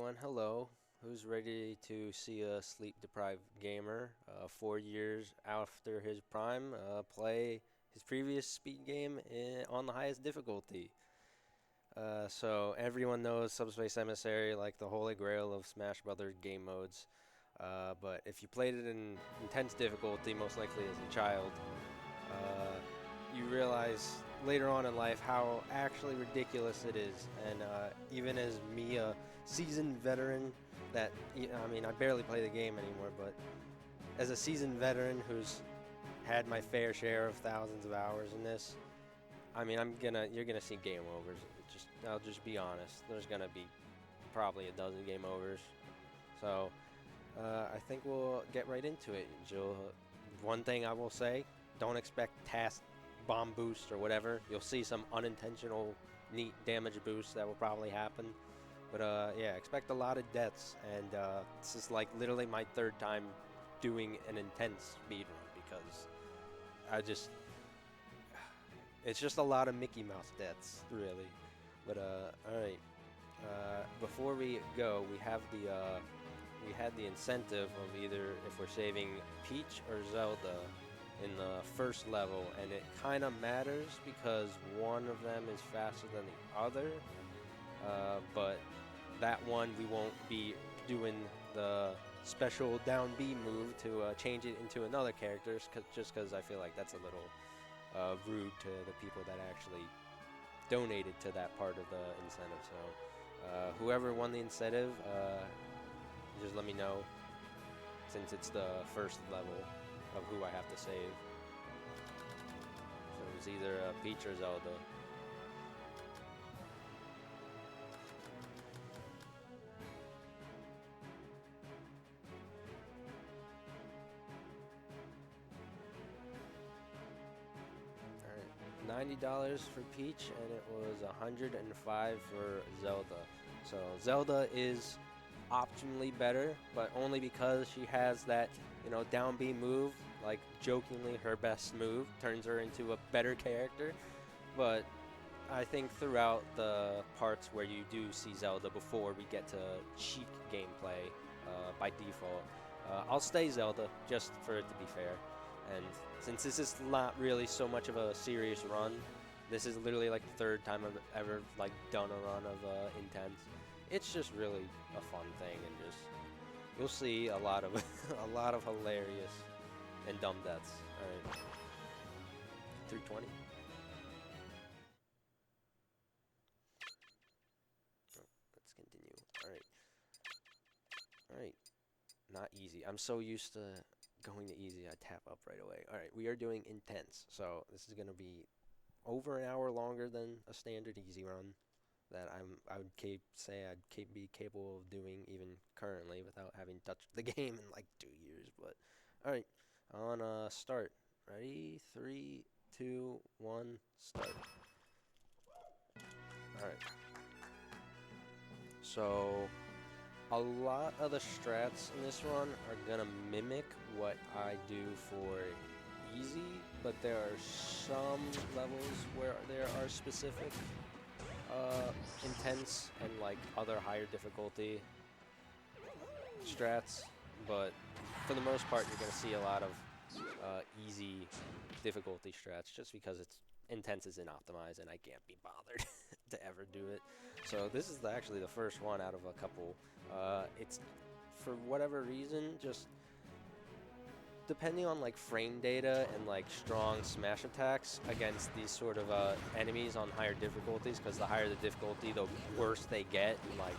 everyone. Hello. Who's ready to see a sleep-deprived gamer 4 years after his prime play his previous speed game on the highest difficulty? So everyone knows Subspace Emissary like the holy grail of Smash Brothers game modes. But if you played it in intense difficulty, most likely as a child, you realize later on in life how actually ridiculous it is. And even as me, a seasoned veteran, I barely play the game anymore, but as a seasoned veteran who's had my fair share of thousands of hours in this, you're gonna see game overs. I'll just be honest. There's gonna be probably a dozen game overs. So I think we'll get right into it. One thing I will say: don't expect task bomb boost or whatever. You'll see some unintentional neat damage boosts that will probably happen. But yeah, expect a lot of deaths, and this is like literally my third time doing an intense speedrun because I just it's just a lot of Mickey Mouse deaths, really. But all right. Before we go, we had the incentive of either if we're saving Peach or Zelda in the first level, and it kind of matters because one of them is faster than the other. But that one we won't be doing the special down B move to change it into another character, just because I feel like that's a little rude to the people that actually donated to that part of the incentive. So whoever won the incentive, just let me know, since it's the first level of who I have to save. So it was either Peach or Zelda. Alright, $90 for Peach, and it was $105 for Zelda. So Zelda is optimally better, but only because she has that, down B move, like jokingly her best move, turns her into a better character. But I think throughout the parts where you do see Zelda before we get to cheat gameplay by default, I'll stay Zelda just for it to be fair. And since this is not really so much of a serious run, this is literally like the third time I've ever like done a run of Intense. It's just really a fun thing, and just you'll see a lot of a lot of hilarious and dumb deaths. All right, 320. Oh, let's continue. All right. Not easy. I'm so used to going to easy, I tap up right away. All right, we are doing Intense, so this is gonna be over an hour longer than a standard easy run that I would say I'd be capable of doing even currently without having touched the game in like 2 years. But all right, on start. Ready? 3, 2, 1, start. All right. So a lot of the strats in this run are gonna mimic what I do for easy, but there are some levels where there are specific intense and like other higher difficulty strats, but for the most part you're gonna see a lot of easy difficulty strats just because it's intense isn't optimized and I can't be bothered to ever do it. So this is actually the first one out of a couple. It's for whatever reason just depending on like frame data and like strong smash attacks against these sort of enemies on higher difficulties, because the higher the difficulty the worse they get, like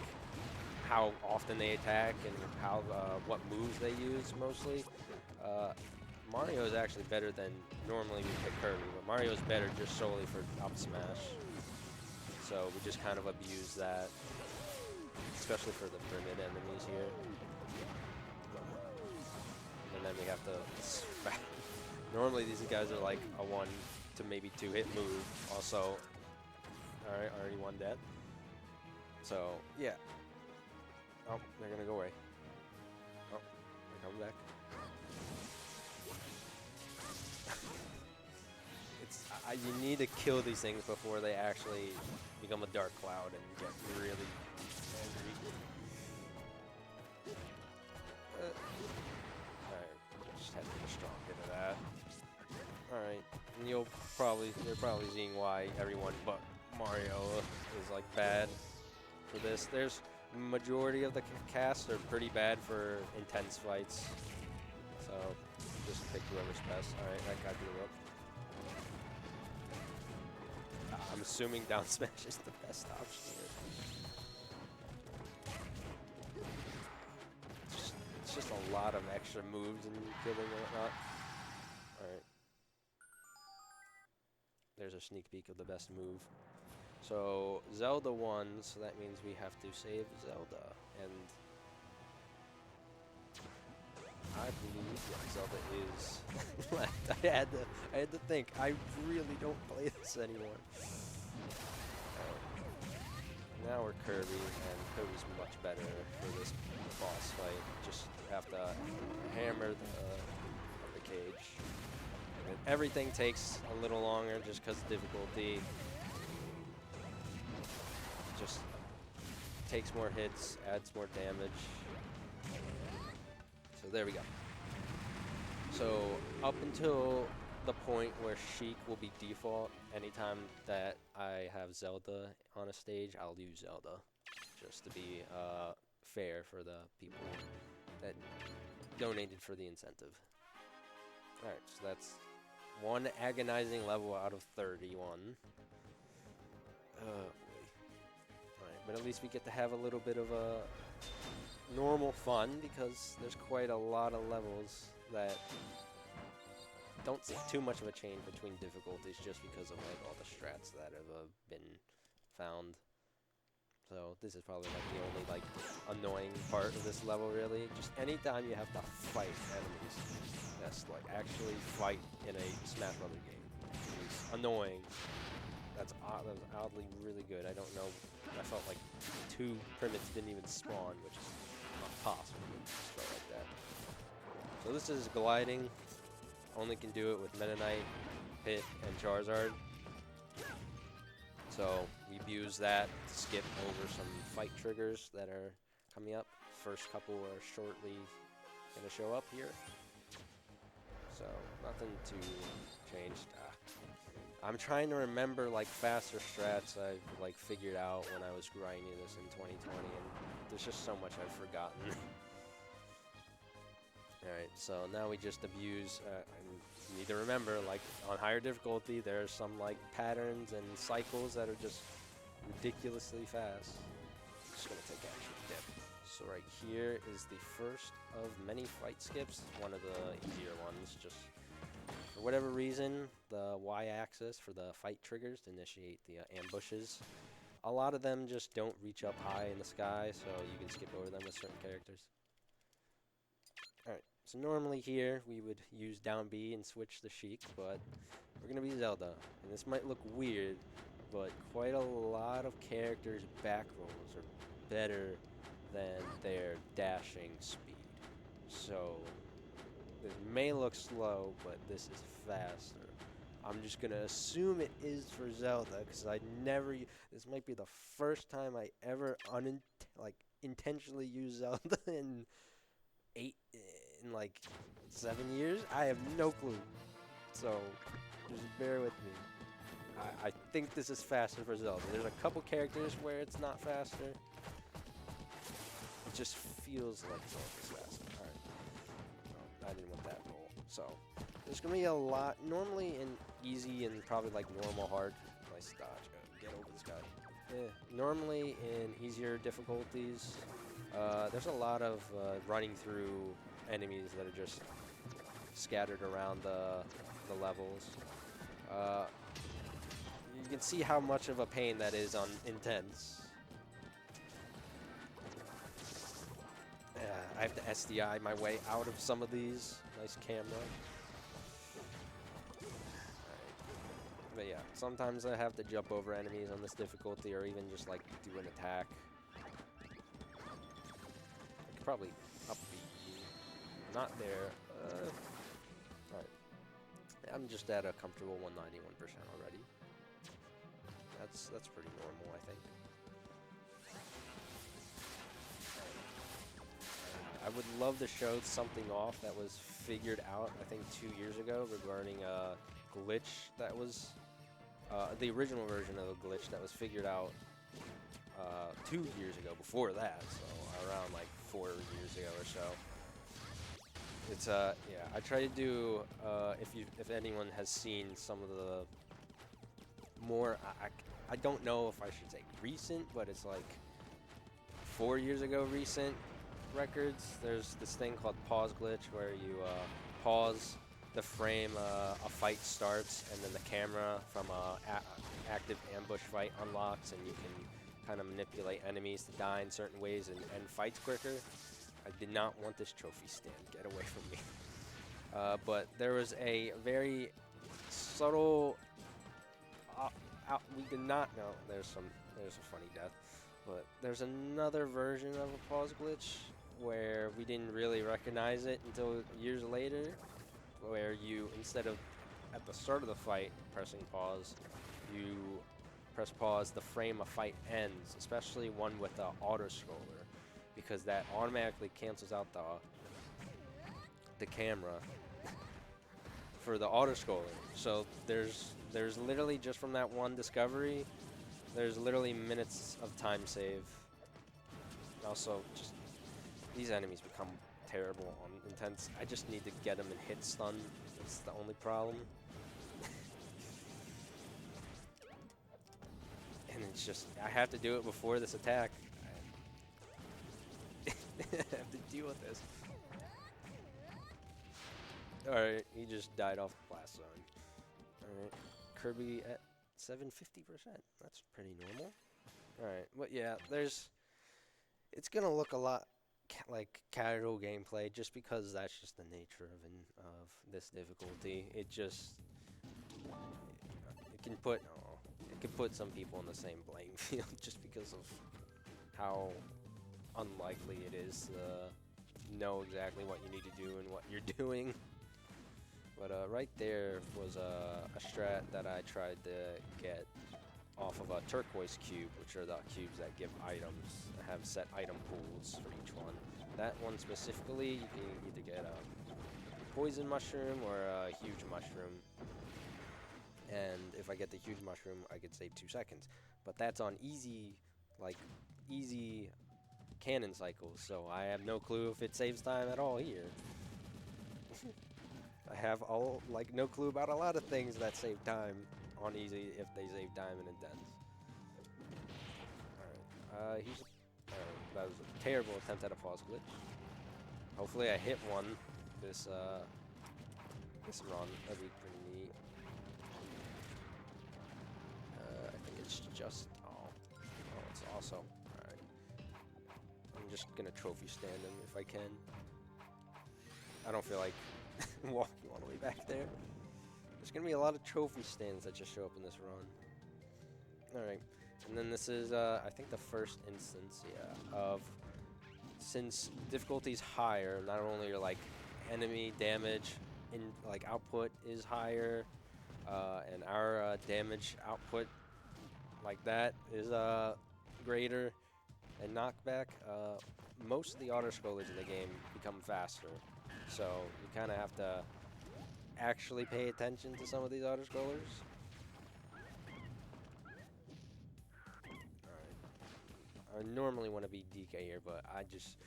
how often they attack and how what moves they use mostly. Mario is actually better than normally we pick Kirby, but Mario is better just solely for up smash. So we just kind of abuse that, especially for the pyramid enemies here. And then we have to normally these guys are like a 1 to maybe 2 hit move. Also, alright, already one dead. So yeah. Oh, they're gonna go away. Oh, they're coming back. You need to kill these things before they actually become a dark cloud and get really angry. they're probably seeing why everyone but Mario is like bad for this. There's majority of the cast are pretty bad for intense fights. So just pick whoever's best. Alright, that guy blew up. I'm assuming down smash is the best option here. It's just a lot of extra moves and killing and whatnot. Alright. There's a sneak peek of the best move. So Zelda won, so that means we have to save Zelda. And I believe Zelda is left. I had to think. I really don't play this anymore. Now we're Kirby, and Kirby's much better for this boss fight. Just have to hammer the cage. And everything takes a little longer just because difficulty. Just takes more hits, adds more damage. So there we go. So up until the point where Sheik will be default, anytime that I have Zelda on a stage, I'll use Zelda. Just to be fair for the people that donated for the incentive. Alright, so that's one agonizing level out of 31. Alright, but at least we get to have a little bit of a normal fun because there's quite a lot of levels that don't see too much of a change between difficulties just because of like all the strats that have been found. So this is probably like the only like annoying part of this level really. Just anytime you have to fight enemies, that's like actually fight in a Smash Brothers game. It's annoying. That was oddly really good. I don't know. I felt like 2 primites didn't even spawn, which is not possible. It just felt like that. So this is gliding. Only can do it with Meta Knight, Pit, and Charizard. So we've used that to skip over some fight triggers that are coming up. First couple are shortly going to show up here. So nothing too changed. I'm trying to remember like faster strats I've like figured out when I was grinding this in 2020, and there's just so much I've forgotten. Alright, so now we just abuse, you need to remember, like, on higher difficulty, there's some, like, patterns and cycles that are just ridiculously fast. Just gonna take action dip. So right here is the first of many fight skips, one of the easier ones. Just, for whatever reason, the Y-axis for the fight triggers to initiate the ambushes, a lot of them just don't reach up high in the sky, so you can skip over them with certain characters. Alright, so normally here we would use down B and switch the Sheik, but we're going to be Zelda. And this might look weird, but quite a lot of characters' back rolls are better than their dashing speed. So this may look slow, but this is faster. I'm just going to assume it is for Zelda, because I never... This might be the first time I ever intentionally use Zelda in... 7 years? I have no clue. So, just bear with me. I think this is faster for Zelda. There's a couple characters where it's not faster. It just feels like Zelda's faster. Alright. No, I didn't want that roll. So, there's going to be a lot. Normally in easy and probably like normal hard. Nice dodge. Get over this guy. Normally in easier difficulties, there's a lot of running through enemies that are just scattered around the levels. You can see how much of a pain that is on intense. I have to SDI my way out of some of these. Nice camera. Right. But yeah, sometimes I have to jump over enemies on this difficulty, or even just like do an attack. I could probably up B. Not there. Alright. I'm just at a comfortable 191% already. That's pretty normal, I think. I would love to show something off that was figured out, I think, 2 years ago regarding glitch that was the original version of a glitch that was figured out 2 years ago. Before that, so around like 4 years ago or so. It's yeah. I try to do if anyone has seen some of the more I don't know if I should say recent, but it's like 4 years ago recent records. There's this thing called pause glitch where you pause the frame a fight starts, and then the camera from a active ambush fight unlocks, and you can kind of manipulate enemies to die in certain ways and end fights quicker. I did not want this trophy stand. Get away from me. But there was a very subtle. We did not know. There's a funny death, but there's another version of a pause glitch where we didn't really recognize it until years later, where you, instead of at the start of the fight pressing pause, you press pause the frame a fight ends, especially one with an auto scroller, because that automatically cancels out the camera for the auto scroller. So there's literally, just from that one discovery, there's literally minutes of time save. Also, just these enemies become terrible on intense. I just need to get them and hit stun. That's the only problem. And it's just, I have to do it before this attack. I have to deal with this. Alright, he just died off the blast zone. Alright, Kirby at 750%. That's pretty normal. Alright, but yeah, it's gonna look a lot like casual gameplay, just because that's just the nature of this difficulty. It can put some people in the same playing field just because of how unlikely it is to know exactly what you need to do and what you're doing. But right there was a strat that I tried to get off of a turquoise cube, which are the cubes that give items, have set item pools for each one. That one specifically, you can either get a poison mushroom or a huge mushroom. And if I get the huge mushroom, I could save 2 seconds. But that's on easy cannon cycles, so I have no clue if it saves time at all here. I have no clue about a lot of things that save time on easy if they save time in intense. Alright, that was a terrible attempt at a pause glitch. Hopefully I hit one this run. That'd be pretty neat. I think it's just, it's also, alright. I'm just gonna trophy stand him if I can. I don't feel like walking all the way back there. There's gonna be a lot of trophy stands that just show up in this run. Alright, and then this is, I think the first instance, of, since difficulty's higher, not only your, like, enemy damage in, like, output is higher, and our damage output, like that, is, greater, and knockback, most of the auto-scrollers in the game become faster. So you kind of have to actually pay attention to some of these auto-scrollers. Alright. I normally want to be DK here, but I just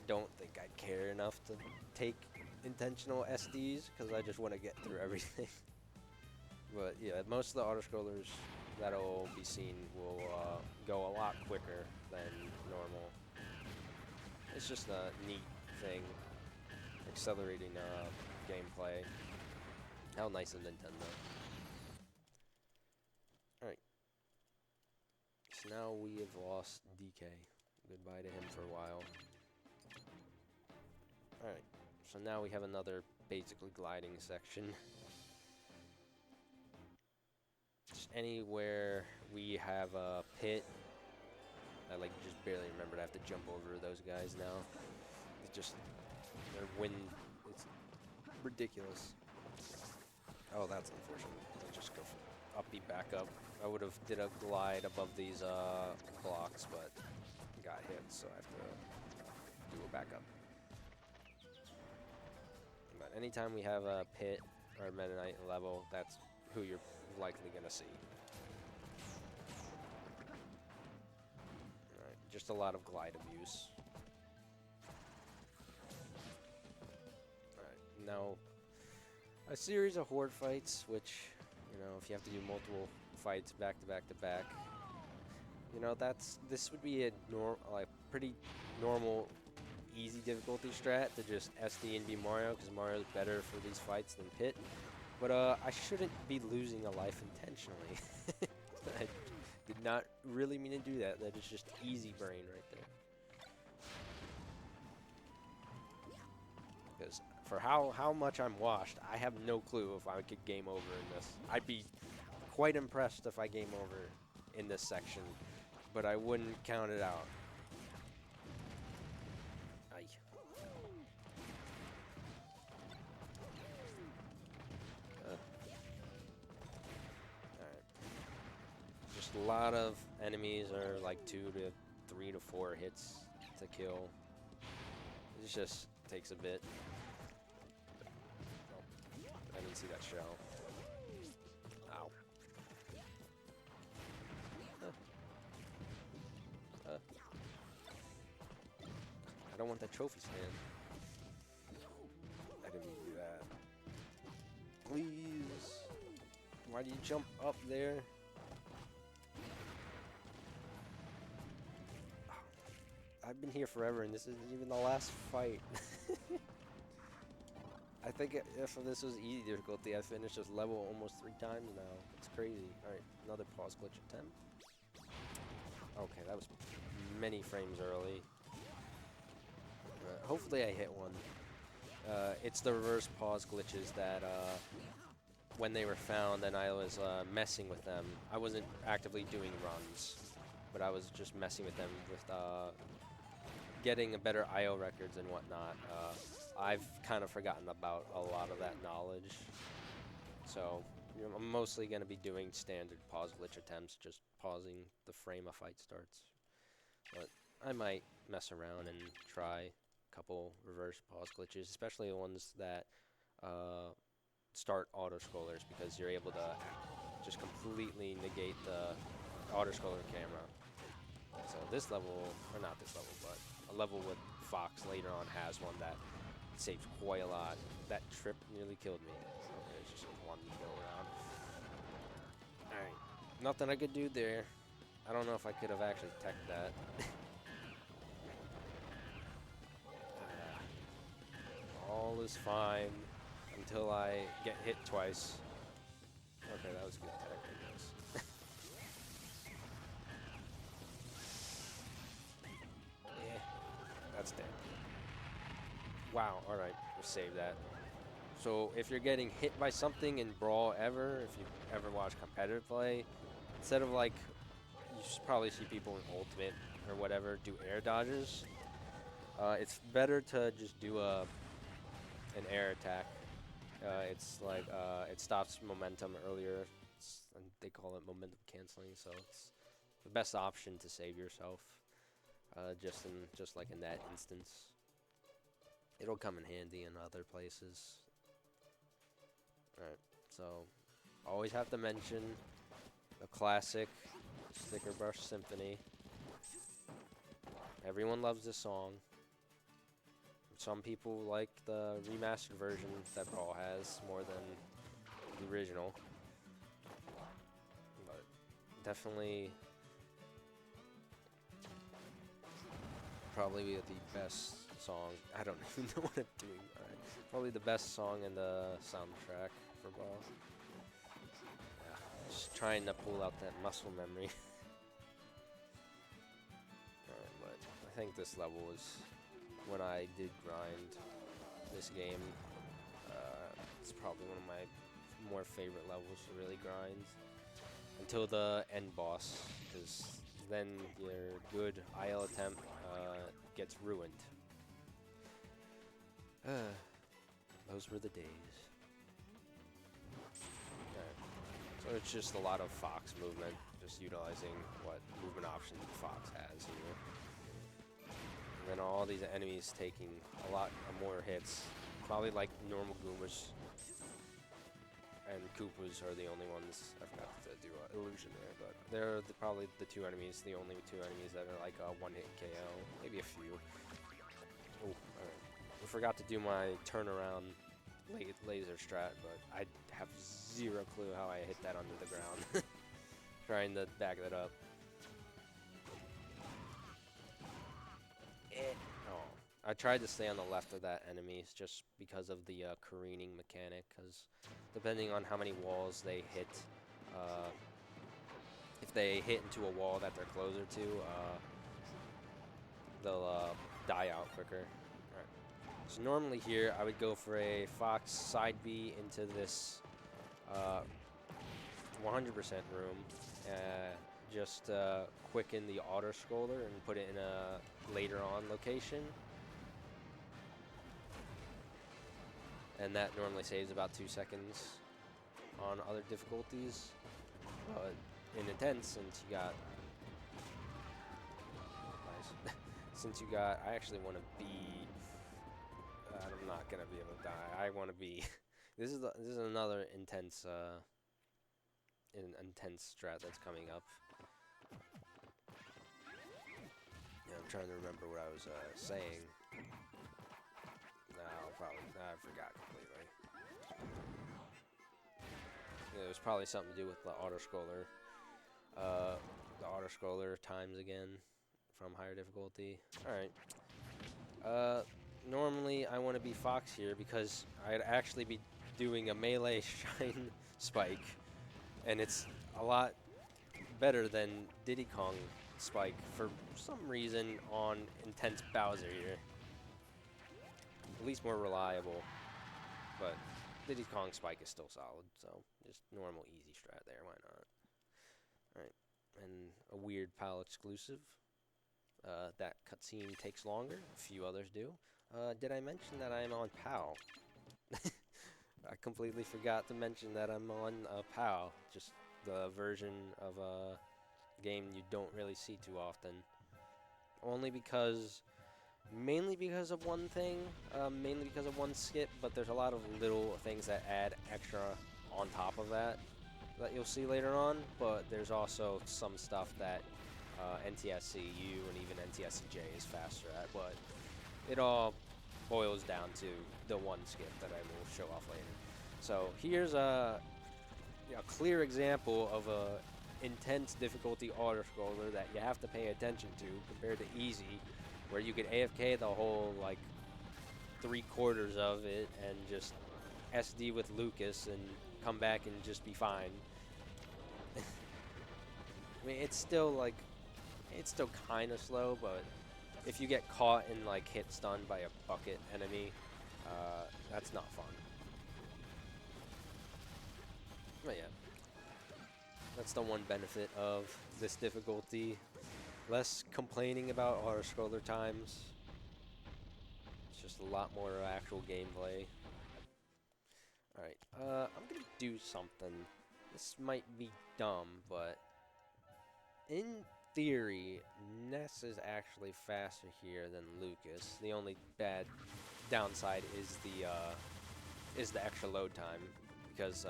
don't think I care enough to take intentional SDs, because I just want to get through everything. But yeah, most of the auto-scrollers that'll be seen will go a lot quicker than normal. It's just a neat thing. Accelerating gameplay. How nice of Nintendo. Alright. So now we have lost DK. Goodbye to him for a while. Alright. So now we have another basically gliding section. Just anywhere we have a pit. I like just barely remembered I have to jump over those guys now. It's just their wind, it's ridiculous. Oh, that's unfortunate. I just go for uppy back up. I would have did a glide above these blocks, but got hit, so I have to do a back up. But anytime we have a pit, or Meta Knight level, that's who you're likely gonna see. Alright, just a lot of glide abuse. Alright, now a series of horde fights, which, you know, if you have to do multiple fights back to back to back, you know, this would be a pretty normal, easy difficulty strat to just SD and be Mario, because Mario's better for these fights than Pit. But I shouldn't be losing a life intentionally. I did not really mean to do that. That is just easy brain right there. Because for how much I'm washed, I have no clue if I could game over in this. I'd be quite impressed if I game over in this section, but I wouldn't count it out. Aye. Alright. Just a lot of enemies are like 2 to 3 to 4 hits to kill. It just takes a bit. Oh, I didn't see that shell. Ow. I don't want that trophy stand. I didn't mean to do that. Please. Why do you jump up there? I've been here forever, and this isn't even the last fight. I think if this was easy difficulty, I finished this level almost 3 times now. It's crazy. Alright, another pause glitch attempt. Okay, that was many frames early. Hopefully I hit one. It's the reverse pause glitches that when they were found and I was messing with them. I wasn't actively doing runs, but I was just messing with them with getting a better IO records and whatnot. I've kind of forgotten about a lot of that knowledge. So, you know, I'm mostly going to be doing standard pause glitch attempts, just pausing the frame a fight starts. But I might mess around and try a couple reverse pause glitches, especially the ones that start auto-scrollers, because you're able to just completely negate the auto-scroller camera. So this level, or not this level, but a level with Fox later on has one that saves quite a lot. That trip nearly killed me. Okay, it's just one go around. Alright, nothing I could do there. I don't know if I could have actually teched that. All is fine until I get hit twice. Okay, that was good tech, I guess. Yeah, that's dead. Wow, alright, we'll save that. So if you're getting hit by something in Brawl ever, if you ever watch competitive play, instead of like, you probably see people in Ultimate or whatever do air dodges, it's better to just do an air attack. It's like, it stops momentum earlier, and they call it momentum canceling, so it's the best option to save yourself, just like in that instance. It'll come in handy in other places. Alright, so always have to mention the classic Sticker Brush Symphony. Everyone loves this song. Some people like the remastered version that Brawl has more than the original. But definitely probably the best song. I don't even know what I'm doing. Probably the best song in the soundtrack for Brawl. Yeah, just trying to pull out that muscle memory. Alright, but I think this level was when I did grind this game. It's probably one of my more favorite levels to really grind until the end boss, because then your good IL attempt gets ruined. Those were the days. So it's just a lot of Fox movement, just utilizing what movement options Fox has here. And then all these enemies taking a lot more hits, probably like normal Goombas. and Koopas are the only ones. I forgot to do illusion there, but they're probably the two enemies, the only two enemies that are like a one-hit KO, maybe a few. Oh, alright. I forgot to do my turnaround laser strat, but I have zero clue how I hit that under the ground. Trying to back that up. Oh, I tried to stay on the left of that enemy just because of the careening mechanic, because depending on how many walls they hit, if they hit into a wall that they're closer to, they'll die out quicker. Alright. So normally here, I would go for a Fox side B into this 100% room, just quicken the auto scroller and put it in a later on location. And that normally saves about 2 seconds on other difficulties. But in intense, since you got nice. Since you got, I actually want to be. I'm not gonna be able to die. I want to be. This is another intense intense strat that's coming up. Yeah, I'm trying to remember what I was saying. No, I forgot completely. Yeah, it was probably something to do with the auto scroller. The auto scroller times again from higher difficulty. Alright. Normally I want to be Fox here because I'd actually be doing a melee shine spike, and it's a lot better than Diddy Kong spike for some reason on intense Bowser here. At least more reliable, but Diddy Kong spike is still solid, so just normal easy strat there, why not? Alright, and a weird PAL exclusive. That cutscene takes longer, a few others do. Did I mention that I'm on PAL? I completely forgot to mention that I'm on PAL, just the version of a game you don't really see too often. Mainly because of one thing, mainly because of one skip, but there's a lot of little things that add extra on top of that you'll see later on, but there's also some stuff that NTSC-U and even NTSC-J is faster at, but it all boils down to the one skip that I will show off later. So here's a clear example of a intense difficulty auto scroller that you have to pay attention to compared to easy, where you could AFK the whole like 3/4 of it and just SD with Lucas and come back and just be fine. I mean, it's still kind of slow, but if you get caught and like hit stun by a bucket enemy, that's not fun. But yeah, that's the one benefit of this difficulty. Less complaining about auto scroller times. It's just a lot more actual gameplay. Alright, I'm gonna do something. This might be dumb, but in theory, Ness is actually faster here than Lucas. The only bad downside is the extra load time, because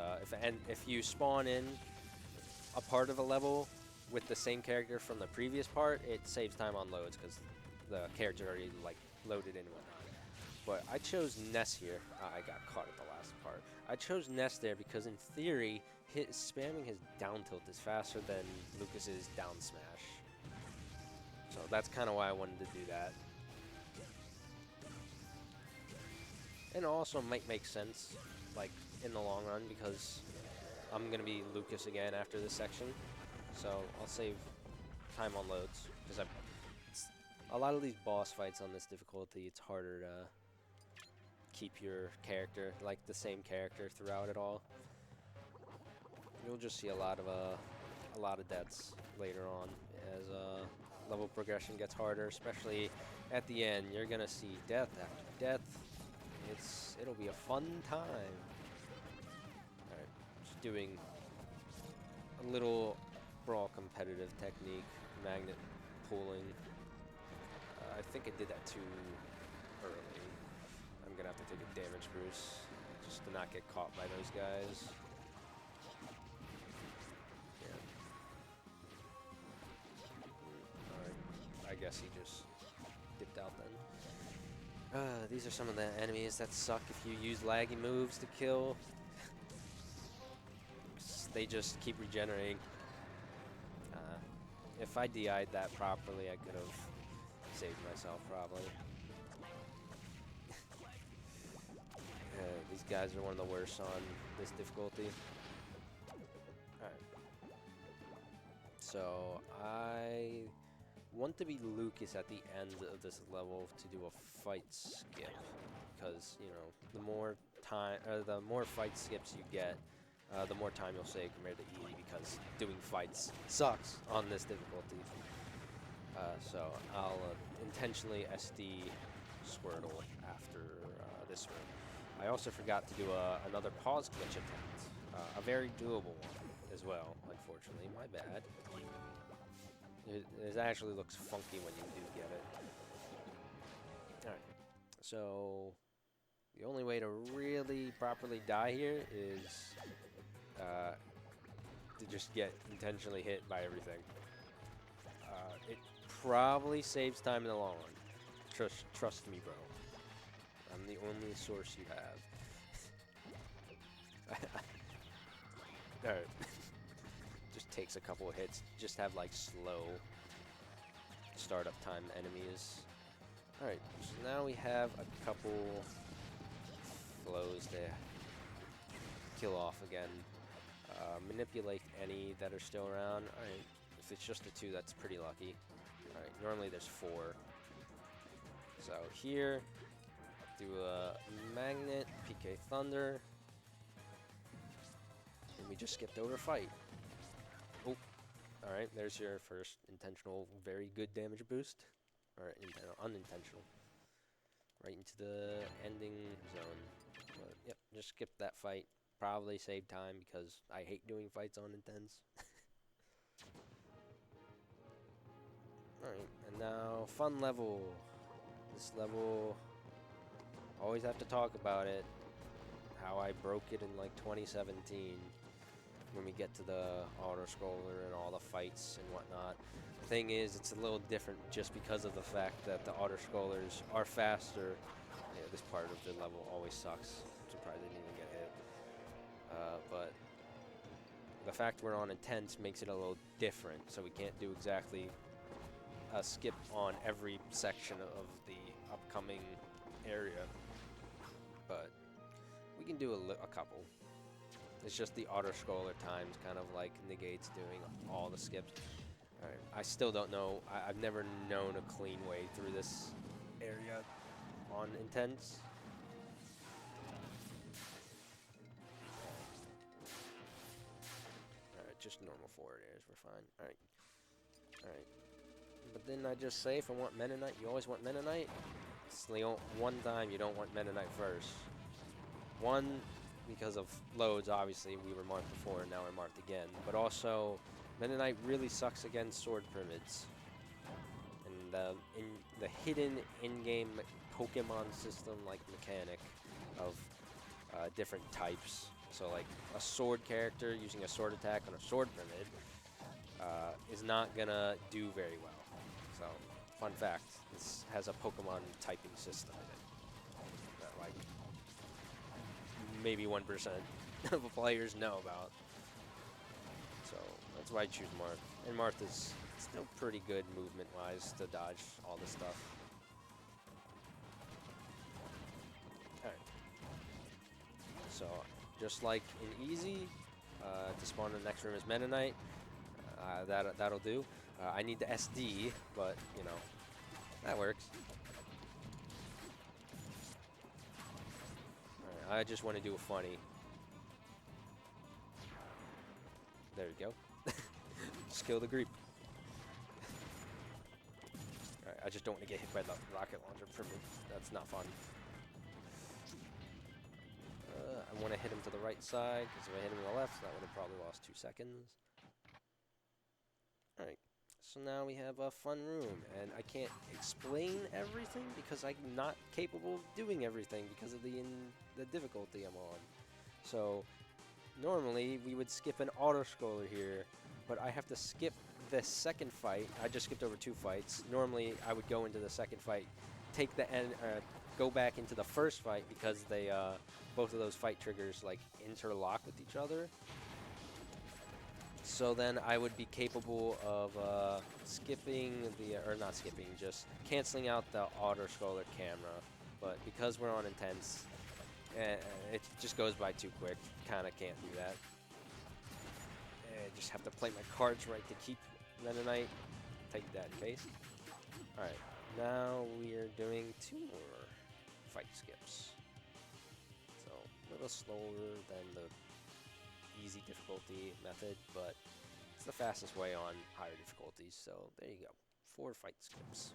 if you spawn in a part of a level with the same character from the previous part, it saves time on loads because the character already like loaded in and whatnot. But I chose Ness here. I got caught at the last part. I chose Ness there because in theory, spamming his down tilt is faster than Lucas's down smash. So that's kind of why I wanted to do that. And it also might make sense, like, in the long run, because I'm going to be Lucas again after this section. So I'll save time on loads, because a lot of these boss fights on this difficulty, it's harder to keep your character, like the same character throughout it all. You'll just see a lot of deaths later on as level progression gets harder, especially at the end. You're gonna see death after death. It'll be a fun time. Alright, just doing a little Brawl competitive technique, magnet pulling. I think I did that too early. I'm gonna have to take a damage boost just to not get caught by those guys. guess he just dipped out then. These are some of the enemies that suck if you use laggy moves to kill. They just keep regenerating. If I DI'd that properly, I could have saved myself probably. These guys are one of the worst on this difficulty. Alright. So, I want to be Lucas at the end of this level to do a fight skip. Because, you know, the more time, the more fight skips you get, the more time you'll save compared to easy, because doing fights sucks on this difficulty. So I'll intentionally SD Squirtle after this room. I also forgot to do another pause glitch attempt, a very doable one as well, unfortunately. My bad. It actually looks funky when you do get it. Alright, so the only way to really properly die here is to just get intentionally hit by everything. It probably saves time in the long run. Trust me, bro. I'm the only source you have. Alright. Just takes a couple of hits. Just have like slow startup time enemies. Alright, so now we have a couple flows to kill off again. Manipulate any that are still around. Alright, if it's just the 2, that's pretty lucky. Alright, normally there's 4. So here, do a Magnet, PK Thunder, and we just skipped over Fight. Oh, alright, there's your first intentional, very good damage boost. Or unintentional. Right into the ending zone. But, yep, just skip that fight. Probably save time because I hate doing fights on intense. Alright, and now fun level. This level, always have to talk about it. How I broke it in like 2017 when we get to the auto-scroller and all the fights and whatnot. The thing is, it's a little different just because of the fact that the auto-scrollers are faster. Yeah, this part of the level always sucks. I'm surprised I didn't even get hit. But the fact we're on intense makes it a little different, so we can't do exactly a skip on every section of the upcoming area. But we can do a couple. It's just the auto-scroller times kind of like negates doing all the skips. Alright, I still don't know. I've never known a clean way through this area on intense. Alright, just normal forward airs, we're fine. Alright. Alright. But then I just say if I want Mennonite, you always want Mennonite. It's the one time you don't want Mennonite first. One, because of loads, obviously, we were marked before, and now we're marked again. But also, Mennonite really sucks against sword pyramids. And in the hidden in-game Pokemon system, like mechanic of different types. So, like, a sword character using a sword attack on a sword pyramid is not gonna do very well. So, fun fact, this has a Pokemon typing system in it that, like, maybe 1% of the players know about. So, that's why I choose Marth. And Marth is still pretty good movement-wise to dodge all this stuff. Alright. So, just like in Easy, to spawn in the next room is Mennonite. That'll do. I need the SD, but, you know, that works. Alright, I just want to do a funny. There we go. Just kill the creep. Alright, I just don't want to get hit by the rocket launcher for me. That's not fun. I want to hit him to the right side, because if I hit him to the left, that would have probably lost 2 seconds. Alright, so now we have a fun room, and I can't explain everything because I'm not capable of doing everything because of the difficulty I'm on. So, normally we would skip an auto-scroller here, but I have to skip the second fight, I just skipped over 2 fights. Normally, I would go into the second fight, take the end, go back into the first fight because they both of those fight triggers like interlock with each other. So then I would be capable of skipping the, or not skipping, just canceling out the auto-scroller camera. But because we're on intense, it just goes by too quick. Kind of can't do that. I just have to play my cards right to keep Mennonite. Take that face. Alright, now we are doing 2 more fight skips. So, a little slower than the easy difficulty method, but it's the fastest way on higher difficulties. So, there you go. 4 fight skips.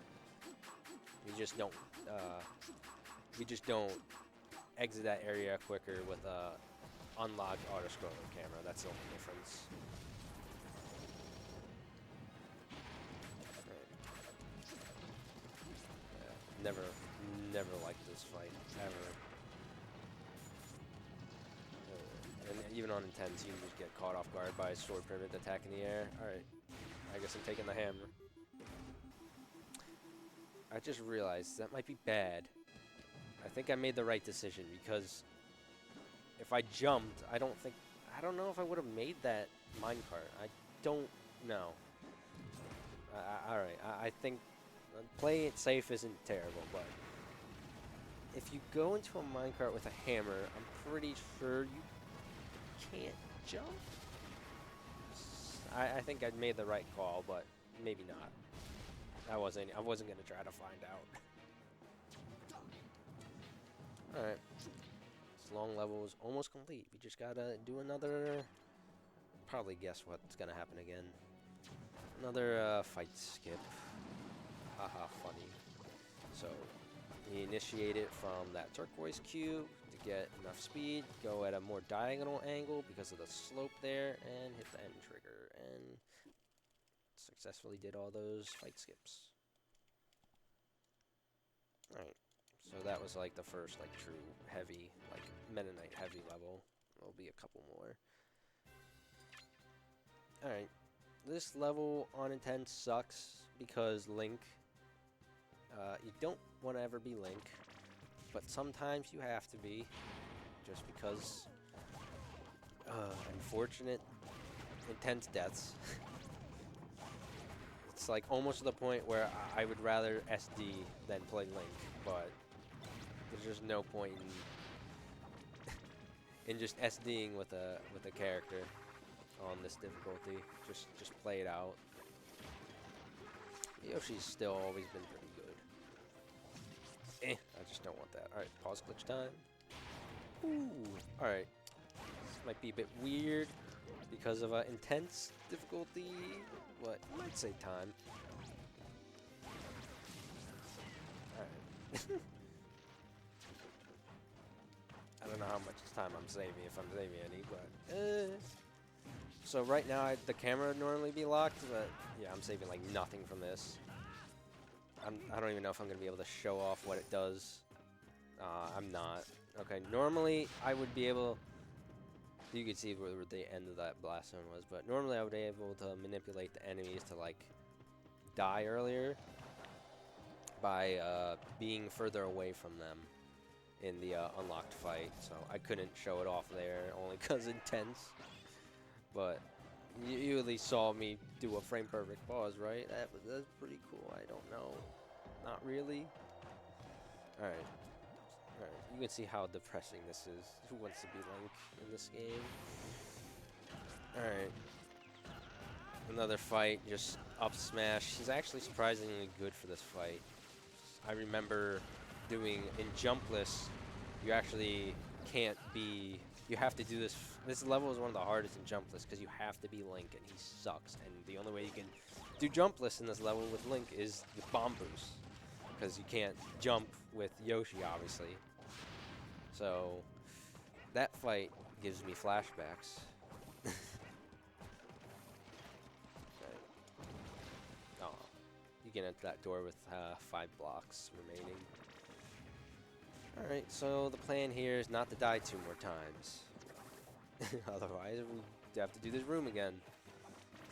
We just don't exit that area quicker with a unlocked auto-scroller camera. That's the only difference. Yeah, never liked this fight, ever. And even on intense, you can just get caught off guard by a sword pivot attack in the air. Alright, I guess I'm taking the hammer. I just realized that might be bad. I think I made the right decision because if I jumped, I don't know if I would have made that minecart. I don't know. Alright, I think playing it safe isn't terrible, but if you go into a minecart with a hammer, I'm pretty sure you can't jump. I think I made the right call, but maybe not. I wasn't gonna try to find out. Alright. This long level is almost complete. We just gotta do another... Probably guess what's gonna happen again. Another fight skip. Haha, funny. So, we initiate it from that turquoise cube to get enough speed, go at a more diagonal angle because of the slope there, and hit the end trigger. And successfully did all those fight skips. Alright. So that was like the first like true heavy, like Mennonite heavy level. There'll be a couple more. Alright. This level on intense sucks because Link, you don't want to ever be Link, but sometimes you have to be, just because unfortunate intense deaths. It's like almost to the point where I would rather SD than play Link, but there's just no point in just SDing with a character on this difficulty. Just play it out. Yoshi's still always been pretty good. I just don't want that. Alright, pause glitch time. Ooh, alright. This might be a bit weird because of intense difficulty, but I might say time. Alright. I don't know how much time I'm saving, if I'm saving any, but... So right now, the camera would normally be locked, but yeah, I'm saving like nothing from this. I don't even know if I'm going to be able to show off what it does. I'm not. Okay, normally I would be able... You could see where the end of that blast zone was, but normally I would be able to manipulate the enemies to like die earlier by being further away from them in the unlocked fight. So I couldn't show it off there only because intense. But you at least saw me do a frame perfect pause, right? That's pretty cool. I don't know. Not really. Alright. Alright. You can see how depressing this is. Who wants to be Link in this game? Alright. Another fight, just up smash. He's actually surprisingly good for this fight. I remember doing in jumpless, you actually can't be... You have to do this. This level is one of the hardest in jumpless because you have to be Link, and he sucks. And the only way you can do jumpless in this level with Link is the bomb boost, because you can't jump with Yoshi, obviously. So that fight gives me flashbacks. Okay. Oh, you can enter that door with 5 blocks remaining. Alright, so the plan here is not to die 2 more times. Otherwise, we have to do this room again.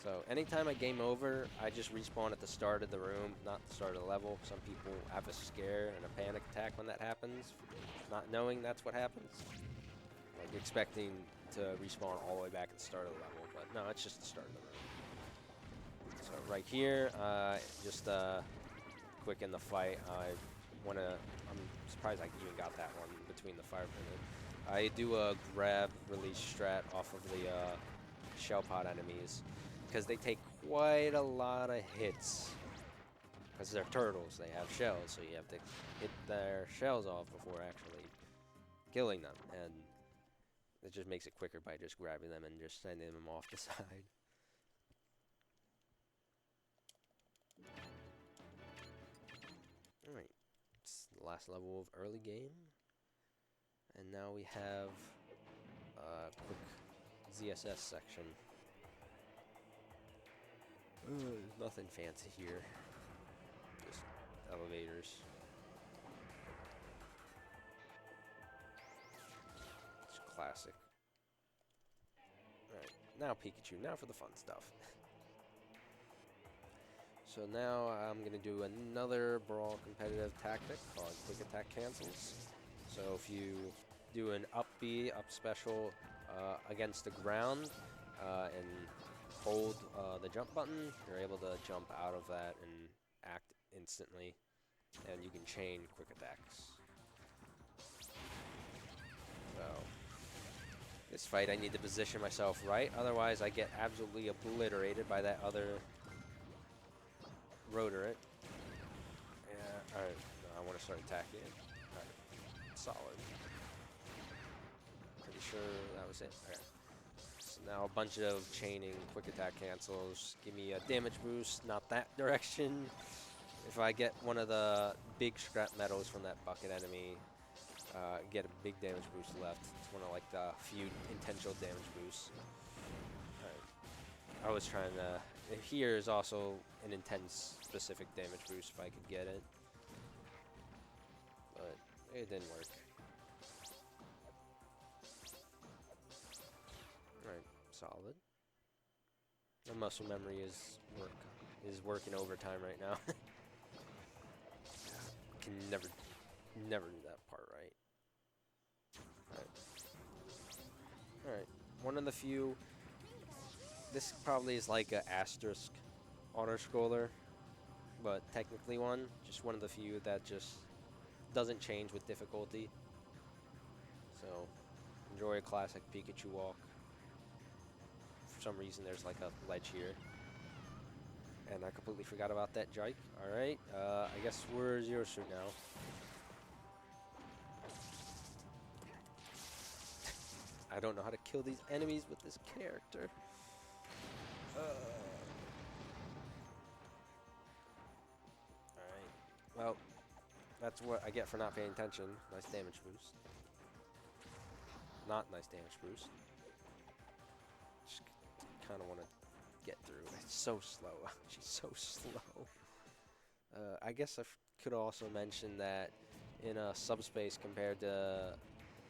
So anytime I game over, I just respawn at the start of the room, not the start of the level. Some people have a scare and a panic attack when that happens, not knowing that's what happens. Like expecting to respawn all the way back at the start of the level, but no, it's just the start of the room. So right here, just quick in the fight. I'm surprised I even got that one between the fire pivot. I do a grab release strat off of the shell pod enemies because they take quite a lot of hits. Because they're turtles, they have shells, so you have to hit their shells off before actually killing them. And it just makes it quicker by just grabbing them and just sending them off the side. Alright, it's the last level of early game. And now we have a quick ZSS section. Nothing fancy here. Just elevators. It's classic. Alright, now Pikachu. Now for the fun stuff. So now I'm going to do another Brawl competitive tactic called Quick Attack Cancels. So if you do an up B, up special against the ground and hold the jump button, you're able to jump out of that and act instantly. And you can chain quick attacks. So this fight I need to position myself right, otherwise I get absolutely obliterated by that other Rotorate. Yeah, alright, no, I want to start attacking it. Alright, solid. Pretty sure that was it. Alright. So now a bunch of chaining, quick attack cancels. Give me a damage boost, not that direction. If I get one of the big scrap metals from that bucket enemy, get a big damage boost left. It's one of like the few intentional damage boosts. Alright. I was trying to... Here is also an intense specific damage boost if I could get it. But it didn't work. Alright, solid. My muscle memory is working overtime right now. Can never do that part right. Alright, one of the few. This probably is like a asterisk auto-scroller, but technically one. Just one of the few that just doesn't change with difficulty. So, enjoy a classic Pikachu walk. For some reason there's like a ledge here. And I completely forgot about that Jike. Alright, I guess we're Zero Suit now. I don't know how to kill these enemies with this character. Alright. Well, that's what I get for not paying attention. Nice damage boost. Not nice damage boost. Just kind of want to get through. It's so slow. She's so slow. I guess I could also mention that in a subspace compared to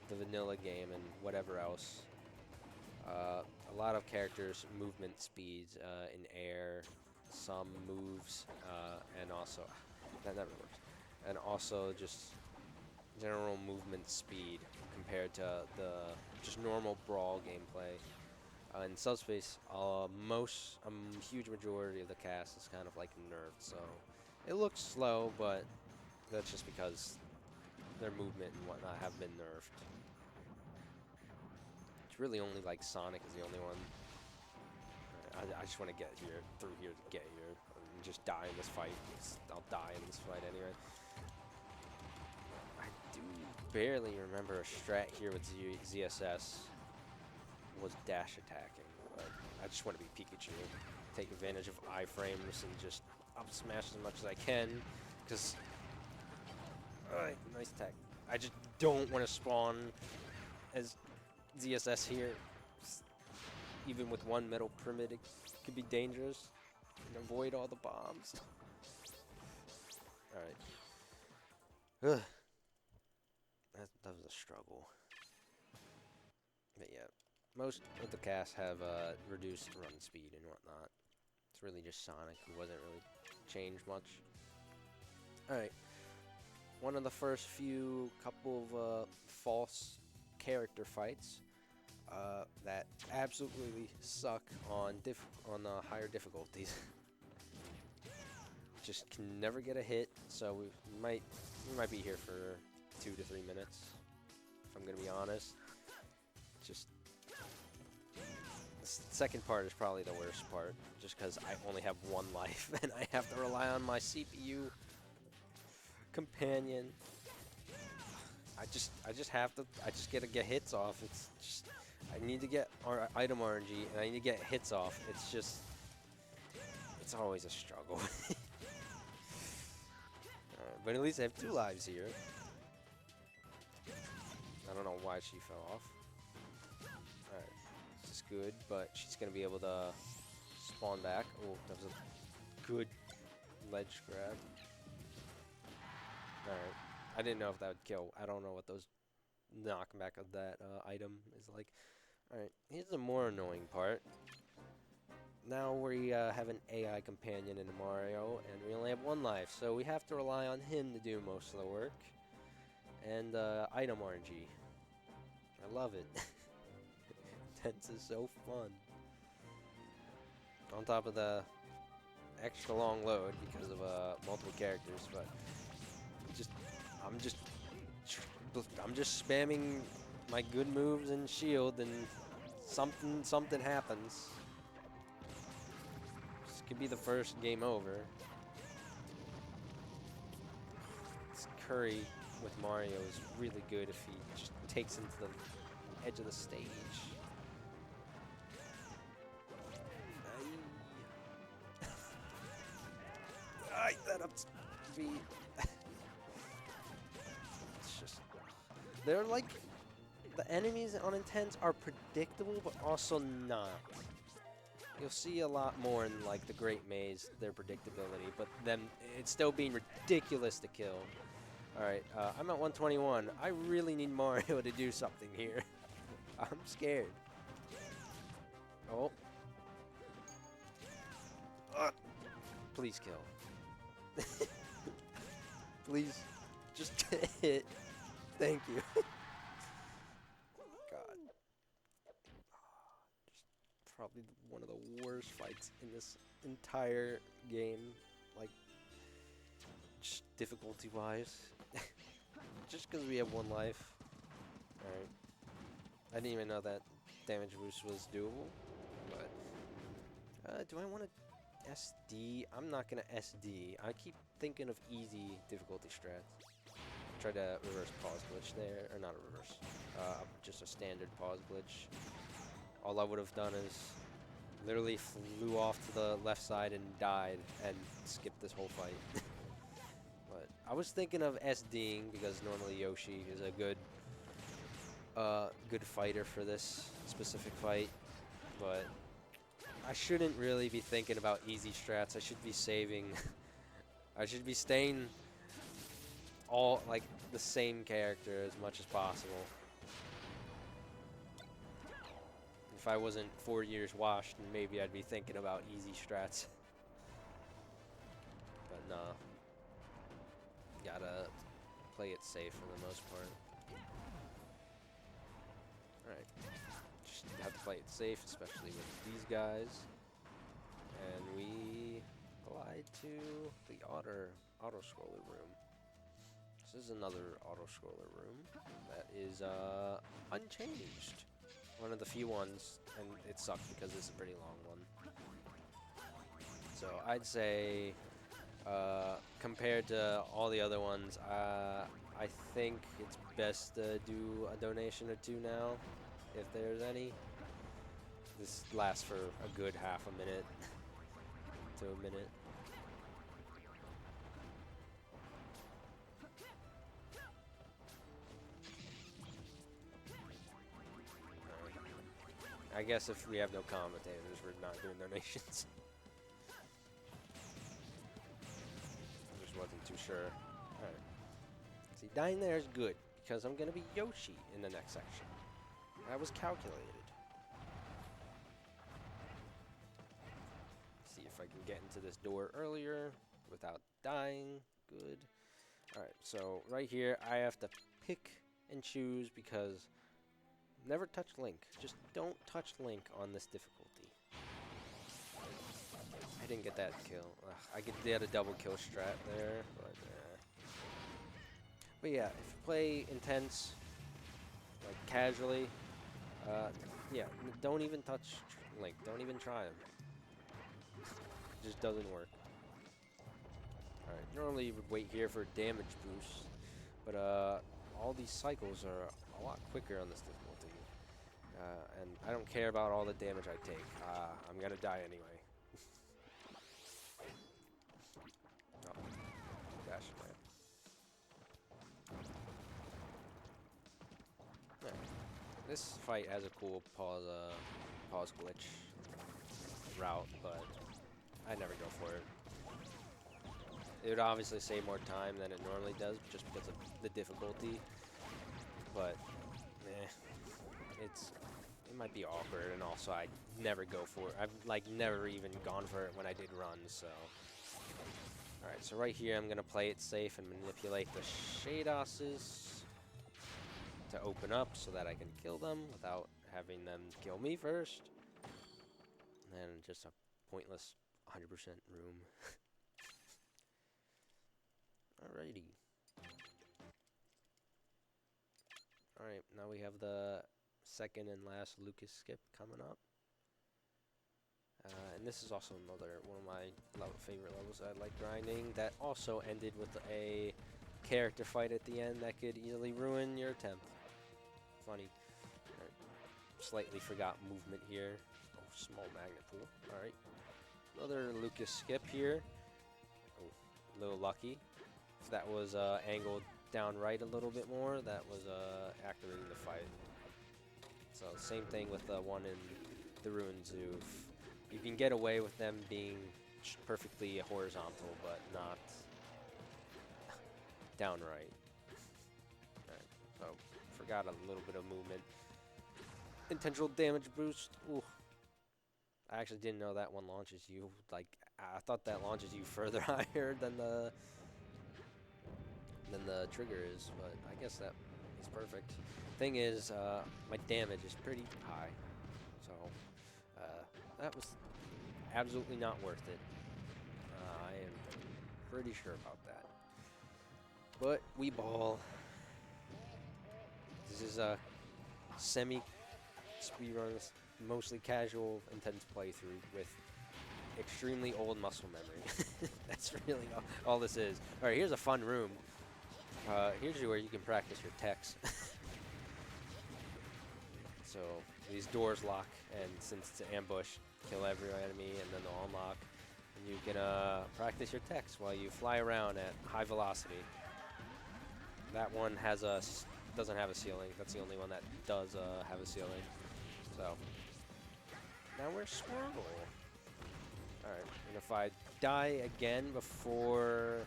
the vanilla game and whatever else, a lot of characters' movement speeds in air, some moves, and also that never works. And also just general movement speed compared to the just normal Brawl gameplay. In Subspace, a huge majority of the cast is kind of like nerfed, so it looks slow, but that's just because their movement and whatnot have been nerfed. It's really only like Sonic is the only one. I just want to get through here to get here, and just die in this fight. I'll die in this fight anyway. I do barely remember a strat here with ZSS was dash attacking, but I just want to be Pikachu, take advantage of iframes and just up smash as much as I can, because nice attack. I just don't want to spawn as ZSS here. Even with one metal pyramid, it could be dangerous. And avoid all the bombs. Alright. That was a struggle. But yeah, most of the cast have reduced run speed and whatnot. really just Sonic. He wasn't really changed much. Alright. One of the first few couple of false character fights that absolutely suck on higher difficulties. Just can never get a hit, so we might be here for 2 to 3 minutes, if I'm gonna be honest. Just the second part is probably the worst part, just because I only have 1 life and I have to rely on my CPU companion. I just gotta get hits off. It's just I need to get our item RNG and I need to get hits off. It's always a struggle. But at least I have 2 lives here. I don't know why she fell off. Alright, this is good, but she's gonna be able to spawn back. Oh, that was a good ledge grab. Alright, I didn't know if that would kill. I don't know what those knockback of that item is like. Alright, here's the more annoying part. Now we have an AI companion in Mario, and we only have 1 life, so we have to rely on him to do most of the work. And item RNG. I love it. Tense is so fun. On top of the extra long load because of multiple characters, but I'm just spamming my good moves and shield, and something happens. This could be the first game over. This Curry with Mario is really good if he just takes him to the edge of the stage. That up to be. It's just they're like the enemies on Intense are predictable, but also not. You'll see a lot more in like the Great Maze, their predictability, but then it's still being ridiculous to kill. Alright, I'm at 121. I really need Mario to do something here. I'm scared. Oh. Please kill. Please, just hit. Thank you. God. Just probably one of the worst fights in this entire game. Like, just difficulty-wise. Just because we have 1 life. Alright. I didn't even know that damage boost was doable. But, do I want to SD? I'm not going to SD. I keep thinking of easy difficulty strats. Try to reverse pause glitch there. Or not a reverse. Just a standard pause glitch. All I would have done is literally flew off to the left side and died and skipped this whole fight. But I was thinking of SDing because normally Yoshi is a good fighter for this specific fight, but I shouldn't really be thinking about easy strats. I should be saving. I should be staying all like the same character as much as possible. If I wasn't 4 years washed, then maybe I'd be thinking about easy strats. But nah. Gotta play it safe for the most part. Alright. Just have to play it safe, especially with these guys. And we glide to the auto-scroller room. This is another auto-scroller room that is unchanged. One of the few ones, and it sucks because it's a pretty long one. So I'd say compared to all the other ones, I think it's best to do a donation or 2 now, if there's any. This lasts for a good half a minute to a minute. I guess if we have no commentators, we're not doing donations. I just wasn't too sure. Alright. See, dying there is good, because I'm going to be Yoshi in the next section. That was calculated. See if I can get into this door earlier without dying. Good. Alright, so right here I have to pick and choose because never touch Link. Just don't touch Link on this difficulty. I didn't get that kill. Ugh, I could get a double kill strat there, but yeah, if you play intense, like casually, yeah, don't even touch Link. Don't even try him. It just doesn't work. Alright, normally you would wait here for a damage boost, but all these cycles are a lot quicker on this difficulty. And I don't care about all the damage I take. I'm gonna die anyway. Oh, gosh, man. Alright. This fight has a cool pause glitch route, but I never go for it. It would obviously save more time than it normally does, just because of the difficulty. But, it might be awkward, and also I never go for it. I've like never even gone for it when I did run. So, all right. So right here, I'm gonna play it safe and manipulate the Shados's to open up so that I can kill them without having them kill me first. And then just a pointless 100% room. Alrighty. Alright, now we have the second and last Lucas skip coming up. And this is also another one of my favorite levels I like grinding. That also ended with a character fight at the end that could easily ruin your attempt. Funny. Right. Slightly forgot movement here. Oh, small magnet pool. Alright. Another Lucas skip here. Oh, a little lucky. If that was angled down right a little bit more, that was activating the fight. So same thing with the one in the Ruin Zoo. You can get away with them being perfectly horizontal, but not downright. Alright, so forgot a little bit of movement. Intentional damage boost. Ooh. I actually didn't know that one launches you. Like, I thought that launches you further higher than the trigger is, but I guess that is perfect. Thing is, my damage is pretty high, so that was absolutely not worth it. I am pretty sure about that. But we ball. This is a semi-speedrun, mostly casual, intense playthrough with extremely old muscle memory. That's really all this is. All right, here's a fun room. Here's where you can practice your techs. So these doors lock, and since it's an ambush, kill every enemy, and then they'll unlock. And you can practice your techs while you fly around at high velocity. That one doesn't have a ceiling. That's the only one that does have a ceiling. So now we're Squirtle. All right, and if I die again before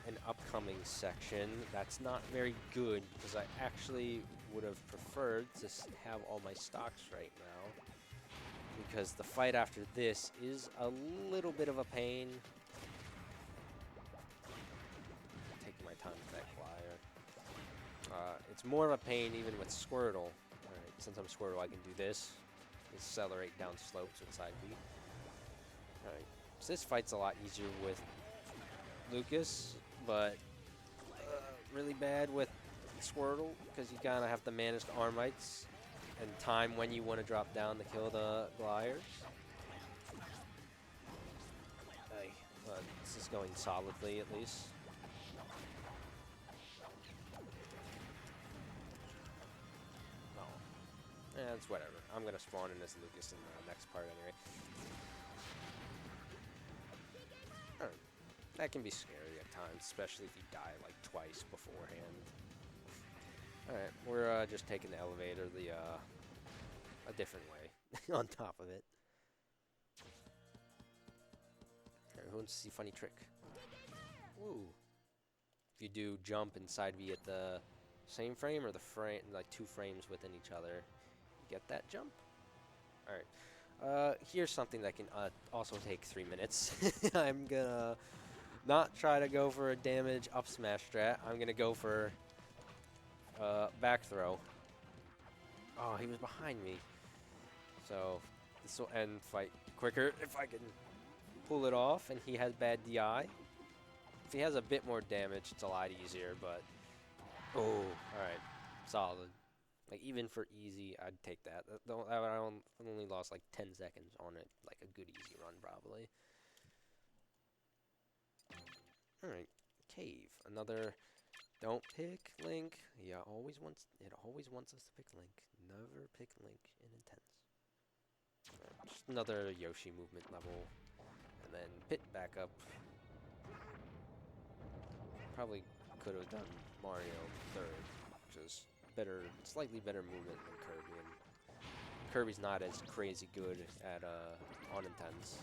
an upcoming section, that's not very good, because I actually would have preferred to have all my stocks right now, because the fight after this is a little bit of a pain. Taking my time with that glider. It's more of a pain even with Squirtle. Alright, since I'm Squirtle, I can do this. Accelerate down slopes with side B. Alright, so this fight's a lot easier with Lucas, but really bad with Squirtle, because you kind of have to manage the Armites and time when you want to drop down to kill the Gliders. Hey, this is going solidly at least. No. It's whatever. I'm going to spawn in as Lucas in the next part anyway. Alright. That can be scary at times, especially if you die like twice beforehand. Alright, we're just taking the elevator a different way on top of it. Alright, who wants to see a funny trick? Woo! If you do jump inside V at the same frame or the frame, like 2 frames within each other, you get that jump. Alright, Here's something that can also take 3 minutes. I'm gonna not try to go for a damage up smash strat. I'm gonna go for back throw. Oh, he was behind me. So this will end fight quicker if I can pull it off, and he has bad DI. If he has a bit more damage, it's a lot easier, but oh, alright, solid. Like, even for easy, I'd take that. I only lost like 10 seconds on it, like a good easy run, probably. Alright, cave. Another, don't pick Link. Yeah, it always wants us to pick Link. Never pick Link in Intense. Right, just another Yoshi movement level. And then pit back up. Probably could have done Mario third, which is better, slightly better movement than Kirby. And Kirby's not as crazy good at on Intense.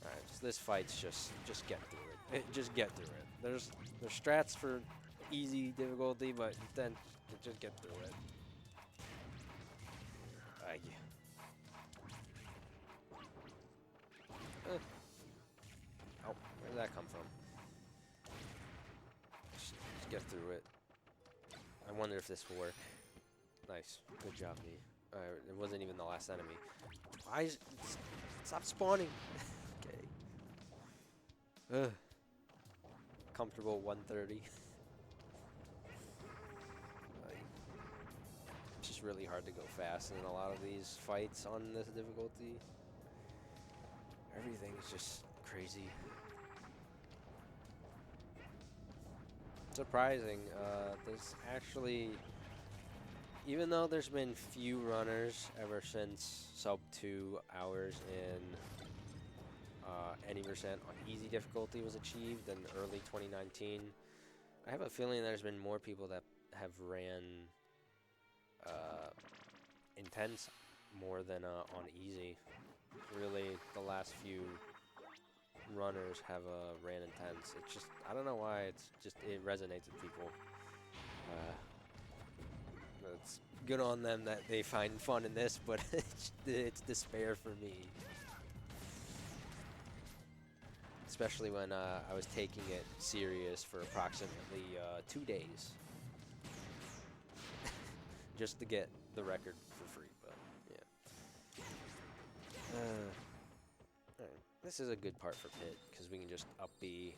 Alright, so this fight's just get through it. Just get through it. There's strats for easy difficulty, but then just get through it. Yeah. Oh, where did that come from? Just get through it. I wonder if this will work. Nice. Good job, me. It wasn't even the last enemy. Why is... Stop spawning! Okay. Ugh. Comfortable 130. It's just really hard to go fast in a lot of these fights on this difficulty. Everything's just crazy. Surprising. There's actually, even though there's been few runners ever since sub 2 hours in any percent on easy difficulty was achieved in early 2019, I have a feeling there's been more people that have ran intense more than on easy. Really, the last few runners have ran intense. It's just, I don't know why, it resonates with people. It's good on them that they find fun in this, but it's despair for me. Especially when I was taking it serious for approximately 2 days. Just to get the record for free, but yeah. Alright. This is a good part for pit, because we can just up B.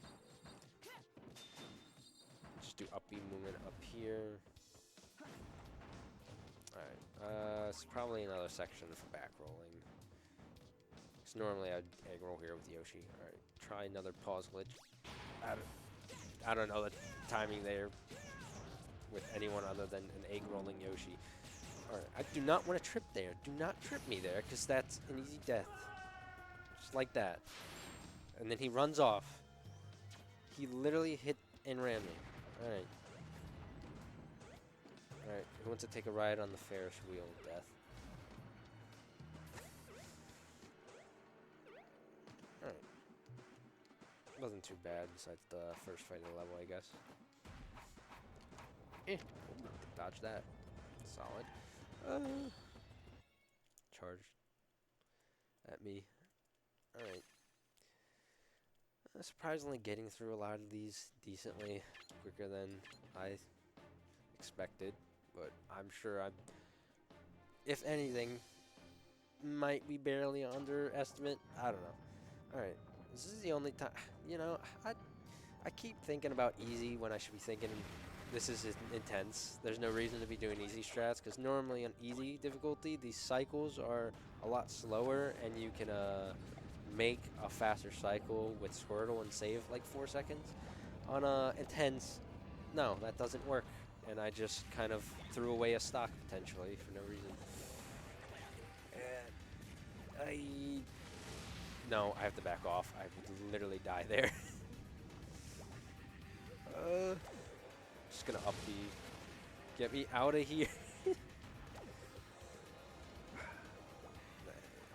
Just do up B movement up here. Alright, it's probably another section for back rolling. Because normally I'd egg roll here with Yoshi. Alright, try another pause glitch. I don't know the timing there with anyone other than an egg rolling Yoshi. Alright, I do not want to trip there. Do not trip me there, because that's an easy death. Just like that. And then he runs off. He literally hit and ran me. Alright. Alright, who wants to take a ride on the Ferris wheel of death? Alright. Wasn't too bad besides the first fight of the level, I guess. Dodge that. Solid. Charged at me. Alright. Surprisingly getting through a lot of these decently quicker than I expected, but I'm sure I'm, if anything, might be barely underestimate. I don't know. Alright, this is the only time, you know, I keep thinking about easy when I should be thinking this is intense. There's no reason to be doing easy strats, because normally on easy difficulty, these cycles are a lot slower, and you can make a faster cycle with Squirtle and save like 4 seconds. On intense, no, that doesn't work. And I just kind of threw away a stock potentially for no reason. And no, I have to back off. I would literally die there. Just gonna up B. Get me out of here.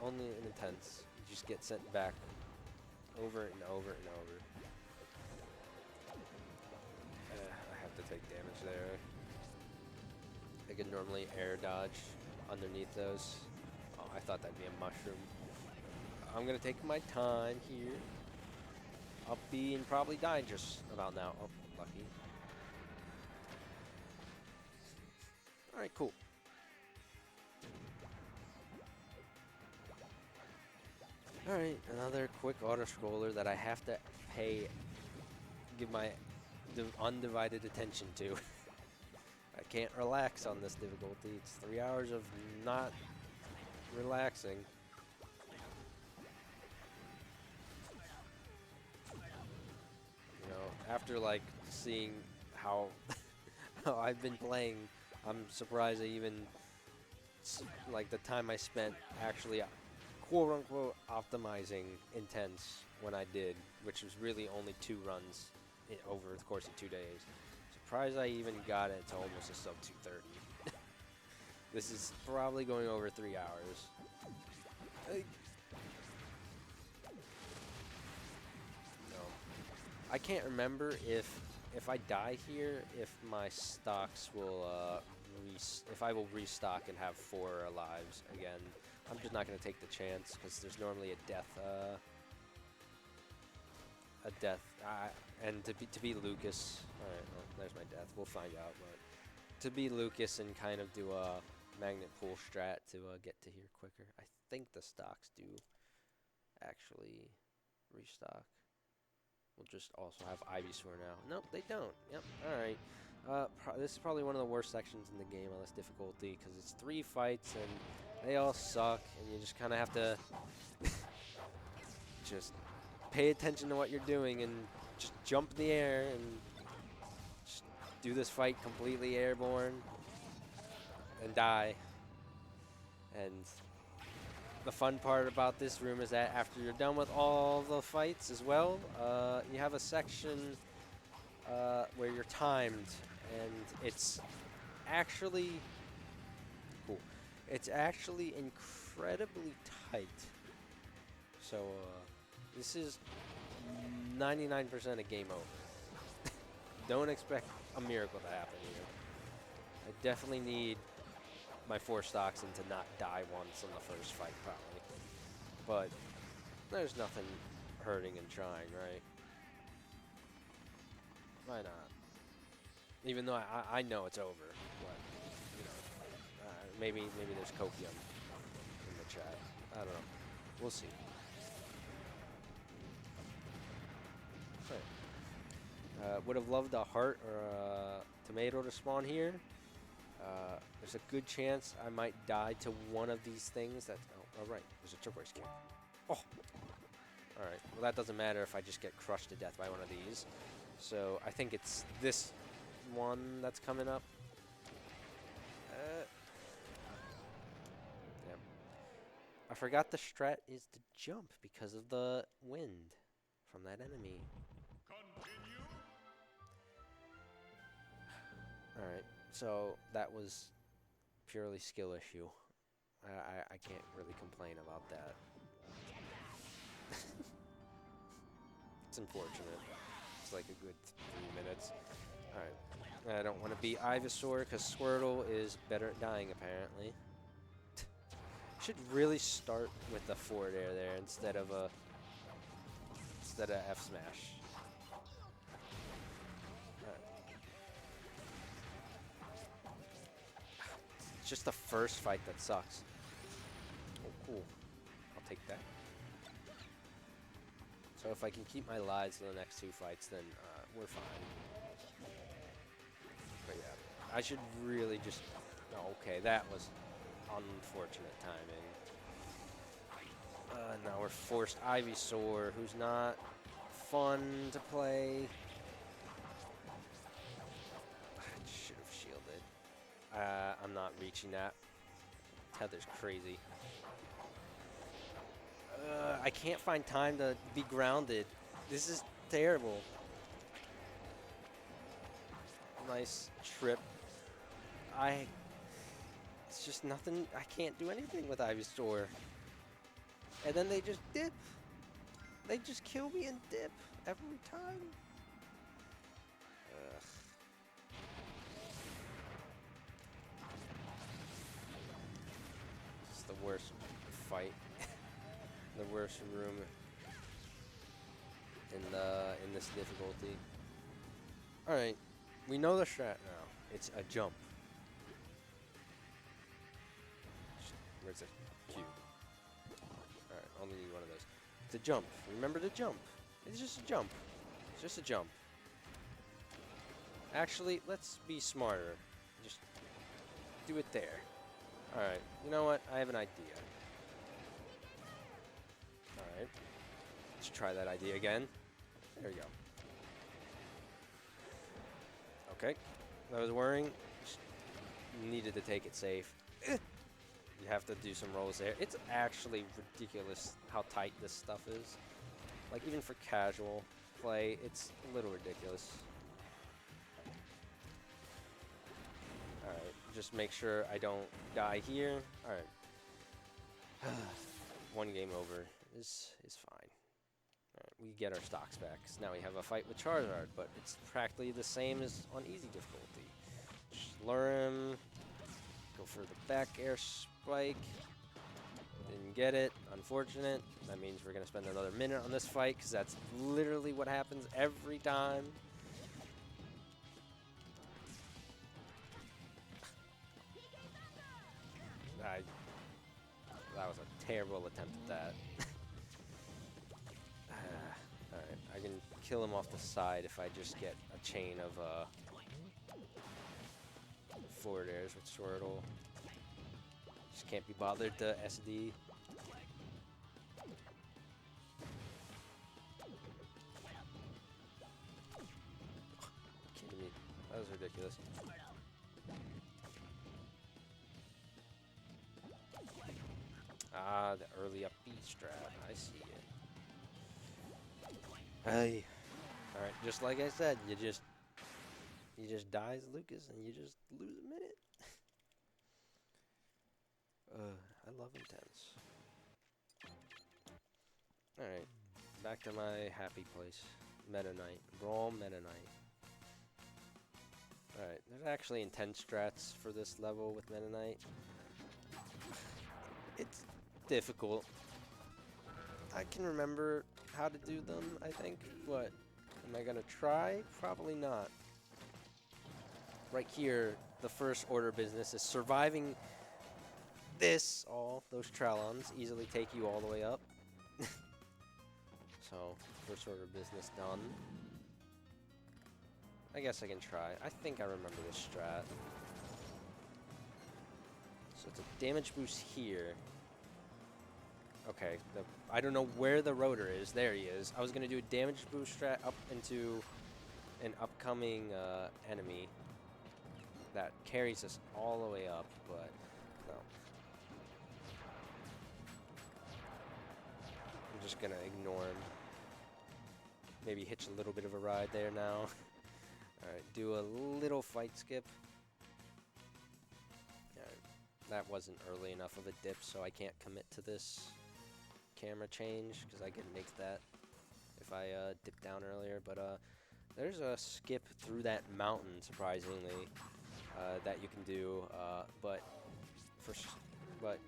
Only in intense. You just get sent back over and over and over. I have to take damage there. I could normally air dodge underneath those. Oh, I thought that'd be a mushroom. I'm gonna take my time here. I'll be and probably die just about now. Oh, lucky. Alright, cool. Alright, another quick auto-scroller that I have to give my undivided attention to. I can't relax on this difficulty. It's 3 hours of not relaxing. You know, after like seeing how how I've been playing, I'm surprised I even like the time I spent actually quote-unquote optimizing intense when I did, which was really only 2 runs over the course of 2 days. Surprised I even got it to almost a sub 230. This is probably going over 3 hours. No. I can't remember if I die here, if my stocks will if I will restock and have 4 lives again. I'm just not going to take the chance because there's normally a death. And to be Lucas. All right, well, there's my death. We'll find out. But to be Lucas and kind of do a magnet pull strat to get to here quicker. I think the stocks do actually restock. We'll just also have Ivysaur now. Nope, they don't. Yep. All right. This is probably one of the worst sections in the game on this difficulty because it's 3 fights and they all suck, and you just kind of have to just pay attention to what you're doing and just jump in the air and just do this fight completely airborne and die. And the fun part about this room is that after you're done with all the fights as well, you have a section where you're timed, and it's actually cool. It's actually incredibly tight. So this is 99% a game over. Don't expect a miracle to happen here. I definitely need my 4 stocks and to not die once in the first fight, probably. But there's nothing hurting in trying, right? Why not? Even though I know it's over, but you know, maybe there's copium in the chat. I don't know. We'll see. Would have loved a heart or a tomato to spawn here. There's a good chance I might die to one of these things. Oh, right. There's a turquoise kid. Oh. All right. Well, that doesn't matter if I just get crushed to death by one of these. So I think it's this one that's coming up. Yeah. I forgot the strat is to jump because of the wind from that enemy. Alright, so that was purely skill issue. I can't really complain about that. It's unfortunate. It's like a good 3 minutes. Alright, I don't want to beat Ivysaur because Squirtle is better at dying apparently. Should really start with the forward air there instead of F smash. It's just the first fight that sucks. Oh, cool. I'll take that. So if I can keep my lives in the next 2 fights, then we're fine. But yeah, I should really just... Oh, okay, that was unfortunate timing. Now we're forced Ivysaur, who's not fun to play. I should have shielded. I'm not reaching that. Tether's crazy. I can't find time to be grounded. This is terrible. Nice trip. It's just nothing. I can't do anything with Ivysaur. And then they just dip. They just kill me and dip every time. Ugh. It's the worst fight. The worst room in this difficulty. All right, we know the strat now. It's a jump. Where's the cube? All right, only need one of those. It's a jump. Remember to jump. It's just a jump. It's just a jump. Actually, let's be smarter. Just do it there. All right. You know what? I have an idea. All right. Let's try that idea again. There we go. Okay. I was worrying. Just needed to take it safe. You have to do some rolls there. It's actually ridiculous how tight this stuff is. Like, even for casual play, it's a little ridiculous. Alright, just make sure I don't die here. Alright. One game over is fine. Alright, we get our stocks back. So now we have a fight with Charizard, but it's practically the same as on easy difficulty. Just lure him. Go for the back air spike. Didn't get it. Unfortunate. That means we're going to spend another minute on this fight, because that's literally what happens every time. That was a terrible attempt at that. Alright, I can kill him off the side if I just get a chain of forward airs with Squirtle. Just can't be bothered to SD. Kidding me. That was ridiculous. Ah, the early up B strat. I see it. Hey. Alright, just like I said, you just die as Lucas and you just lose a minute. I love intense. Alright, back to my happy place. Meta Knight. Brawl Meta Knight. Alright, there's actually intense strats for this level with Meta Knight. It's difficult. I can remember how to do them, I think, but am I gonna try? Probably not. Right here, the first order of business is surviving this. All those Trallons easily take you all the way up. So, first order of business done. I guess I can try. I think I remember this strat. So it's a damage boost here. Okay, I don't know where the rotor is. There he is. I was going to do a damage boost strat up into an upcoming enemy that carries us all the way up, but no. I'm just going to ignore him. Maybe hitch a little bit of a ride there now. Alright, do a little fight skip. Alright, that wasn't early enough of a dip, so I can't commit to this camera change, because I could make that if I dip down earlier. But there's a skip through that mountain, surprisingly, that you can do. But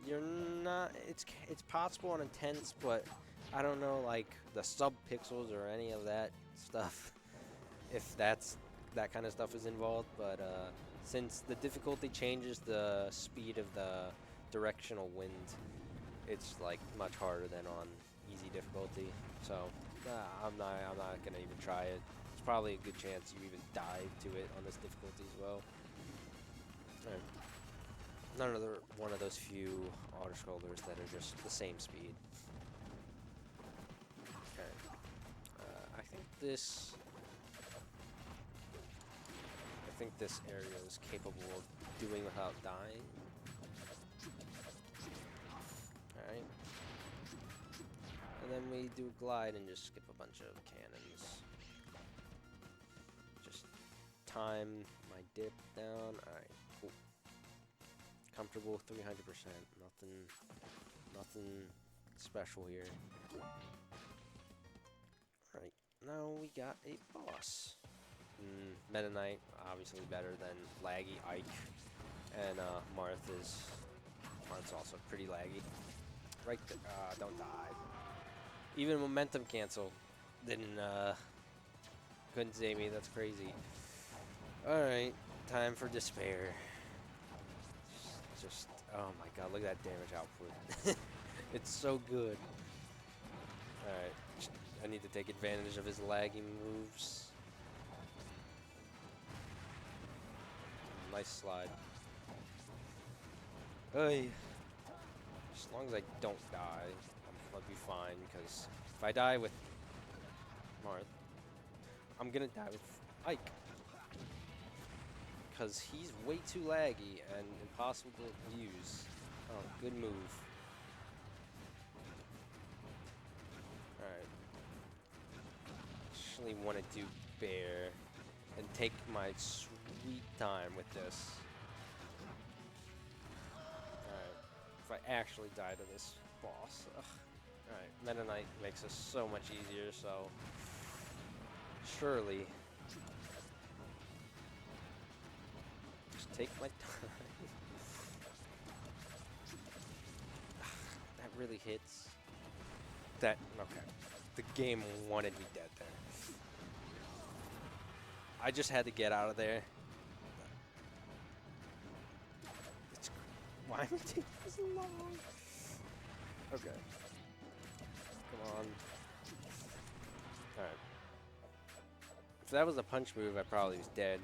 you're not. It's possible on intense, but I don't know, like the sub pixels or any of that stuff. If that kind of stuff is involved, but since the difficulty changes the speed of the directional wind, it's like much harder than on easy difficulty. So I'm not gonna even try it. It's probably a good chance you even die to it on this difficulty as well. Right. Another one of those few auto scrollers that are just the same speed. Okay. I think this area is capable of doing without dying. Alright. And then we do glide and just skip a bunch of cannons. Just time my dip down. Alright, cool. Comfortable 300%. Nothing special here. Alright, now we got a boss. Meta Knight, obviously better than laggy Ike, and Marth's also pretty laggy. right there. Don't die. Even momentum cancel didn't, couldn't save me. That's crazy. Alright, time for despair. Just, oh my god, look at that damage output. It's so good. Alright, I need to take advantage of his lagging moves. Nice slide. Hey, as long as I don't die, I'll be fine, because if I die with Marth, I'm gonna die with Ike. Because he's way too laggy and impossible to use. Oh, good move. Alright. Actually want to do bear and take my sweet time with this. Alright. If I actually die to this boss. Alright. Meta Knight makes this so much easier, so surely just take my time. That really hits. That, okay. The game wanted me dead there. I just had to get out of there. Why am I taking this long? Okay. Come on. Alright. If that was a punch move, I probably was dead.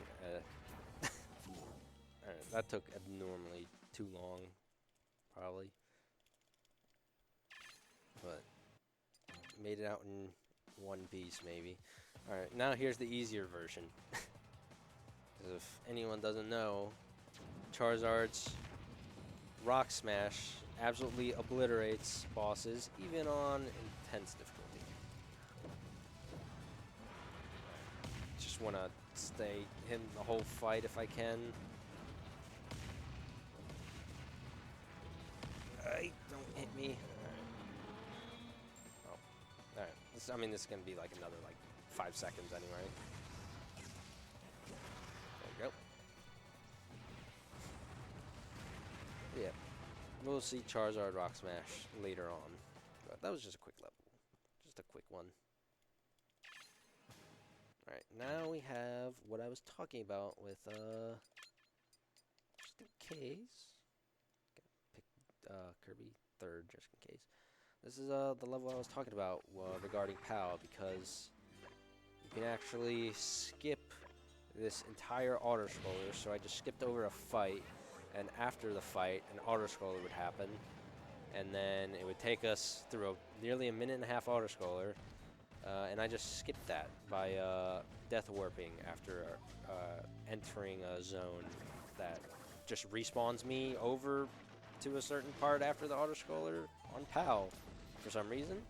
Alright, that took abnormally too long. Probably. But made it out in one piece, maybe. Alright, now here's the easier version. If anyone doesn't know, Charizard's Rock Smash absolutely obliterates bosses, even on intense difficulty. Just want to stay him the whole fight if I can. Don't hit me. Alright, I mean, this is going to be like another, 5 seconds anyway. There we go. Yeah. We'll see Charizard Rock Smash later on. But that was just a quick level. Just a quick one. Alright, now we have what I was talking about with, just in case. Pick Kirby third, just in case. This is the level I was talking about regarding POW, because you can actually skip this entire auto-scroller. So I just skipped over a fight, and after the fight, an auto-scroller would happen, and then it would take us through nearly a minute and a half auto-scroller, and I just skipped that by death warping after entering a zone that just respawns me over to a certain part after the auto-scroller on POW for some reason.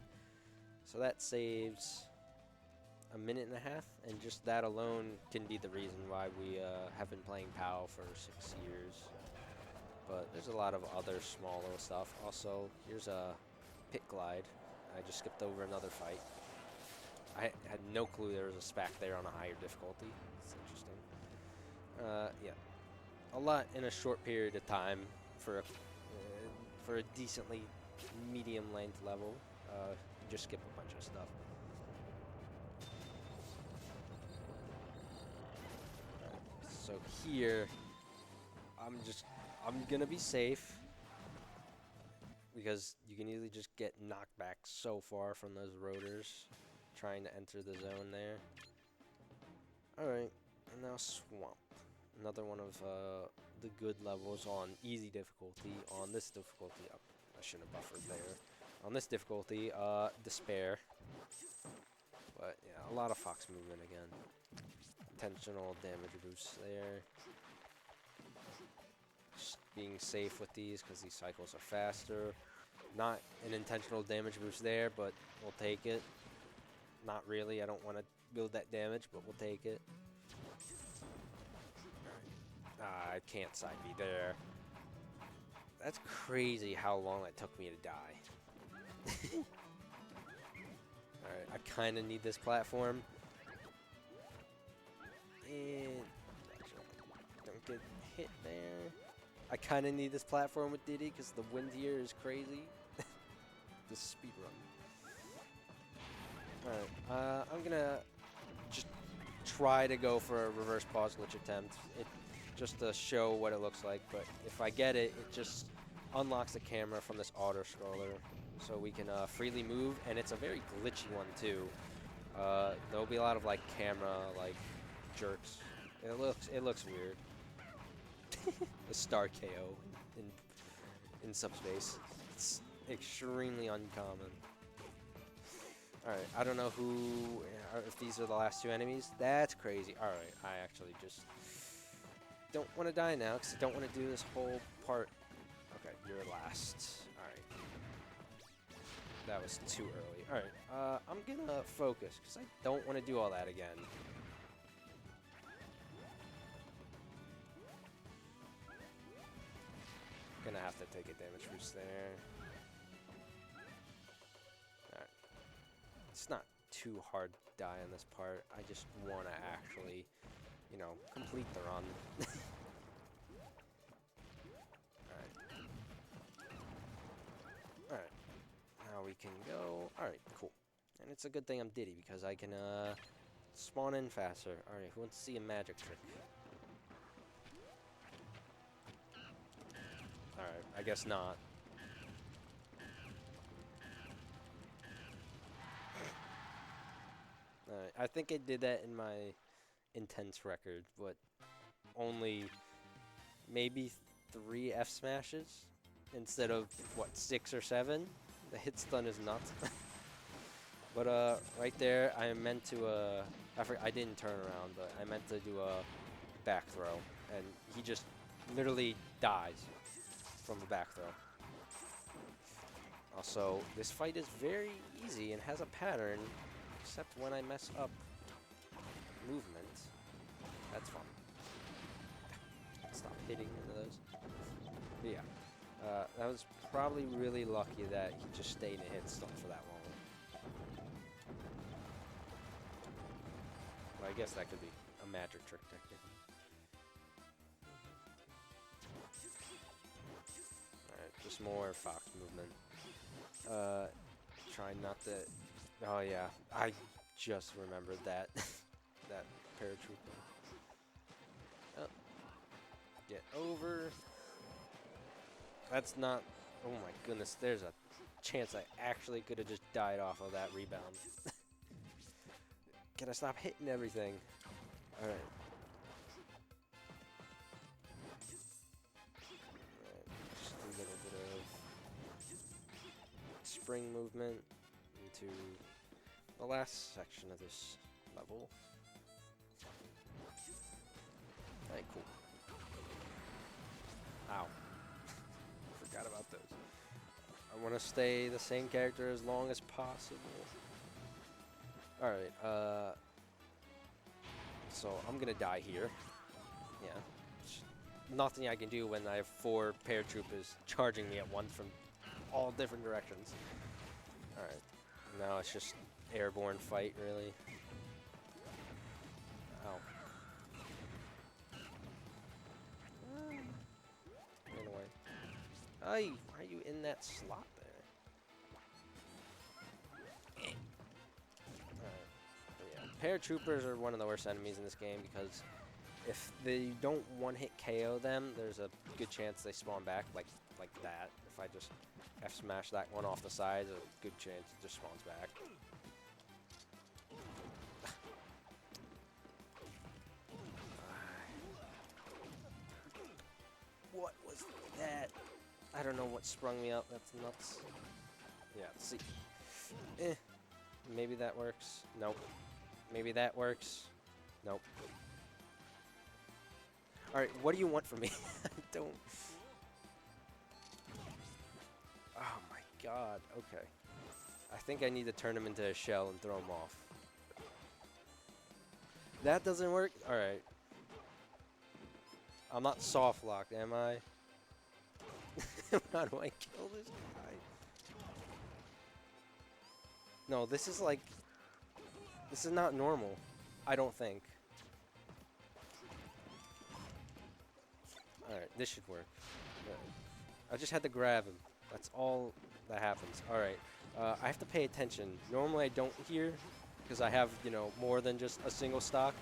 So that saves a minute and a half, and just that alone can be the reason why we have been playing POW for 6 years. But there's a lot of other small little stuff. Also, here's a pit glide. I just skipped over another fight. I had no clue there was a SPAC there on a higher difficulty. It's interesting. Yeah, a lot in a short period of time for a decently medium length level. You just skip a bunch of stuff. So here, I'm gonna be safe, because you can easily just get knocked back so far from those rotors trying to enter the zone there. Alright, and now Swamp. Another one of the good levels on easy difficulty. On this difficulty, I shouldn't have buffered there. On this difficulty, Despair. But yeah, a lot of Fox movement again. Intentional damage boosts there. Just being safe with these because these cycles are faster. Not an intentional damage boost there, but we'll take it. Not really, I don't want to build that damage, but we'll take it. I can't side B there. That's crazy how long it took me to die. Alright, I kind of need this platform. And don't get hit there. I kind of need this platform with Diddy because the wind here is crazy. this speed run. Alright, I'm gonna just try to go for a reverse pause glitch attempt, just to show what it looks like, but if I get it, it just unlocks the camera from this auto-scroller, so we can freely move, and it's a very glitchy one too. There'll be a lot of like camera like jerks. It looks weird. The star KO in subspace. It's extremely uncommon. Alright, I don't know if these are the last two enemies. That's crazy. Alright, I actually just don't want to die now because I don't want to do this whole part. Okay, you're last. Alright. That was too early. Alright, I'm gonna focus because I don't want to do all that again. Gonna have to take a damage boost there. Alright. It's not too hard to die in this part. I just want to actually, you know, complete the run. Alright. Alright. Now we can go. Alright, cool. And it's a good thing I'm Diddy because I can spawn in faster. Alright, who wants to see a magic trick? Alright, I guess not. Alright, I think I did that in my intense record, but only maybe 3 F smashes instead of, what, 6 or 7? The hit stun is nuts. But right there, I meant to I didn't turn around, but I meant to do a back throw, and he just literally dies from a back throw. Also, this fight is very easy and has a pattern, except when I mess up movement. That's fun. Stop hitting into those. But yeah, that was probably really lucky that he just stayed in a hit stun for that long. Well, I guess that could be a magic trick technique. Alright, just more fox movement. Try not to... Oh yeah, I just remembered that. That paratrooper. Oh. Get over. That's not... Oh my goodness, there's a chance I actually could have just died off of that rebound. Can I stop hitting everything? Alright. Just a little bit of spring movement into the last section of this level. Alright, cool. Ow. Forgot about those. I want to stay the same character as long as possible. Alright, so I'm gonna die here. Yeah. Nothing I can do when I have 4 paratroopers charging me at once from all different directions. Alright, now it's just airborne fight, really. Ow. Ran away. Ay, why are you in that slot there? Paratroopers are one of the worst enemies in this game because if they don't one-hit KO them, there's a good chance they spawn back like that. If I just F-smash that one off the side, there's a good chance it just spawns back. What was that? I don't know what sprung me up. That's nuts. Yeah, let's see. Maybe that works. Nope. Maybe that works. Nope. Alright, what do you want from me? I don't... Oh my god, okay. I think I need to turn him into a shell and throw him off. That doesn't work? Alright. I'm not soft locked, am I? How do I kill this guy? No, this is like... This is not normal. I don't think. Alright, this should work. I just had to grab him. That's all that happens. Alright. I have to pay attention. Normally I don't hear because I have, you know, more than just a single stock,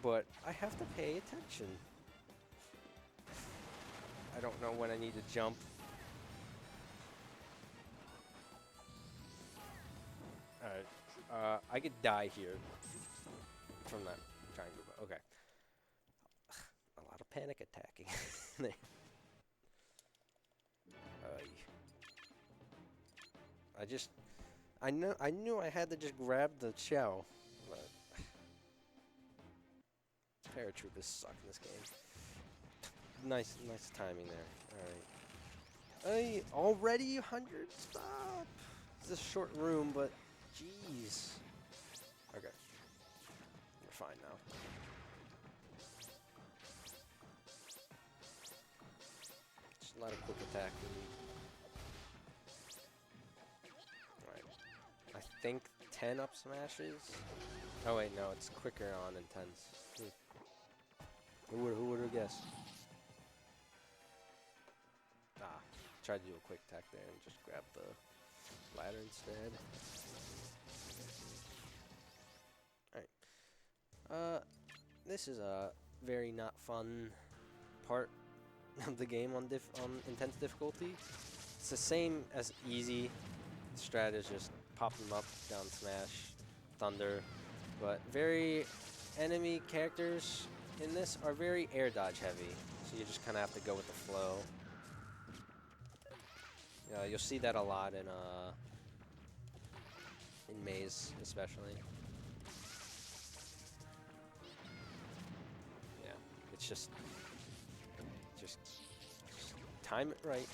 but I have to pay attention. I don't know when I need to jump. Alright, I could die here from that triangle. Okay. A lot of panic attacking there. I knew I had to just grab the shell. But paratroopers suck in this game. Nice timing there. Alright. Hey, already 100? Stop! It's a short room, but jeez. Okay. We're fine now. Just a lot of quick attack. I think 10 up smashes. Oh wait, no, it's quicker on intense. Who would have guessed? Ah, tried to do a quick attack there and just grab the ladder instead. Alright. This is a very not fun part of the game on intense difficulty. It's the same as easy. Strat is just pop them up, down smash, thunder, but enemy characters in this are very air dodge heavy, so you just kind of have to go with the flow. You'll see that a lot in Maze, especially. Yeah, it's just time it right.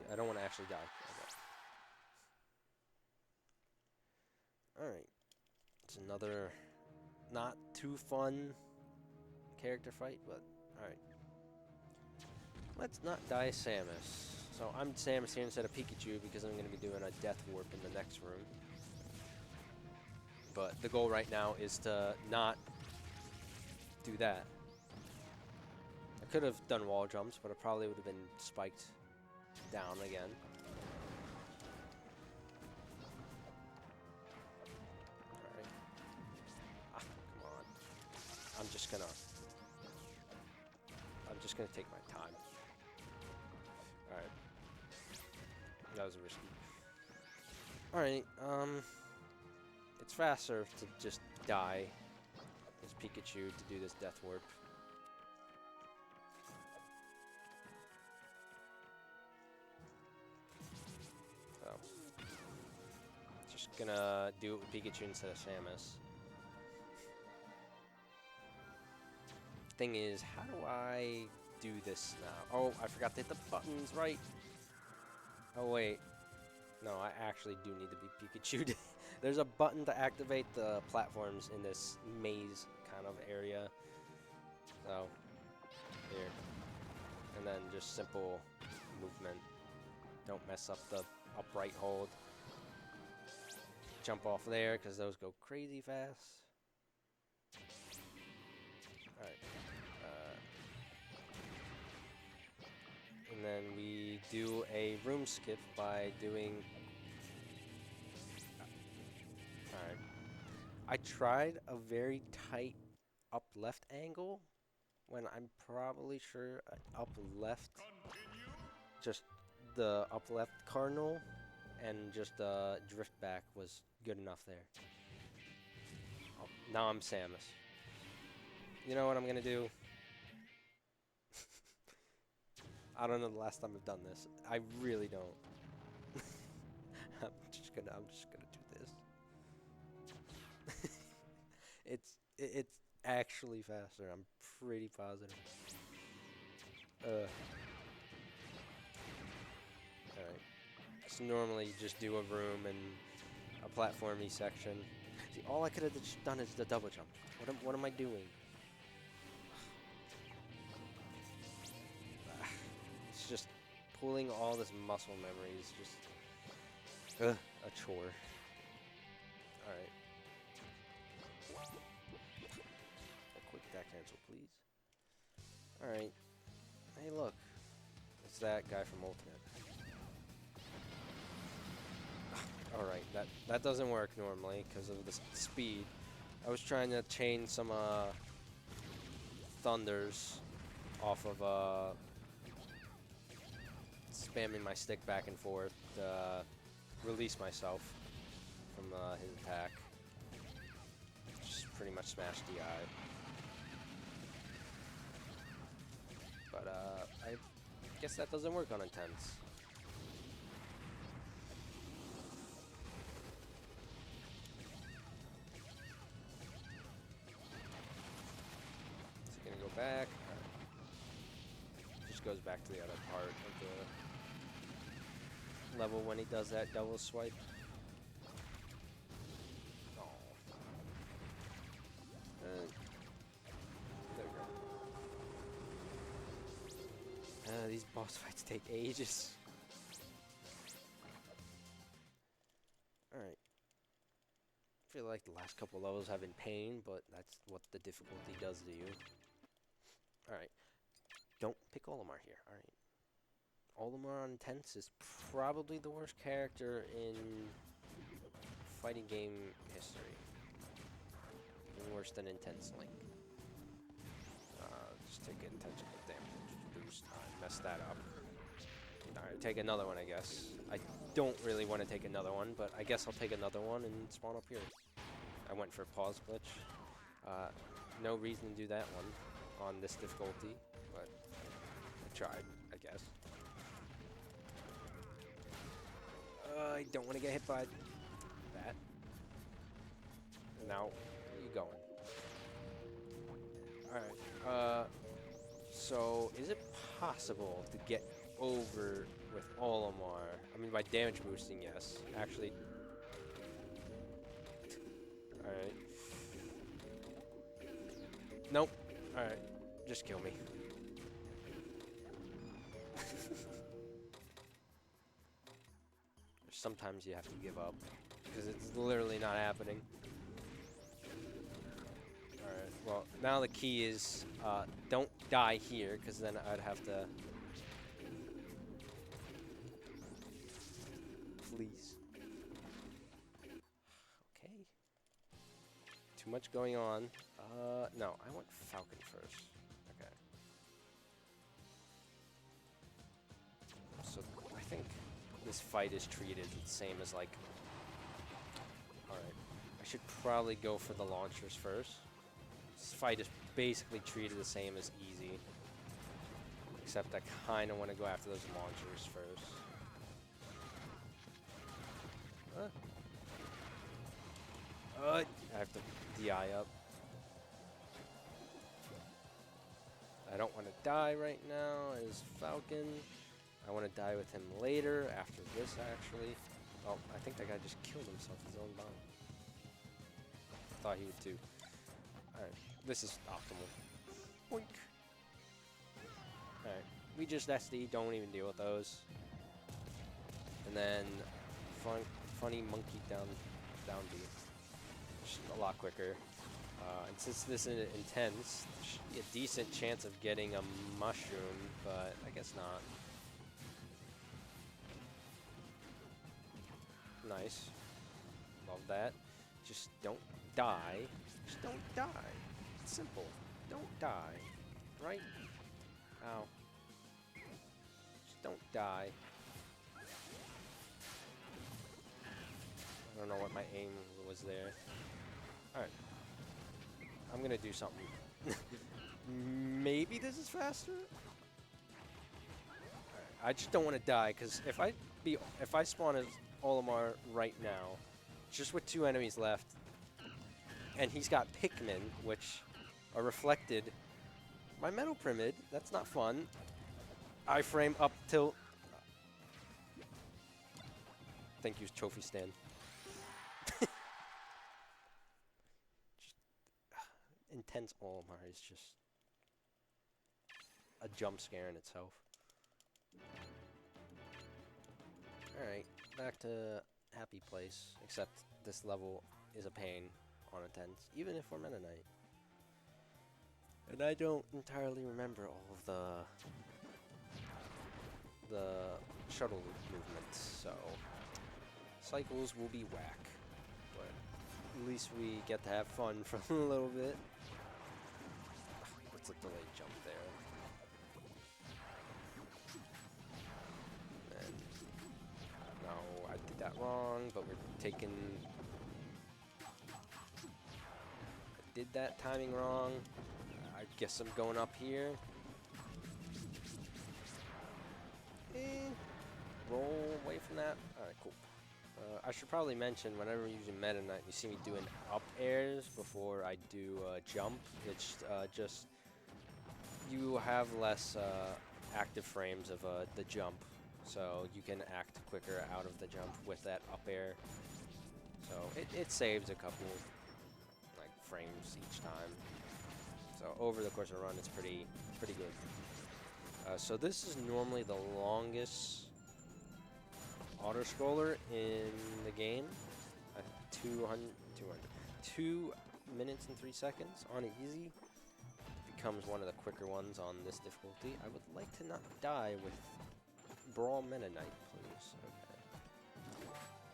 I don't want to actually die. Okay. Alright. It's another not too fun character fight, but alright. Let's not die Samus. So I'm Samus here instead of Pikachu because I'm going to be doing a death warp in the next room. But the goal right now is to not do that. I could have done wall jumps, but I probably would have been spiked down again. Alright. Ah, come on. I'm just gonna take my time. Alright. That was risky. Alright, it's faster to just die as Pikachu to do this death warp. Gonna do it with Pikachu instead of Samus. Thing is, how do I do this now? Oh, I forgot to hit the buttons right. Oh wait, no, I actually do need to be Pikachu. There's a button to activate the platforms in this maze kind of area. So here, and then just simple movement. Don't mess up the upright hold. Jump off there because those go crazy fast. Alright. And then we do a room skip by doing... Alright. I tried a very tight up left angle when I'm probably sure up left, just the up left cardinal and just drift back was good enough there. Oh, now I'm Samus. You know what I'm gonna do? I don't know the last time I've done this. I really don't. I'm just gonna do this. It's actually faster. I'm pretty positive. Alright. So normally you just do a room and a platformy section. See, all I could have done is the double jump. What am I doing? It's just pulling all this muscle memory is just a chore. Alright. A quick attack cancel, please. Alright. Hey, look. It's that guy from Ultimate. Alright, that doesn't work normally because of the speed. I was trying to chain some thunders off of spamming my stick back and forth to release myself from his attack. Just pretty much smash DI. But I guess that doesn't work on Intense. Is he gonna go back? Just goes back to the other part of the level when he does that double swipe. Oh. There we go. These boss fights take ages. Alright. I feel like the last couple levels have been pain, but that's what the difficulty does to you. Alright. Don't pick Olimar here, alright. Olimar on Intense is probably the worst character in fighting game history. Even worse than Intense Link. Just take intentional damage boost. I messed that up. Alright, take another one, I guess. I don't really want to take another one, but I guess I'll take another one and spawn up here. I went for pause glitch. No reason to do that one on this difficulty, but I tried, I guess. I don't want to get hit by that. Now, where are you going? Alright, so is it possible to get over with Olimar? I mean, by damage boosting, yes. Actually. Alright. Nope. Alright. Just kill me. Sometimes you have to give up. Because it's literally not happening. Alright, well, now the key is don't die here, because then I'd have to... Please. Okay. Too much going on. No, I want Falcon first. Okay. So, I think this fight is treated the same as, like... Alright. I should probably go for the launchers first. This fight is basically treated the same as easy. Except I kind of want to go after those launchers first. I have to DI up. I don't want to die right now as Falcon. I want to die with him later, after this actually. Oh, I think that guy just killed himself with his own bomb. Thought he would too. Alright, this is optimal. Boink. Alright, we just SD, don't even deal with those. And then, funny monkey down B. Just a lot quicker. And since this is intense, there should be a decent chance of getting a mushroom, but I guess not. Nice. Love that. Just don't die. Just don't die. It's simple. Don't die. Right? Ow. Just don't die. I don't know what my aim was there. Alright. I'm gonna do something. Maybe this is faster? Alright. I just don't want to die, because if I spawn as Olimar right now, just with 2 enemies left, and he's got Pikmin, which are reflected. My Metal Pyramid, that's not fun. Iframe up tilt. Thank you, Trophy Stand. Intense Olimar is just a jump scare in itself. Alright, back to happy place, except this level is a pain on Intense, even if we're Meta Knight. And I don't entirely remember all of the shuttle movements, so cycles will be whack. But at least we get to have fun for a little bit. What's a delayed jump there? And no, I did that wrong, but we're taking... I did that timing wrong. I guess I'm going up here. Roll away from that. Alright, cool. I should probably mention, whenever we're using Meta Knight, you see me doing up airs before I do jump. It's just, you have less active frames of the jump, so you can act quicker out of the jump with that up air. So it saves a couple like frames each time. So over the course of the run, it's pretty good. So this is normally the longest auto-scroller in the game. 2 minutes and 3 seconds on easy. It becomes one of the quicker ones on this difficulty. I would like to not die with Brawl Meta Knight, please.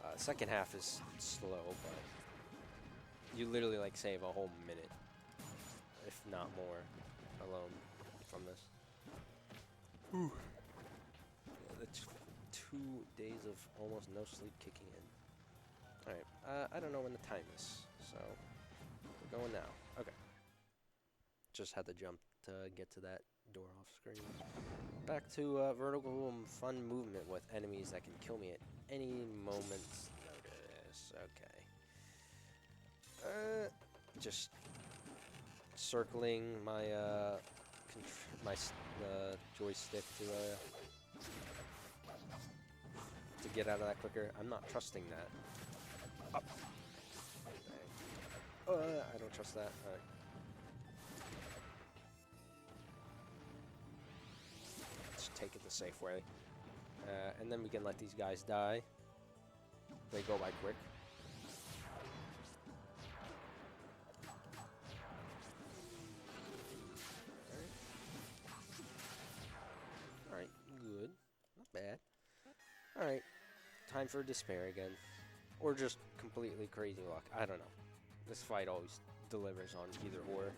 Okay. Second half is slow, but you literally like save a whole minute, if not more, alone from this. Ooh. Yeah, that's 2 days of almost no sleep kicking in. Alright, I don't know when the time is, so we're going now. Okay. Just had to jump to get to that door off screen. Back to vertical fun movement with enemies that can kill me at any moment's notice. Okay. Just circling my joystick to get out of that quicker. I'm not trusting that. Up. I don't trust that. All right. Let's take it the safe way, and then we can let these guys die. They go by quick. Alright, good. Not bad. Alright, time for despair again. Or just completely crazy luck. I don't know. This fight always delivers on either or.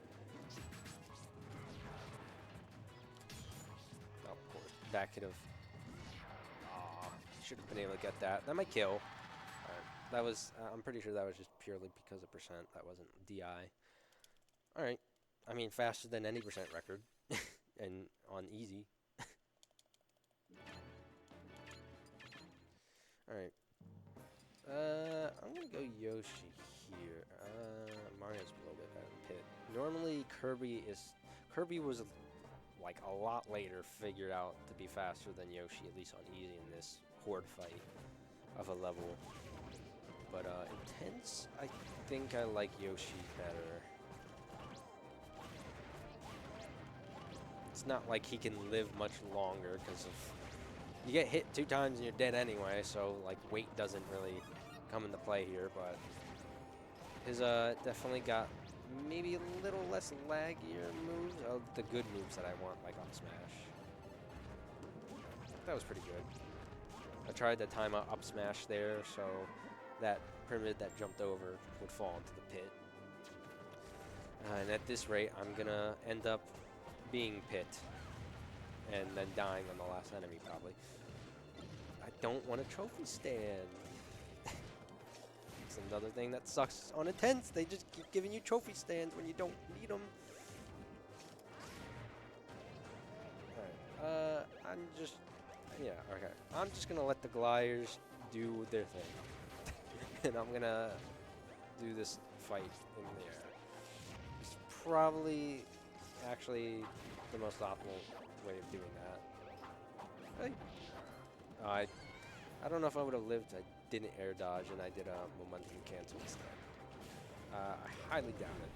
Oh, of course. Back hit of... Aw, should have been able to get that. That might kill. Alright, that was... I'm pretty sure that was just purely because of percent. That wasn't DI. Alright. I mean, faster than any percent record. And on easy. Alright. I'm gonna go Yoshi here. Mario's a little bit better than Pit. Normally Kirby was like a lot later figured out to be faster than Yoshi, at least on easy in this horde fight of a level. But intense, I think I like Yoshi better. It's not like he can live much longer because of... You get hit 2 times and you're dead anyway, so like weight doesn't really come into play here, but his definitely got maybe a little less laggier moves. Oh, the good moves that I want, like up smash. That was pretty good. I tried to time up smash there, so that pyramid that jumped over would fall into the pit. And at this rate, I'm gonna end up being Pit and then dying on the last enemy probably. I don't want a trophy stand. It's another thing that sucks on Intense. They just keep giving you trophy stands when you don't need them. Alright, okay. I'm just gonna let the gliders do their thing. And I'm gonna do this fight in the air. It's probably actually the most optimal way of doing that. Hey. I don't know if I would have lived. I didn't air dodge and I did a momentum cancel instead. I highly doubt it.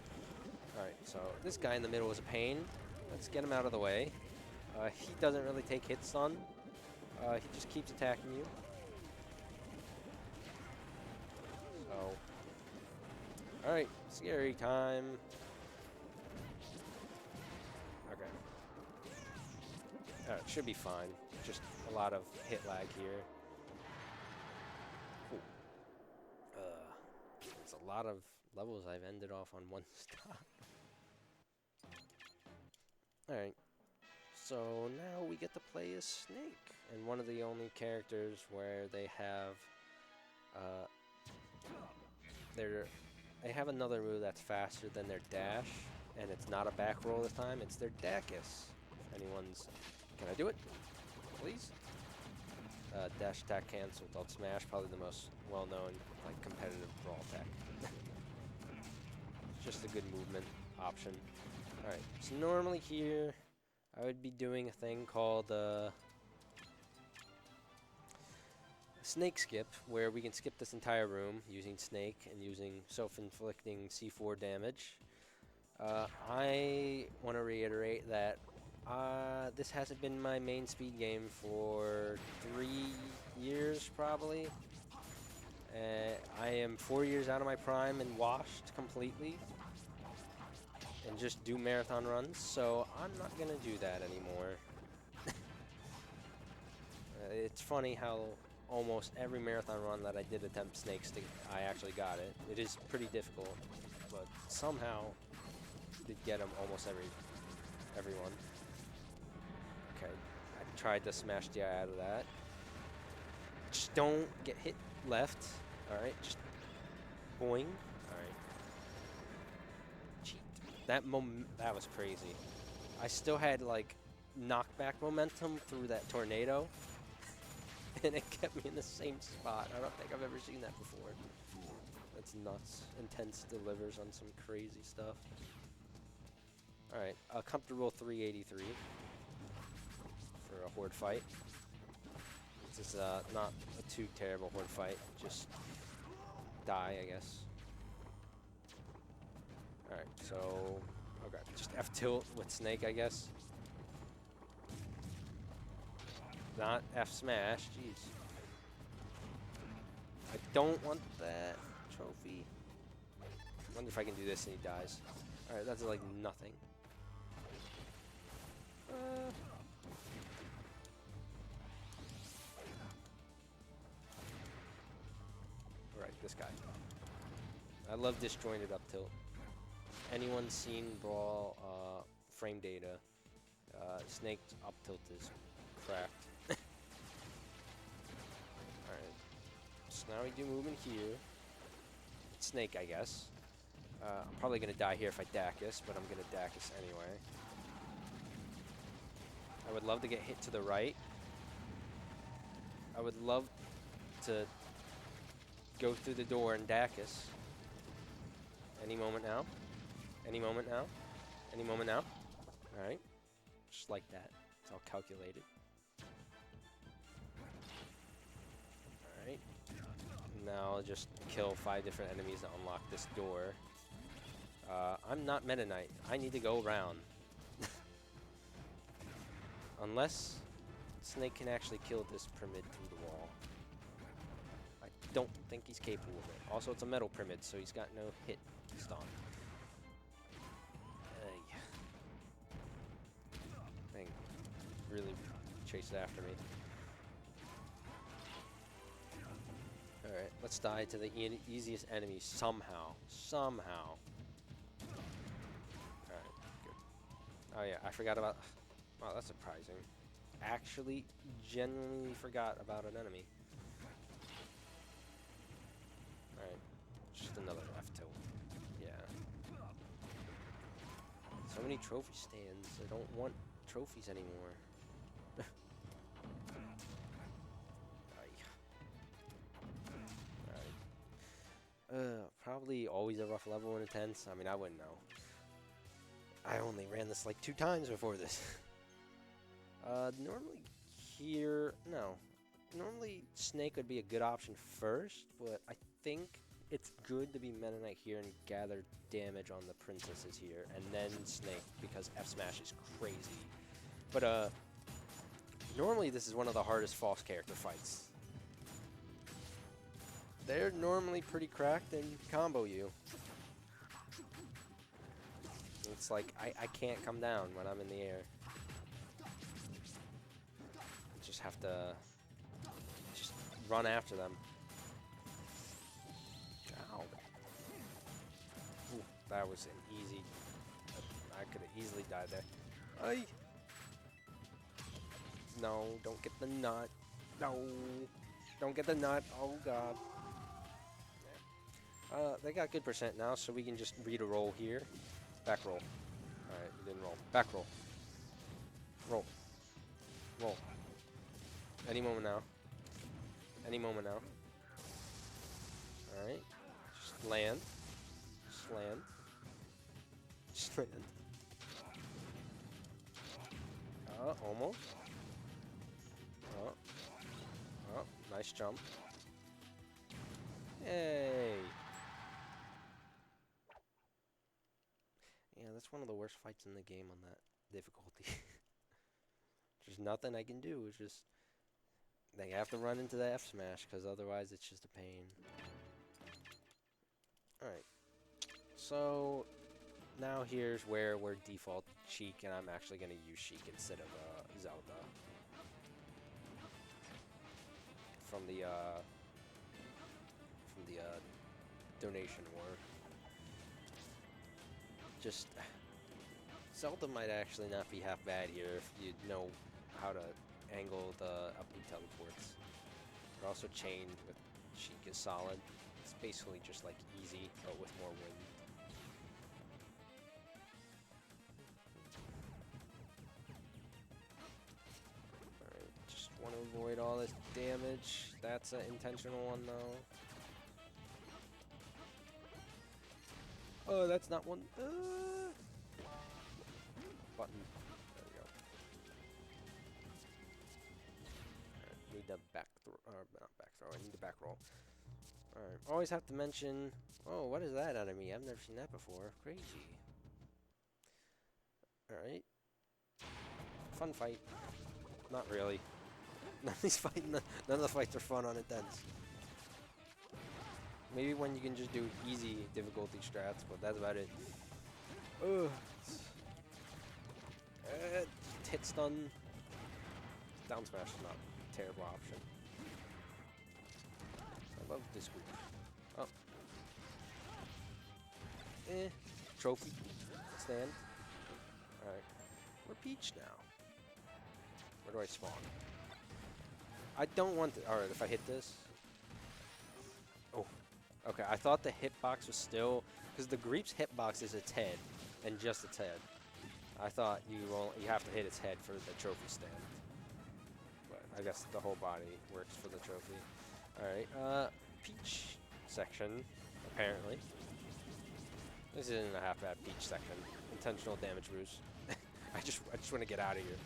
Alright, so this guy in the middle is a pain. Let's get him out of the way. He doesn't really take hit stun. He just keeps attacking you. So, alright, scary time. Alright, should be fine. Just a lot of hit lag here. Cool. There's a lot of levels I've ended off on one stop. Alright. So now we get to play as Snake. And one of the only characters where they have they have another move that's faster than their dash, and it's not a back roll this time, it's their Dacus. If anyone's... Can I do it? Please? Dash attack canceled. Alt smash, probably the most well-known like competitive brawl attack. Just a good movement option. Alright, so normally here I would be doing a thing called Snake Skip, where we can skip this entire room using Snake and using self-inflicting C4 damage. I want to reiterate that this hasn't been my main speed game for 3 years, probably. I am 4 years out of my prime and washed completely. And just do marathon runs, so I'm not going to do that anymore. It's funny how almost every marathon run that I did attempt Snakes, I actually got it. It is pretty difficult, but somehow did get them almost everyone. Okay, I tried to smash the eye out of that. Just don't get hit left. Alright, just boing. Alright. Cheat. That was crazy. I still had like knockback momentum through that tornado. And it kept me in the same spot. I don't think I've ever seen that before. That's nuts. Intense delivers on some crazy stuff. Alright, a comfortable 383 for a horde fight. This is not a too terrible horde fight. Just die, I guess. Alright, so... Okay, just F-tilt with Snake, I guess. Not F-smash, jeez. I don't want that trophy. Wonder if I can do this and he dies. Alright, that's like nothing. Alright, this guy. I love disjointed up tilt. Anyone seen Brawl frame data? Snake's up tilt is cracked. Alright. So now we do movement here. Snake, I guess. I'm probably going to die here if I Dacus, but I'm going to Dacus anyway. I would love to get hit to the right. I would love to go through the door and Dacus. Any moment now. Any moment now. Any moment now. Alright. Just like that. It's all calculated. Alright. Now I'll just kill 5 different enemies to unlock this door. I'm not Meta Knight. I need to go around. Unless Snake can actually kill this pyramid through the wall. I don't think he's capable of it. Also, it's a metal pyramid, so he's got no hit stun. Thing really chased after me. Alright, let's die to the easiest enemy somehow. Somehow. Alright, good. Oh yeah, I forgot about... Wow, that's surprising. Actually, genuinely forgot about an enemy. Alright, just another F-tilt. Yeah. So many trophy stands. I don't want trophies anymore. Probably always a rough level in Intense. I mean, I wouldn't know. I only ran this like 2 times before this. Normally here, no. Normally Snake would be a good option first, but I think it's good to be Meta Knight here and gather damage on the princesses here, and then Snake, because F-Smash is crazy. But, normally this is one of the hardest false character fights. They're normally pretty cracked and combo you. It's like, I can't come down when I'm in the air. just have to just run after them. Ow. Ooh, that was an easy... I could have easily died there. Ay! No, don't get the nut. No! Don't get the nut. Oh, God. They got good percent now, so we can just read a roll here. Back roll. Alright, we didn't roll. Back roll. Roll. Roll. Any moment now. Any moment now. Alright. Just land. Just land. Just land. Almost. Oh, nice jump. Yay! Yeah, that's one of the worst fights in the game on that difficulty. There's nothing I can do. It's just they have to run into the F smash because otherwise it's just a pain. Alright. So now here's where we're default Sheik, and I'm actually going to use Sheik instead of Zelda. From the donation war. Just Zelda might actually not be half bad here if you know how to angle the up B teleports. But also chain with Sheik is solid. It's basically just like easy, but with more wind. Alright, just want to avoid all this damage. That's an intentional one though. Oh, that's not one. Button. There we go. Alright, need the back throw. Not back throw. I need the back roll. Alright. Always have to mention. Oh, what is that enemy? I've never seen that before. Crazy. Alright. Fun fight. Not really. None of these none of the fights are fun on Intense. Maybe when you can just do easy difficulty strats, but that's about it. Ugh. Hit stun. Down smash is not a terrible option. I love this group. Oh. Trophy. Stand. Alright. We're Peach now. Where do I spawn? I don't want to. Alright, if I hit this. Oh. Okay, I thought the hitbox was still, because the Greep's hitbox is its head, and just its head. I thought you have to hit its head for the trophy stand. But I guess the whole body works for the trophy. Alright, Peach section, apparently. This isn't a half bad Peach section. Intentional damage ruse. I just want to get out of here.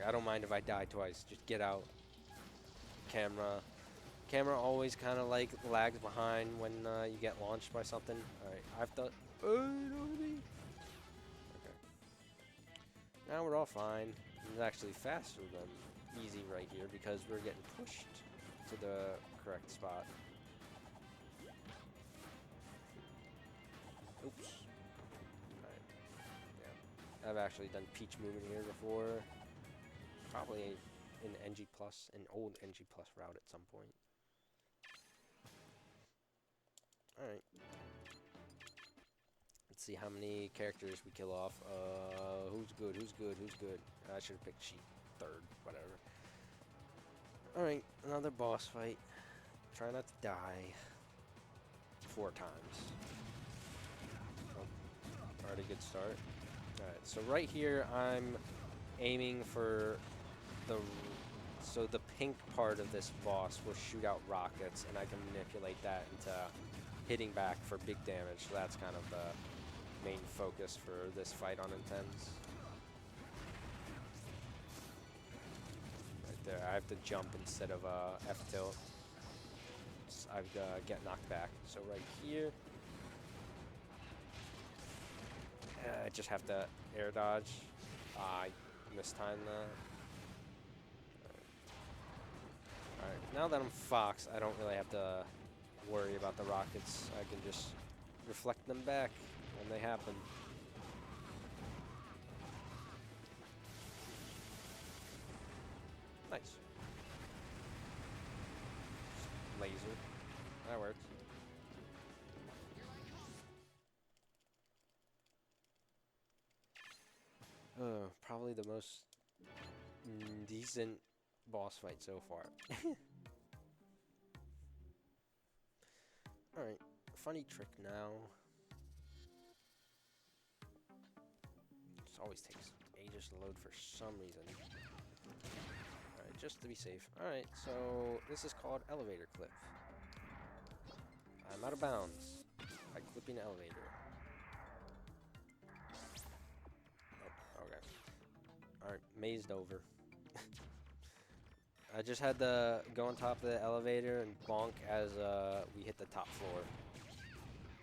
I don't mind if I die twice. Just get out. Camera always kind of like lags behind when you get launched by something. Alright, I've done. Okay. Now we're all fine. It's actually faster than easy right here because we're getting pushed to the correct spot. Oops. Alright. Yeah. I've actually done Peach movement here before. Probably in NG Plus, an old NG Plus route at some point. Alright. Let's see how many characters we kill off. Who's good? Who's good? Who's good? I should have picked Sheik third. Whatever. Alright, another boss fight. Try not to die. 4 times. Oh, already good start. Alright, so right here I'm aiming for the pink part of this boss will shoot out rockets, and I can manipulate that into hitting back for big damage. So that's kind of the main focus for this fight on Intense. Right there, I have to jump instead of F tilt. So I get knocked back. So right here, I just have to air dodge. I mistimed that. Alright, now that I'm Fox, I don't really have to worry about the rockets. I can just reflect them back when they happen. Nice. Laser. That works. Probably the most decent boss fight so far. Alright, funny trick now. This always takes ages to load for some reason. Alright, just to be safe. Alright, so this is called elevator clip. I'm out of bounds by clipping an elevator. Oh, okay. Alright, mazed over. I just had to go on top of the elevator and bonk as we hit the top floor.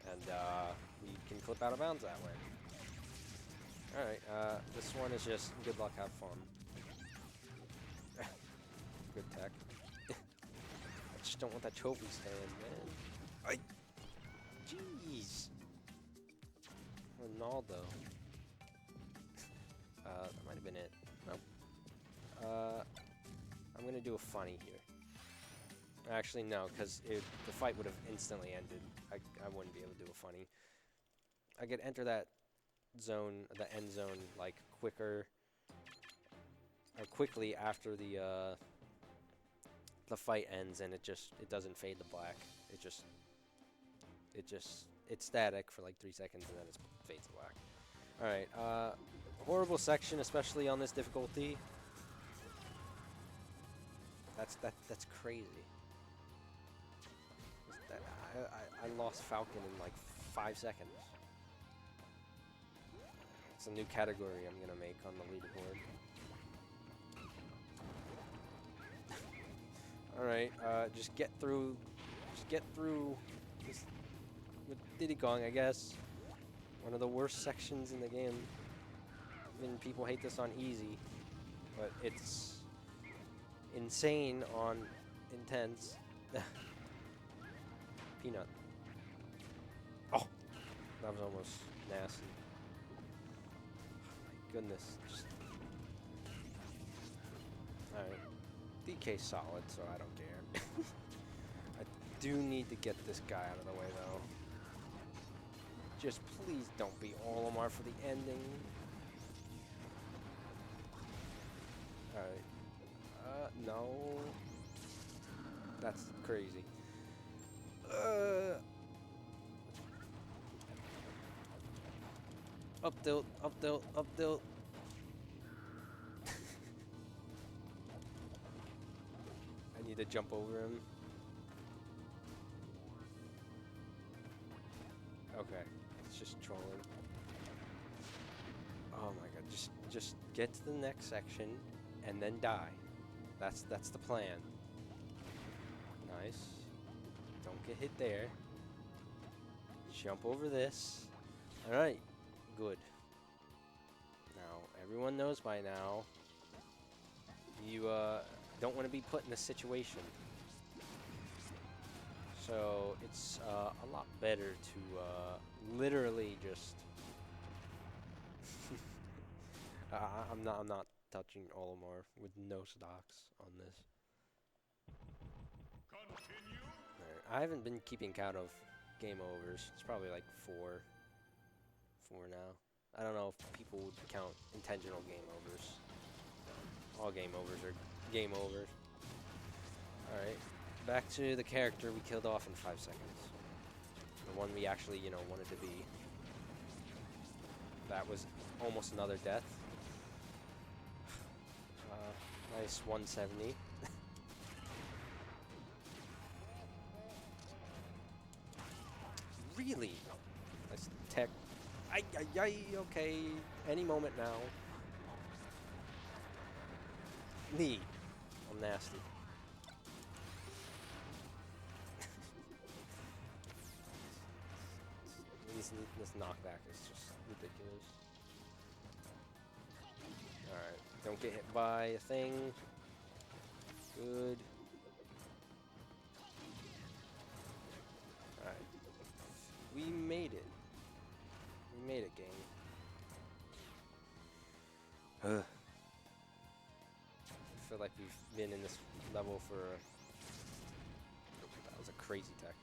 And we can clip out of bounds that way. Alright, this one is just good luck, have fun. Good tech. I just don't want that trophy stand, man. Jeez. Ronaldo. That might have been it. Nope. I'm gonna do a funny here. Actually, no, because the fight would have instantly ended. I wouldn't be able to do a funny. I could enter that zone, the end zone, like quicker or quickly after the fight ends, and it doesn't fade to black. It's static for like 3 seconds, and then it fades to black. All right, horrible section, especially on this difficulty. That's crazy. I lost Falcon in like 5 seconds. It's a new category I'm gonna make on the leaderboard. All right, just get through this with Diddy Kong, I guess. One of the worst sections in the game. Even people hate this on easy, but it's insane on intense. Peanut. Oh, that was almost nasty. Oh my goodness. Just alright. DK's solid, so I don't care. I do need to get this guy out of the way, though. Just please don't be Olimar for the ending. Alright. No. That's crazy. Up tilt, up tilt, up tilt. I need to jump over him. Okay, it's just trolling. Oh my god, just get to the next section and then die. That's the plan. Nice. Don't get hit there. Jump over this. Alright, good. Now, everyone knows by now, you don't want to be put in this situation. So, it's a lot better to literally just... I'm not touching Olimar with no stocks on this. Right, I haven't been keeping count of game overs. It's probably like four now. I don't know if people would count intentional game overs. All game overs are game overs. Alright, back to the character we killed off in 5 seconds. The one we actually, wanted to be. That was almost another death. Nice 170. Really? Nice tech. Okay. Any moment now. Neat. I'm nasty. This knockback is just ridiculous. Alright. Don't get hit by a thing. Good. Alright. We made it. We made it, game. I feel like we've been in this level for... That was a crazy tech.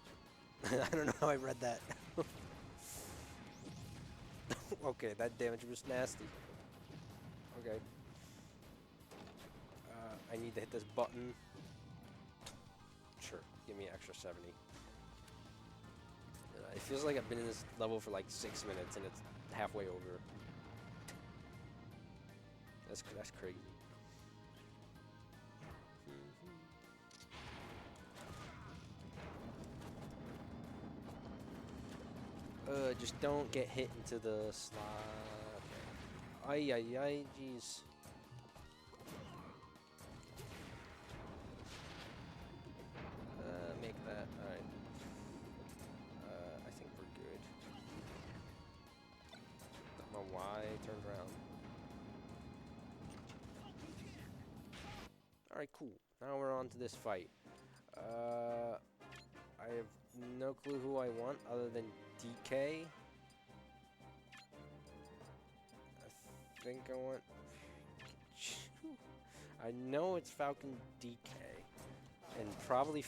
I don't know how I read that. Okay, that damage was nasty. Okay. I need to hit this button. Sure, give me an extra 70. It feels like I've been in this level for like 6 minutes and it's halfway over. That's crazy. Just don't get hit into the slot. Okay. Ay, ay, ay, jeez. Make that. Alright. I think we're good. Don't know why I turned around. Alright, cool. Now we're on to this fight. I have no clue who I want other than DK. I think I want... I know it's Falcon DK. And probably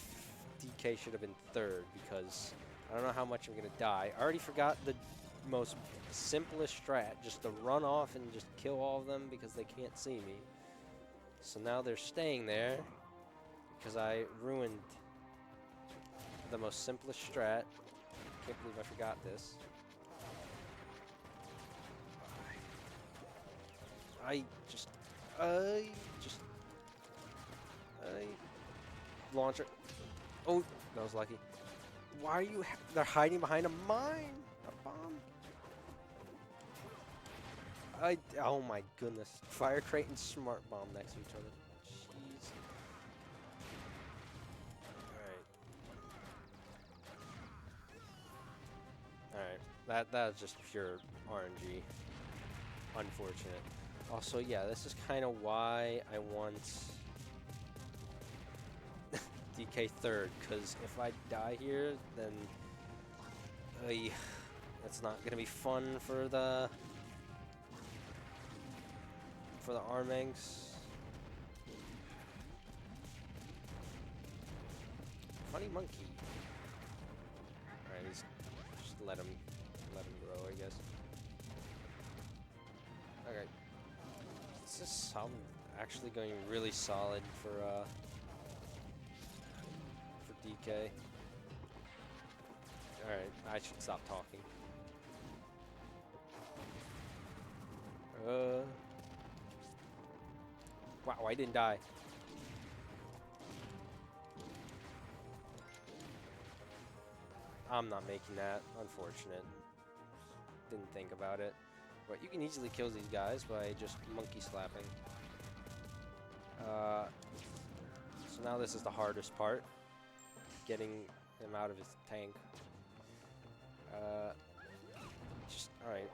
DK should have been third because I don't know how much I'm going to die. I already forgot the most simplest strat, just to run off and just kill all of them because they can't see me. So now they're staying there because I ruined the most simplest strat. Can't believe I forgot this. Launcher. Oh, that was lucky. Why are you? They're hiding behind a mine, a bomb. Oh my goodness. Fire crate and smart bomb next to each other. Jeez. Alright, that was just pure RNG. Unfortunate. Also, yeah, this is kind of why I want DK third, because if I die here, then it's not gonna be fun for the Armangs. Funny monkey. Alright, just let him grow, I guess. Okay. This is solid, actually going really solid for DK. Alright, I should stop talking. Wow, I didn't die. I'm not making that, unfortunate. Didn't think about it. But you can easily kill these guys by just monkey slapping. So now this is the hardest part. Getting him out of his tank. Alright.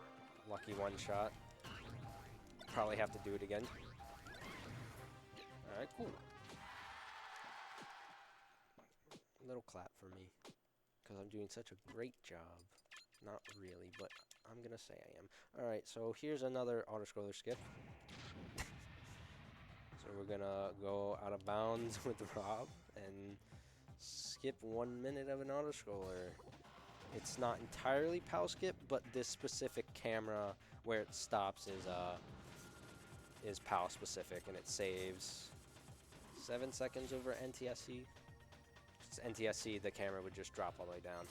Lucky one shot. Probably have to do it again. Alright, cool. Little clap for me. Because I'm doing such a great job. Not really, but I'm gonna say I am. Alright, so here's another auto-scroller skip. So we're gonna go out of bounds with Rob and skip 1 minute of an auto-scroller. It's not entirely PAL skip, but this specific camera where it stops is PAL specific, and it saves 7 seconds over NTSC. It's NTSC, the camera would just drop all the way down.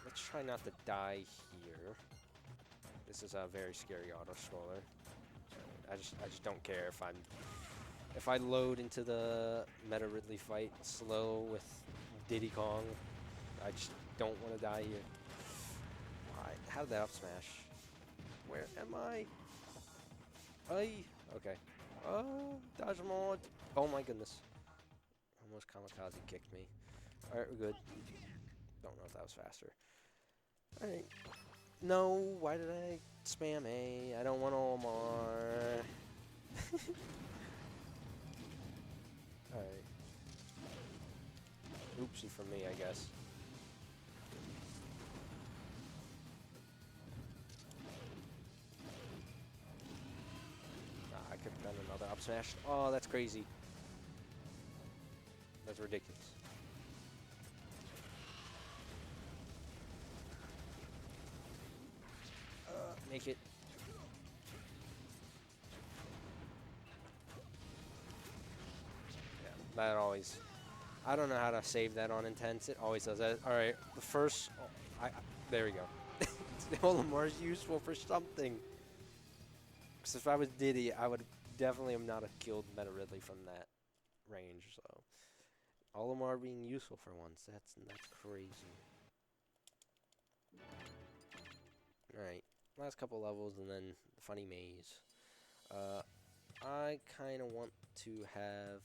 Let's try not to die here. This is a very scary auto-scroller. I just don't care if I load into the Meta Ridley fight slow with Diddy Kong. I just don't want to die here. Alright, how did that up smash? Where am I? Okay. Dodge mod. Oh my goodness. Almost kamikaze kicked me. Alright, we're good. Don't know if that was faster. Alright. No, why did I spam A? I don't want Omar. Alright. Oopsie for me, I guess. I could have done another up smash. Oh, that's crazy. ridiculous. Make it. Yeah, that always. I don't know how to save that on intense. It always does that. All right, the first. Oh, there we go. Olimar is useful for something. Because if I was Diddy, I would definitely not have killed Meta Ridley from that range. So Olimar being useful for once. That's crazy. All right, last couple levels and then the funny maze. I kind of want to have.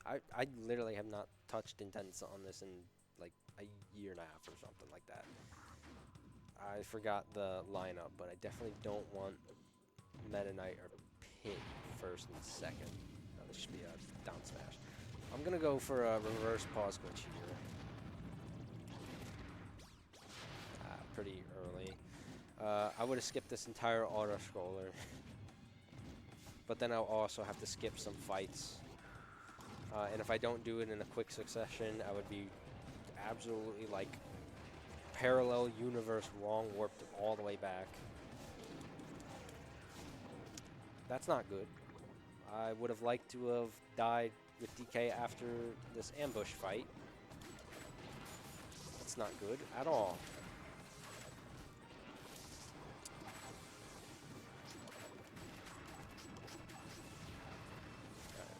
I literally have not touched intense on this in like a year and a half or something like that. I forgot the lineup, but I definitely don't want Meta Knight or Pit first and second. No, this should be a down smash. I'm gonna go for a reverse pause glitch here. Pretty early. I would have skipped this entire auto scroller, but then I'll also have to skip some fights. And if I don't do it in a quick succession, I would be absolutely like parallel universe wrong warped all the way back. That's not good. I would have liked to have died with DK after this ambush fight. That's not good at all.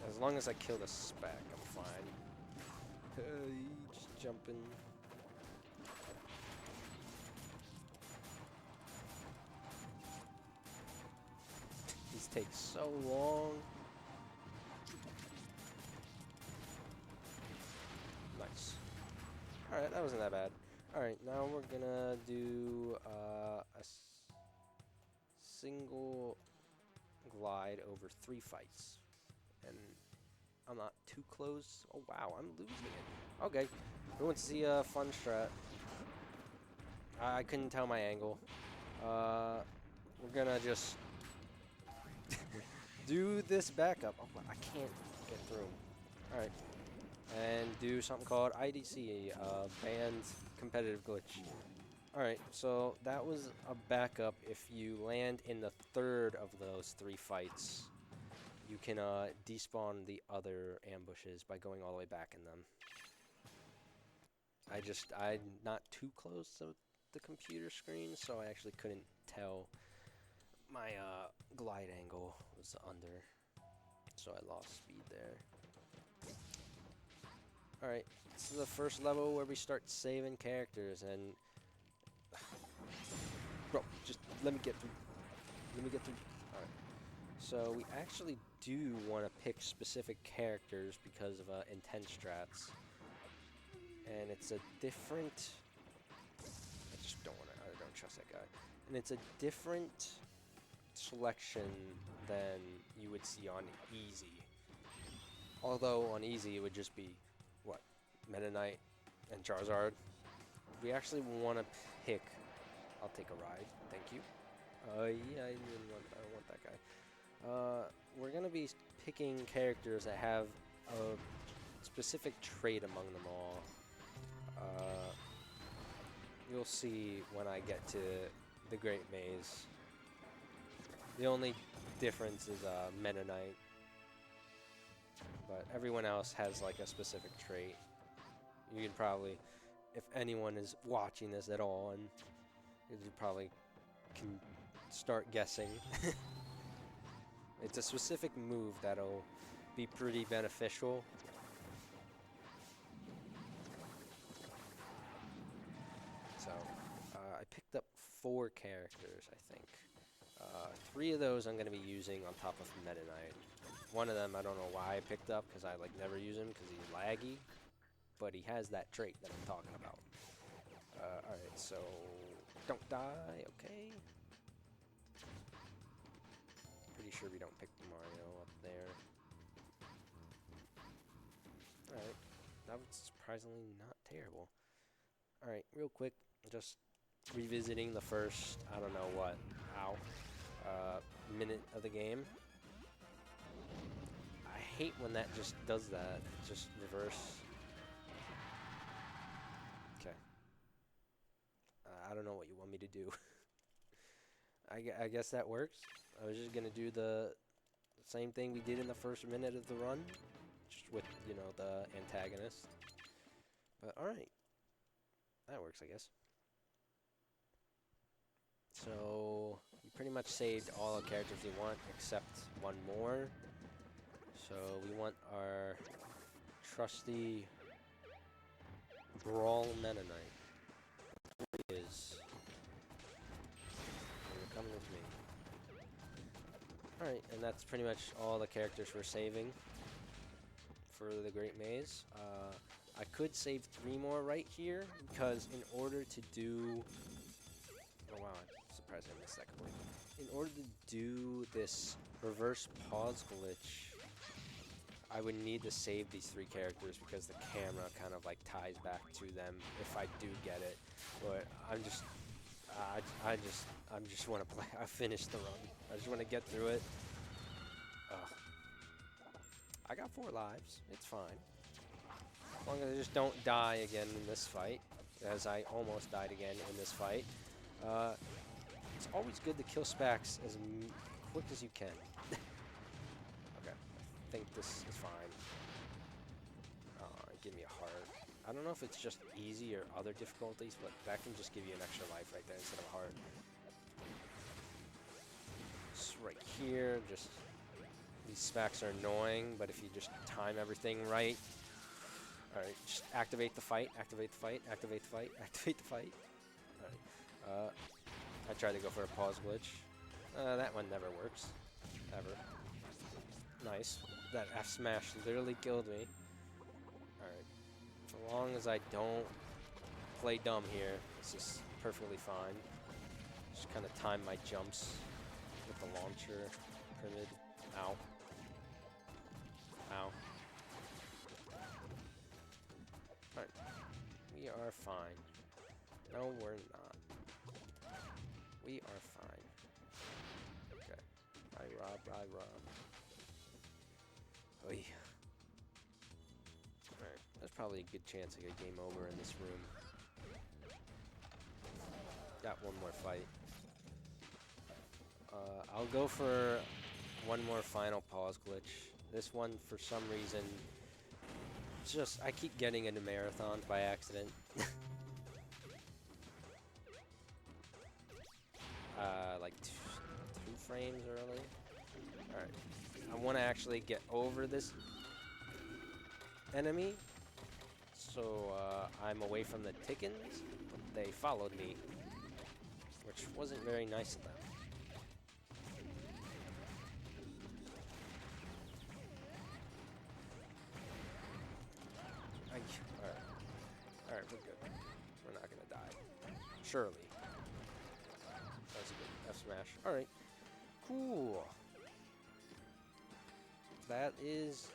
As long as I kill the spec, I'm fine. Just jumping. These take so long. Nice. Alright, that wasn't that bad. Alright, now we're gonna do a single glide over 3 fights. And I'm not too close. Oh wow, I'm losing it. Okay, we went to see a fun strat. I couldn't tell my angle. We're gonna just do this backup. Oh, I can't get through. Alright. And do something called IDC, banned competitive glitch. Alright, so that was a backup. If you land in the third of those 3 fights, you can despawn the other ambushes by going all the way back in them. I'm not too close to the computer screen, so I actually couldn't tell my glide angle was under, so I lost speed there. Alright, this is the first level where we start saving characters, and bro, just let me get through. Let me get through. Alright. So we actually do want to pick specific characters because of intense strats. And it's a different... I just don't want to... I don't trust that guy. And it's a different selection than you would see on easy. Although on easy it would just be, what, Meta Knight and Charizard. We actually want to pick... I'll take a ride. Thank you. Yeah, I don't want that guy. We're going to be picking characters that have a specific trait among them all. You'll see when I get to the Great Maze. The only difference is Meta Knight. But everyone else has like a specific trait. You can probably, if anyone is watching this at all, and you probably can start guessing. It's a specific move that'll be pretty beneficial. So, I picked up 4 characters, I think. 3 of those I'm going to be using on top of Meta Knight. One of them I don't know why I picked up, because I like never use him because he's laggy. But he has that trait that I'm talking about. Alright, so don't die, okay. Pretty sure we don't pick Mario up there. Alright, that was surprisingly not terrible. Alright, real quick, just revisiting the first, I don't know what, minute of the game. hate when that just does that. Just reverse. Okay. I don't know what you want me to do. I guess that works. I was just gonna do the same thing we did in the first minute of the run, just with, you know, the antagonist. But alright. That works, I guess. So, we pretty much saved all the characters we want, except one more. So, we want our trusty Brawl Mennonite. Here he is. You're coming with me. Alright, and that's pretty much all the characters we're saving for the Great Maze. I could save 3 more right here, because in order to do... Oh wow, I'm surprised I missed that completely. In order to do this reverse pause glitch, I would need to save these 3 characters because the camera kind of like ties back to them if I do get it. But I'm just... I just want to play. I finished the run. I just want to get through it. I got 4 lives. It's fine. As long as I just don't die again in this fight, as I almost died again in this fight. It's always good to kill Spax as quick as you can. Okay, I think this is fine. Give me a heart. I don't know if it's just easy or other difficulties, but that can just give you an extra life right there instead of a heart. Just right here, just... These Spax are annoying, but if you just time everything right... Alright, just activate the fight, activate the fight, activate the fight, activate the fight. Alright, I tried to go for a pause glitch. That one never works. Ever. Nice. That F smash literally killed me. Alright. As long as I don't play dumb here, this is perfectly fine. Just kind of time my jumps with the launcher. Pyramid. Ow. Ow. Alright. We are fine. No, we're not. We are fine. Okay. I rob. Oy. Alright. There's probably a good chance I get game over in this room. Got one more fight. I'll go for one more final pause glitch. This one, for some reason, just I keep getting into marathons by accident. Like 2 frames early. Alright. I want to actually get over this enemy. So I'm away from the Tickens. They followed me, which wasn't very nice of them. Alright, we're good. We're not gonna die. Surely. That's a good F smash. Alright. Cool. That is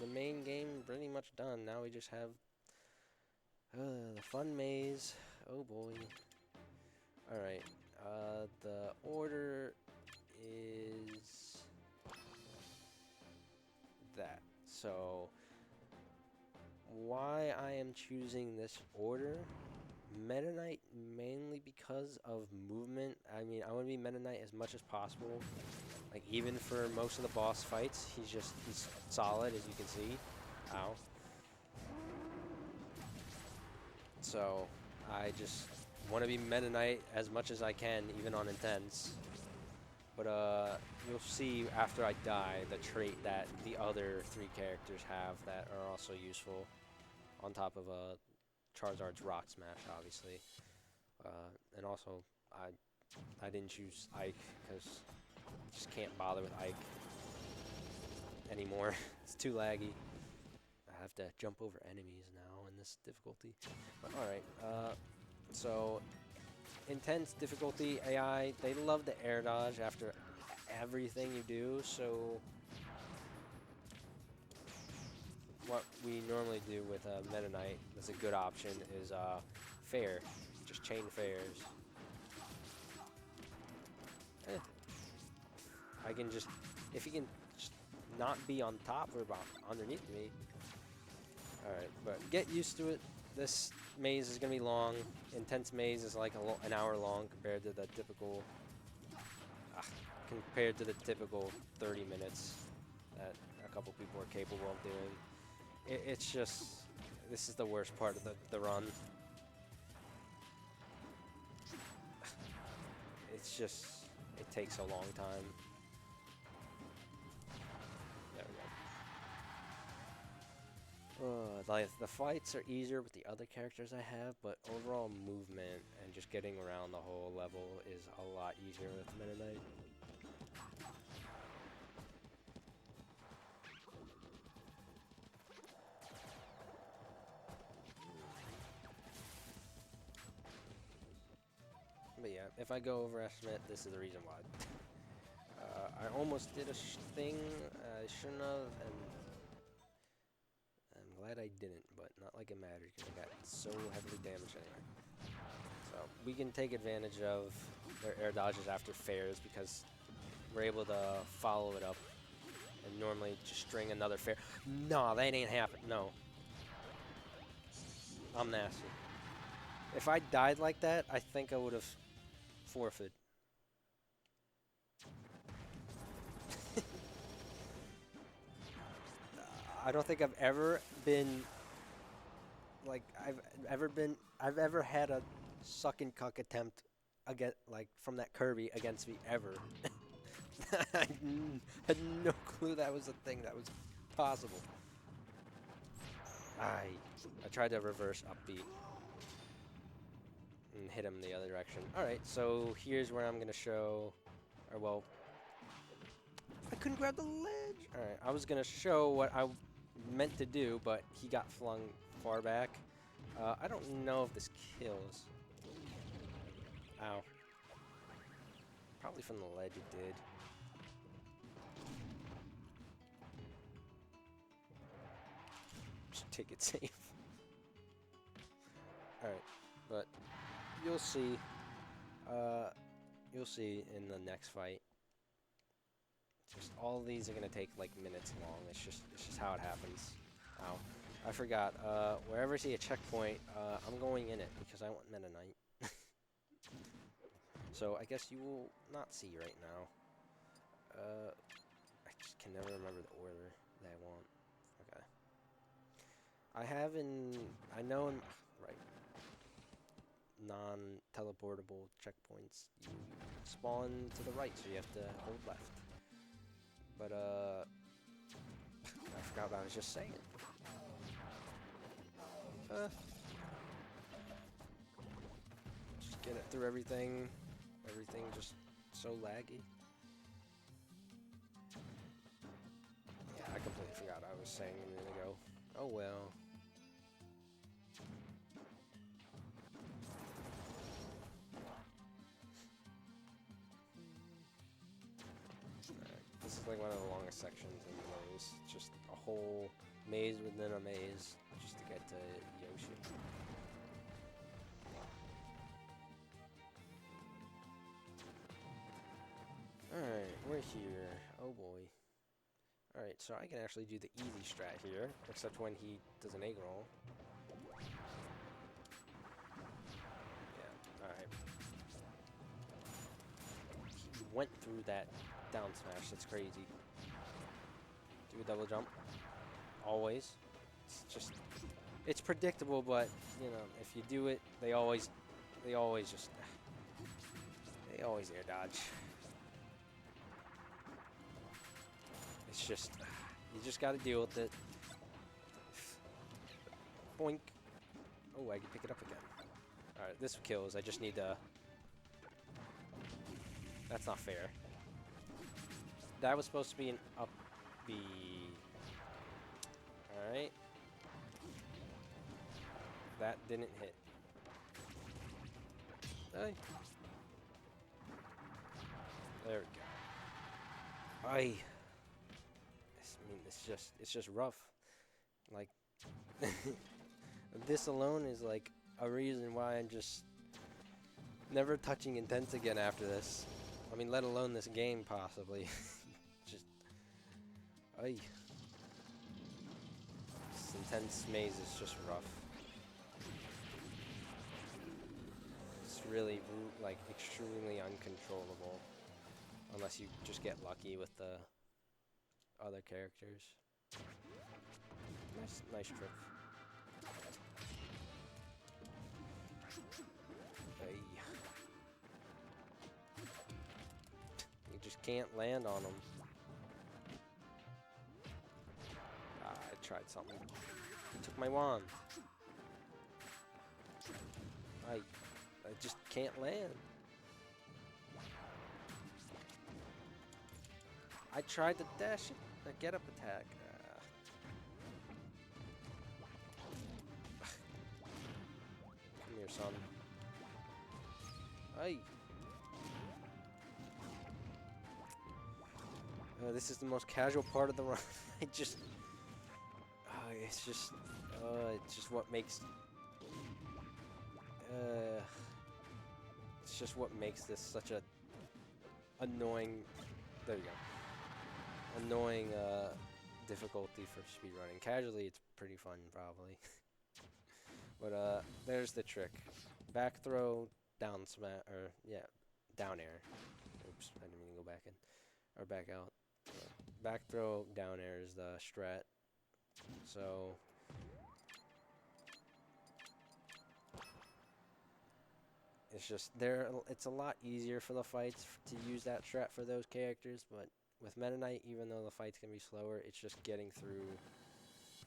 the main game pretty much done. Now we just have the fun maze. Oh boy. Alright. The order is that. So why I am choosing this order? Meta Knight mainly because of movement. I mean, I want to be Meta Knight as much as possible. Like, even for most of the boss fights, he's solid, as you can see. Ow. So, I just want to be Meta Knight as much as I can, even on intense. But, you'll see after I die the trait that the other 3 characters have that are also useful. On top of, Charizard's Rock Smash, obviously. And also, I didn't choose Ike, because I just can't bother with Ike anymore. It's too laggy. I have to jump over enemies now in this difficulty. But alright, so intense difficulty, AI, they love the air dodge after everything you do, so what we normally do with Meta Knight, that's a good option, is fair. Just chain fairs. I can just, if you can just not be on top or underneath me. Alright, but get used to it. This maze is going to be long. Intense maze is like an hour long compared to the typical 30 minutes that a couple people are capable of doing. It's just, this is the worst part of the run. It's just, it takes a long time. There we go. Like, the fights are easier with the other characters I have, but overall movement and just getting around the whole level is a lot easier with Meta Knight. But yeah, if I go overestimate, this is the reason why. I almost did a thing I shouldn't have, and I'm glad I didn't, but not like it mattered because I got so heavily damaged anyway. So we can take advantage of their air dodges after fairs because we're able to follow it up and normally just string another fair. No, that ain't happening. No. I'm nasty. If I died like that, I think I would have forfeit. I don't think I've ever been like I've ever had a suck and cuck attempt against like from that Kirby against me ever. I had no clue that was a thing that was possible. I tried to reverse upbeat and hit him the other direction. Alright, so here's where I'm gonna show, or well, I couldn't grab the ledge! Alright, I was gonna show what I meant to do, but he got flung far back. I don't know if this kills. Ow. Probably from the ledge it did. Just take it safe. Alright, but you'll see. You'll see in the next fight. Just all of these are gonna take like minutes long. It's just how it happens. Ow. I forgot. Wherever I see a checkpoint, I'm going in it because I want Meta Knight. So I guess you will not see right now. I just can never remember the order that I want. Okay. I know in right. Non-teleportable checkpoints, you spawn to the right, so you have to hold left. But I forgot what I was just saying. Just get it through everything. Everything just so laggy. Yeah, I completely forgot what I was saying a minute ago. Oh well. This is like one of the longest sections in the maze. Just a whole maze within a maze just to get to Yoshi. Alright, we're here. Oh boy. Alright, so I can actually do the easy strat here, except when he does an egg roll. Yeah, alright. He went through that down smash, that's crazy. Do a double jump. Always. It's just, it's predictable, but, you know, if you do it, they always air dodge. It's just, you just gotta deal with it. Boink. Oh, I can pick it up again. Alright, this kills, I just need to... That's not fair. That was supposed to be an up B. Alright. That didn't hit. Hey. There we go. Aye. I mean, it's just rough. Like, this alone is like a reason why I'm just never touching Intense again after this. I mean, let alone this game, possibly. Just, Ay. This intense maze is just rough. It's really, like, extremely uncontrollable. Unless you just get lucky with the other characters. Nice trick. Hey. You just can't land on them. I tried something. Took my wand. I just can't land. I tried to dash it, a get up attack. Come here, son. Ay. This is the most casual part of the run. It's just what makes. It's just what makes this such a annoying. There you go. Annoying difficulty for speedrunning. Casually, it's pretty fun, probably. But there's the trick. Back throw, down smash, or yeah, down air. Oops, I didn't mean to go back in or back out. Back throw, down air is the strat. So it's just there. It's a lot easier for the fights to use that strat for those characters, but with Meta Knight, even though the fights can be slower, it's just getting through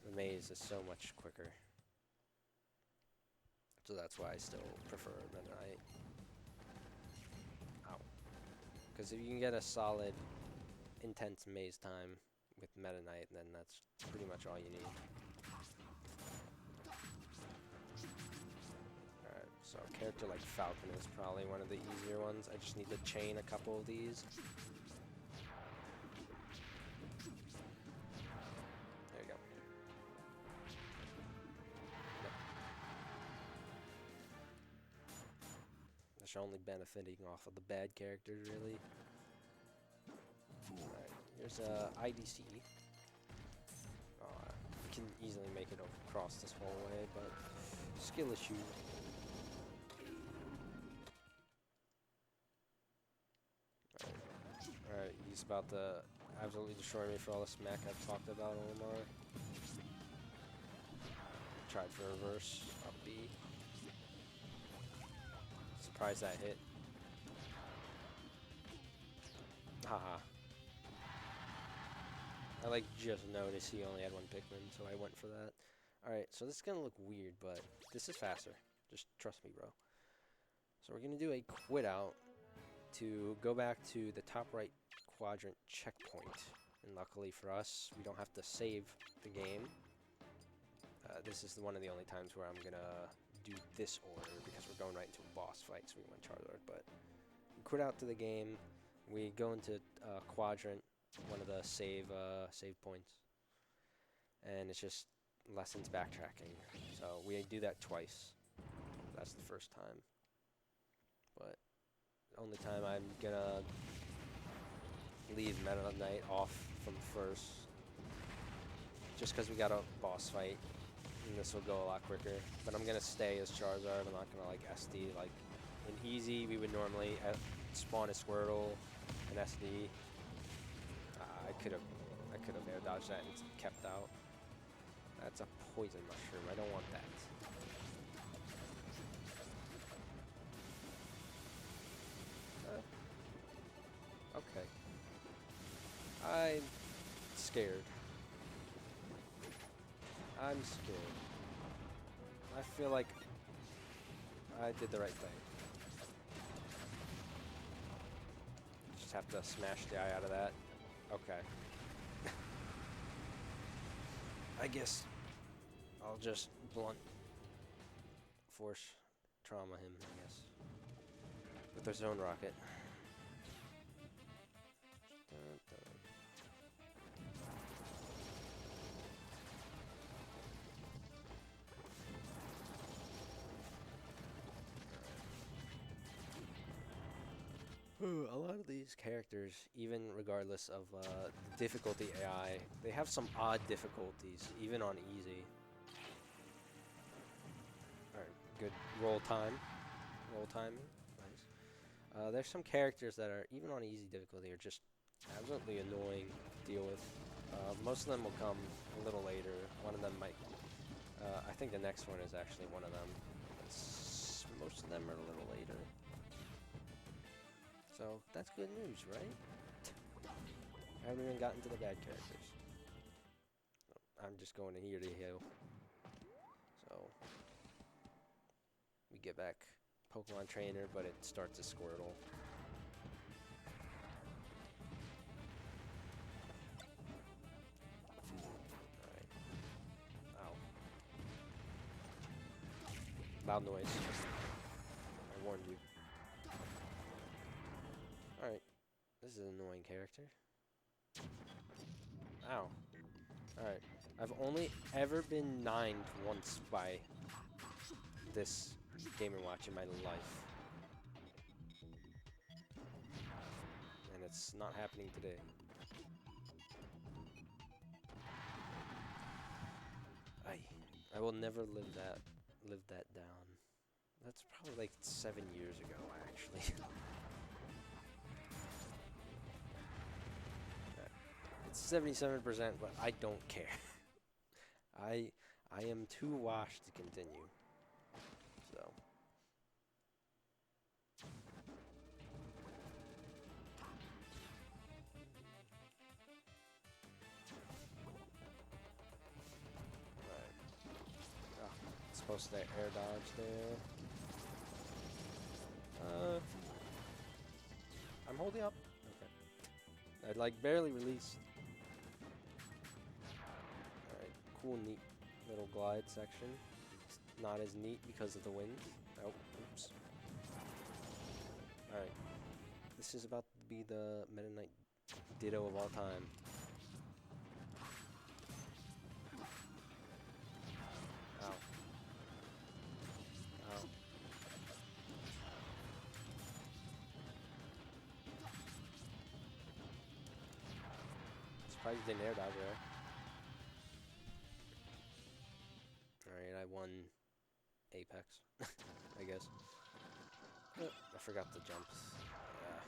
the maze is so much quicker. So that's why I still prefer Meta Knight. Ow. Because if you can get a solid, intense maze time with Meta Knight, then that's pretty much all you need. Alright, so a character like Falcon is probably one of the easier ones. I just need to chain a couple of these. There you go. Yep. That's only benefiting off of the bad characters, really. Alright, here's IDC. You can easily make it across this whole way, but skill issue. Alright, he's about to absolutely destroy me for all the smack I've talked about Omar. Tried for reverse, up B. Surprised that hit. Haha. I like just noticed he only had one Pikmin, so I went for that. Alright, so this is gonna look weird, but this is faster. Just trust me, bro. So we're gonna do a quit out to go back to the top right quadrant checkpoint. And luckily for us, we don't have to save the game. This is one of the only times where I'm gonna do this order because we're going right into a boss fight, so we went Charizard. But we quit out to the game. We go into quadrant, one of the save points, and it's just lessons backtracking. So we do that twice. That's the first time. But the only time I'm gonna leave Meta Knight off from first, just because we got a boss fight, and this will go a lot quicker. But I'm gonna stay as Charizard. I'm not gonna like SD. Like in easy, we would normally spawn a Squirtle, an SD. I could have air dodged that and kept out. That's a poison mushroom. I don't want that. Okay. I'm scared. I'm scared. I feel like I did the right thing. Just have to smash the eye out of that. Okay. I guess I'll just blunt force trauma him, I guess. With their zone rocket. Dun, dun. A lot of of these characters, even regardless of the difficulty AI, they have some odd difficulties, even on easy. Alright, good roll time. Roll timing. Nice. There's some characters that are, even on easy difficulty, are just absolutely annoying to deal with. Most of them will come a little later. One of them might... I think the next one is actually one of them. Most of them are a little later. So, that's good news, right? I haven't even gotten to the bad characters. I'm just going to here to heal. So, we get back Pokemon Trainer, but it starts as Squirtle. Alright. Ow. Loud noise. I warned you. Alright. This is an annoying character. Ow. Alright. I've only ever been 9'd once by this Game & Watch in my life. And it's not happening today. I will never live that down. That's probably like 7 years ago, actually. It's 77%, but I don't care. I am too washed to continue. So. Supposed to air dodge there. I'm holding up. Okay. I'd like barely released. Alright, cool, neat little glide section. It's not as neat because of the wind. Oh, oops. Alright. This is about to be the Meta Knight Ditto of all time. Ow. Ow. Surprised you didn't air dodge there. Alright, I won Apex, I guess. Oh, I forgot the jumps. Yeah,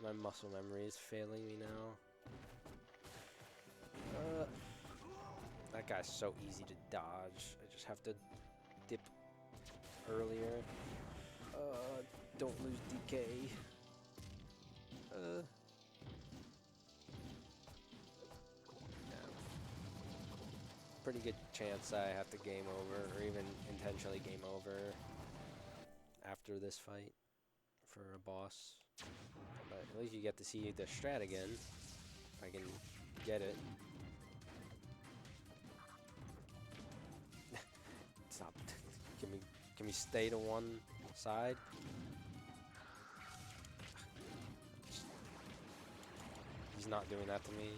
my muscle memory is failing me now. That guy's so easy to dodge. I just have to dip earlier. Don't lose DK. Pretty good chance I have to game over, or even intentionally game over after this fight for a boss. But at least you get to see the strat again, if I can get it. Stop. Can we stay to one side? He's not doing that to me.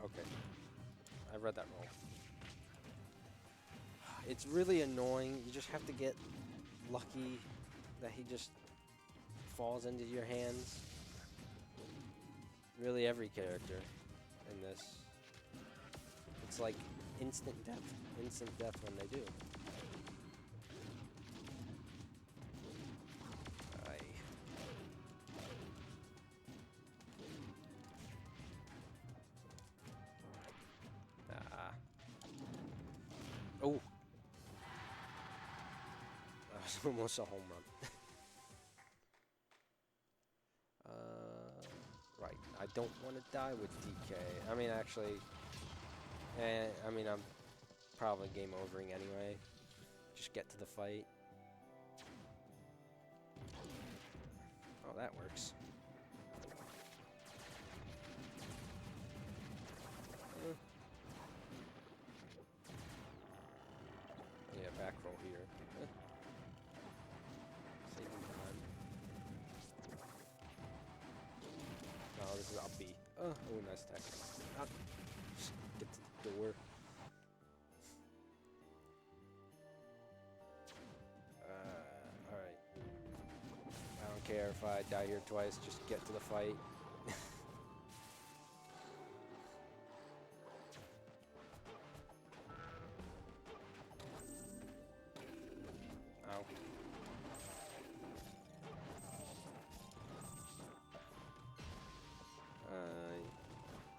Okay. I read that wrong. It's really annoying. You just have to get lucky that he just falls into your hands. Really every character in this. It's like instant death. Instant death when they do. Oh! That was almost a home run. Right. I don't want to die with DK. I mean, actually... I mean, I'm probably game overing anyway. Just get to the fight. Oh, that works. Yeah, back roll here. Saving time. Oh, this is up B. Oh, nice attack. Ah, just get to the door. care if I die here twice, just get to the fight.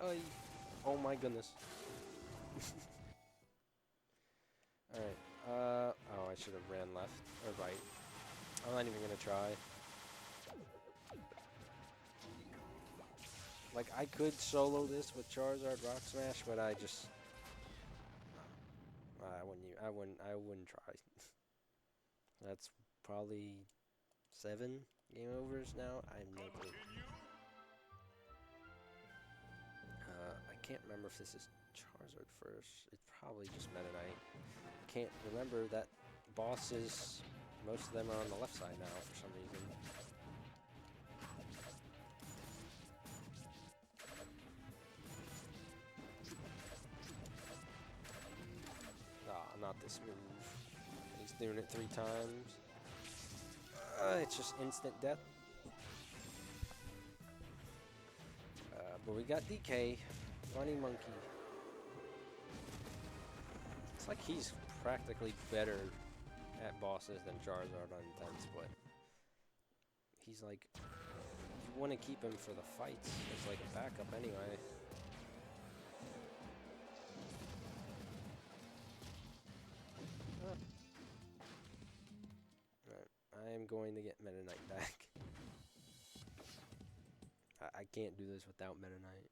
Ow. Oh my goodness. Alright, oh, I should have ran left, or right. I'm not even gonna try. Like, I could solo this with Charizard Rock Smash, but I just... I wouldn't try. That's probably 7 game overs now. I have no clue. I can't remember if this is Charizard first. It's probably just Meta Knight. Can't remember that bosses, most of them are on the left side now for some reason. Ah, not this move. He's doing it 3 times. It's just instant death. But we got DK, Funny Monkey. It's like he's practically better at bosses than Charizard on Intense, but he's like, you want to keep him for the fights. It's like a backup anyway. Right, I am going to get Meta Knight back. I can't do this without Meta Knight.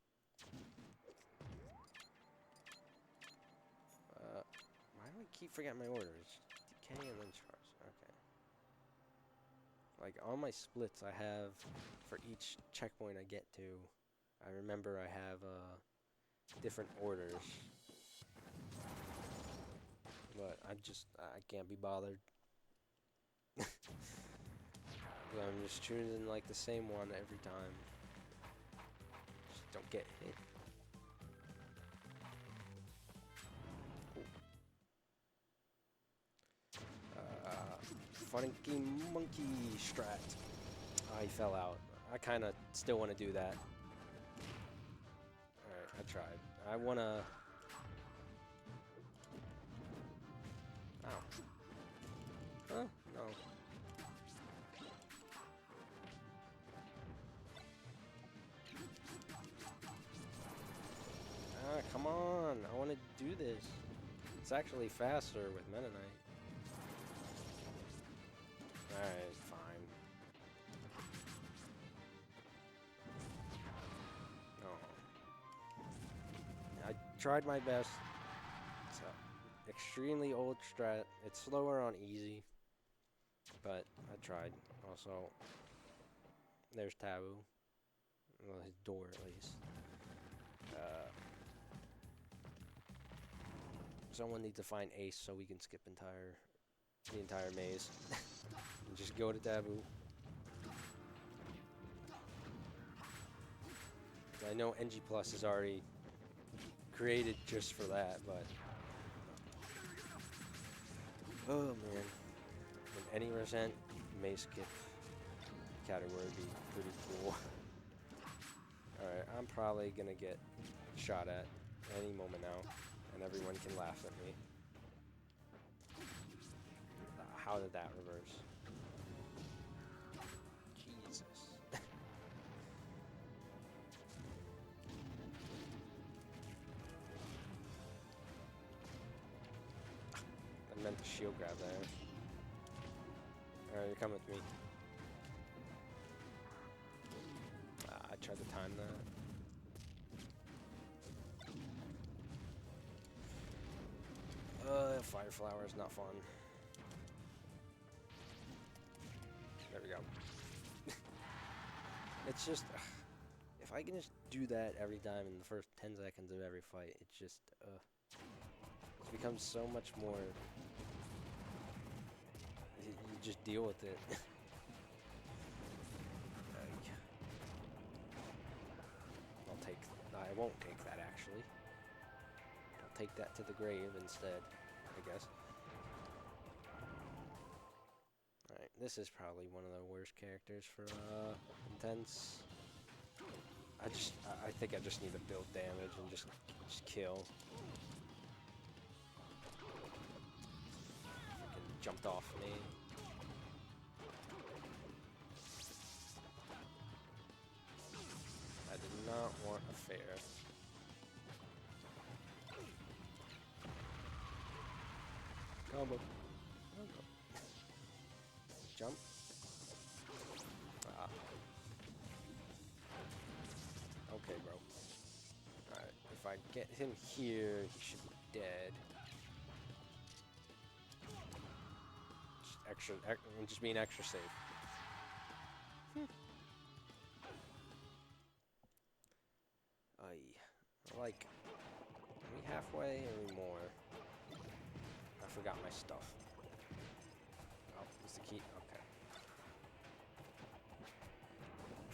Why do I keep forgetting my orders? DK and then Charizard. Okay. Like, on my splits I have, for each checkpoint I get to, I remember I have different orders. But I can't be bothered. I'm just choosing like the same one every time. Just don't get hit. Funky Monkey strat. I fell out. I kind of still want to do that. Alright, I tried. I want to... Ow. Huh? No. Ah, come on. I want to do this. It's actually faster with Meta Knight. Alright, fine. Oh. I tried my best. It's an extremely old strat. It's slower on easy. But I tried. Also, there's Taboo. Well, his door at least. Someone needs to find Ace so we can skip the entire maze. And just go to Taboo. I know NG Plus is already created just for that, but... Oh man. In any percent maze skip category would be pretty cool. Alright, I'm probably gonna get shot at any moment now, and everyone can laugh at me. How did that reverse? Jesus. I meant to shield grab there. Alright, you're coming with me. I tried to time that. Fire flower is not fun. There we go. It's just, if I can just do that every time in the first 10 seconds of every fight, it just, it becomes so much more, you just deal with it. I won't take that actually. I'll take that to the grave instead, I guess. Alright, This is probably one of the worst characters for intense. I think I just need to build damage and just kill. Freaking jumped off me. I did not want a fair. Combo. Jump. Ah. Okay, bro. Alright, if I get him here, he should be dead. I'm just being extra safe. Like, are we halfway or are we more? I forgot my stuff. Oh, is the key? Okay.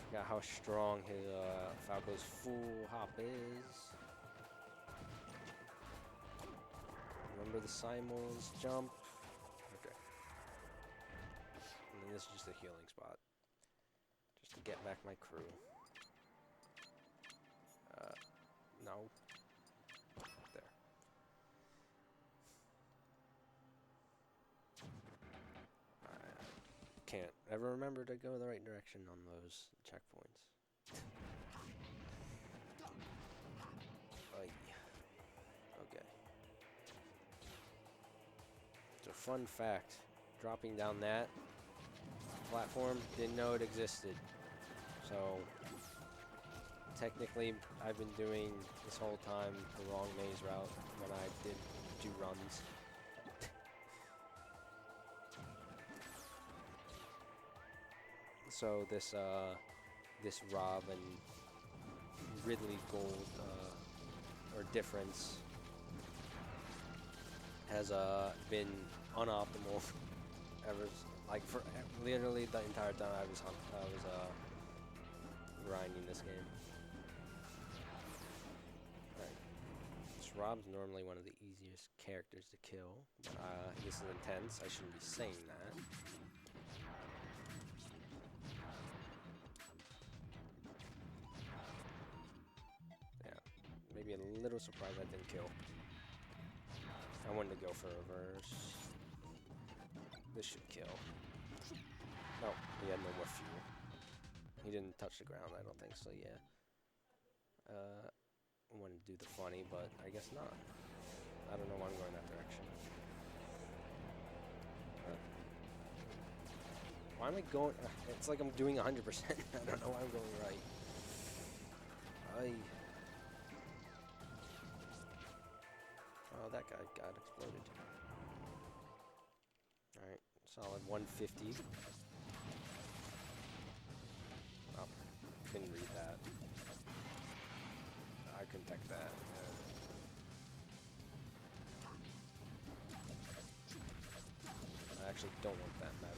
Forgot how strong his Falco's full hop is. Remember the Simon's jump? Okay. And then this is just a healing spot. Just to get back my crew. No. There. I can't ever remember to go the right direction on those checkpoints. Okay. So fun fact, dropping down that platform, didn't know it existed. So technically, I've been doing this whole time the wrong maze route when I did do runs. So this Rob and Ridley gold or difference has been unoptimal ever, like for literally the entire time I was grinding this game. Rob's normally one of the easiest characters to kill. This is intense. I shouldn't be saying that. Yeah, maybe a little surprised I didn't kill. I wanted to go for reverse. This should kill. No, he had no more fuel. He didn't touch the ground, I don't think so, yeah. I wanted to do the funny, but I guess not. I don't know why I'm going that direction. Why am I going? It's like I'm doing 100%. I don't know why I'm going right. Oh, that guy got exploded. Alright, solid 150. Oh, couldn't read that. I couldn't tech that. I actually don't want that medal.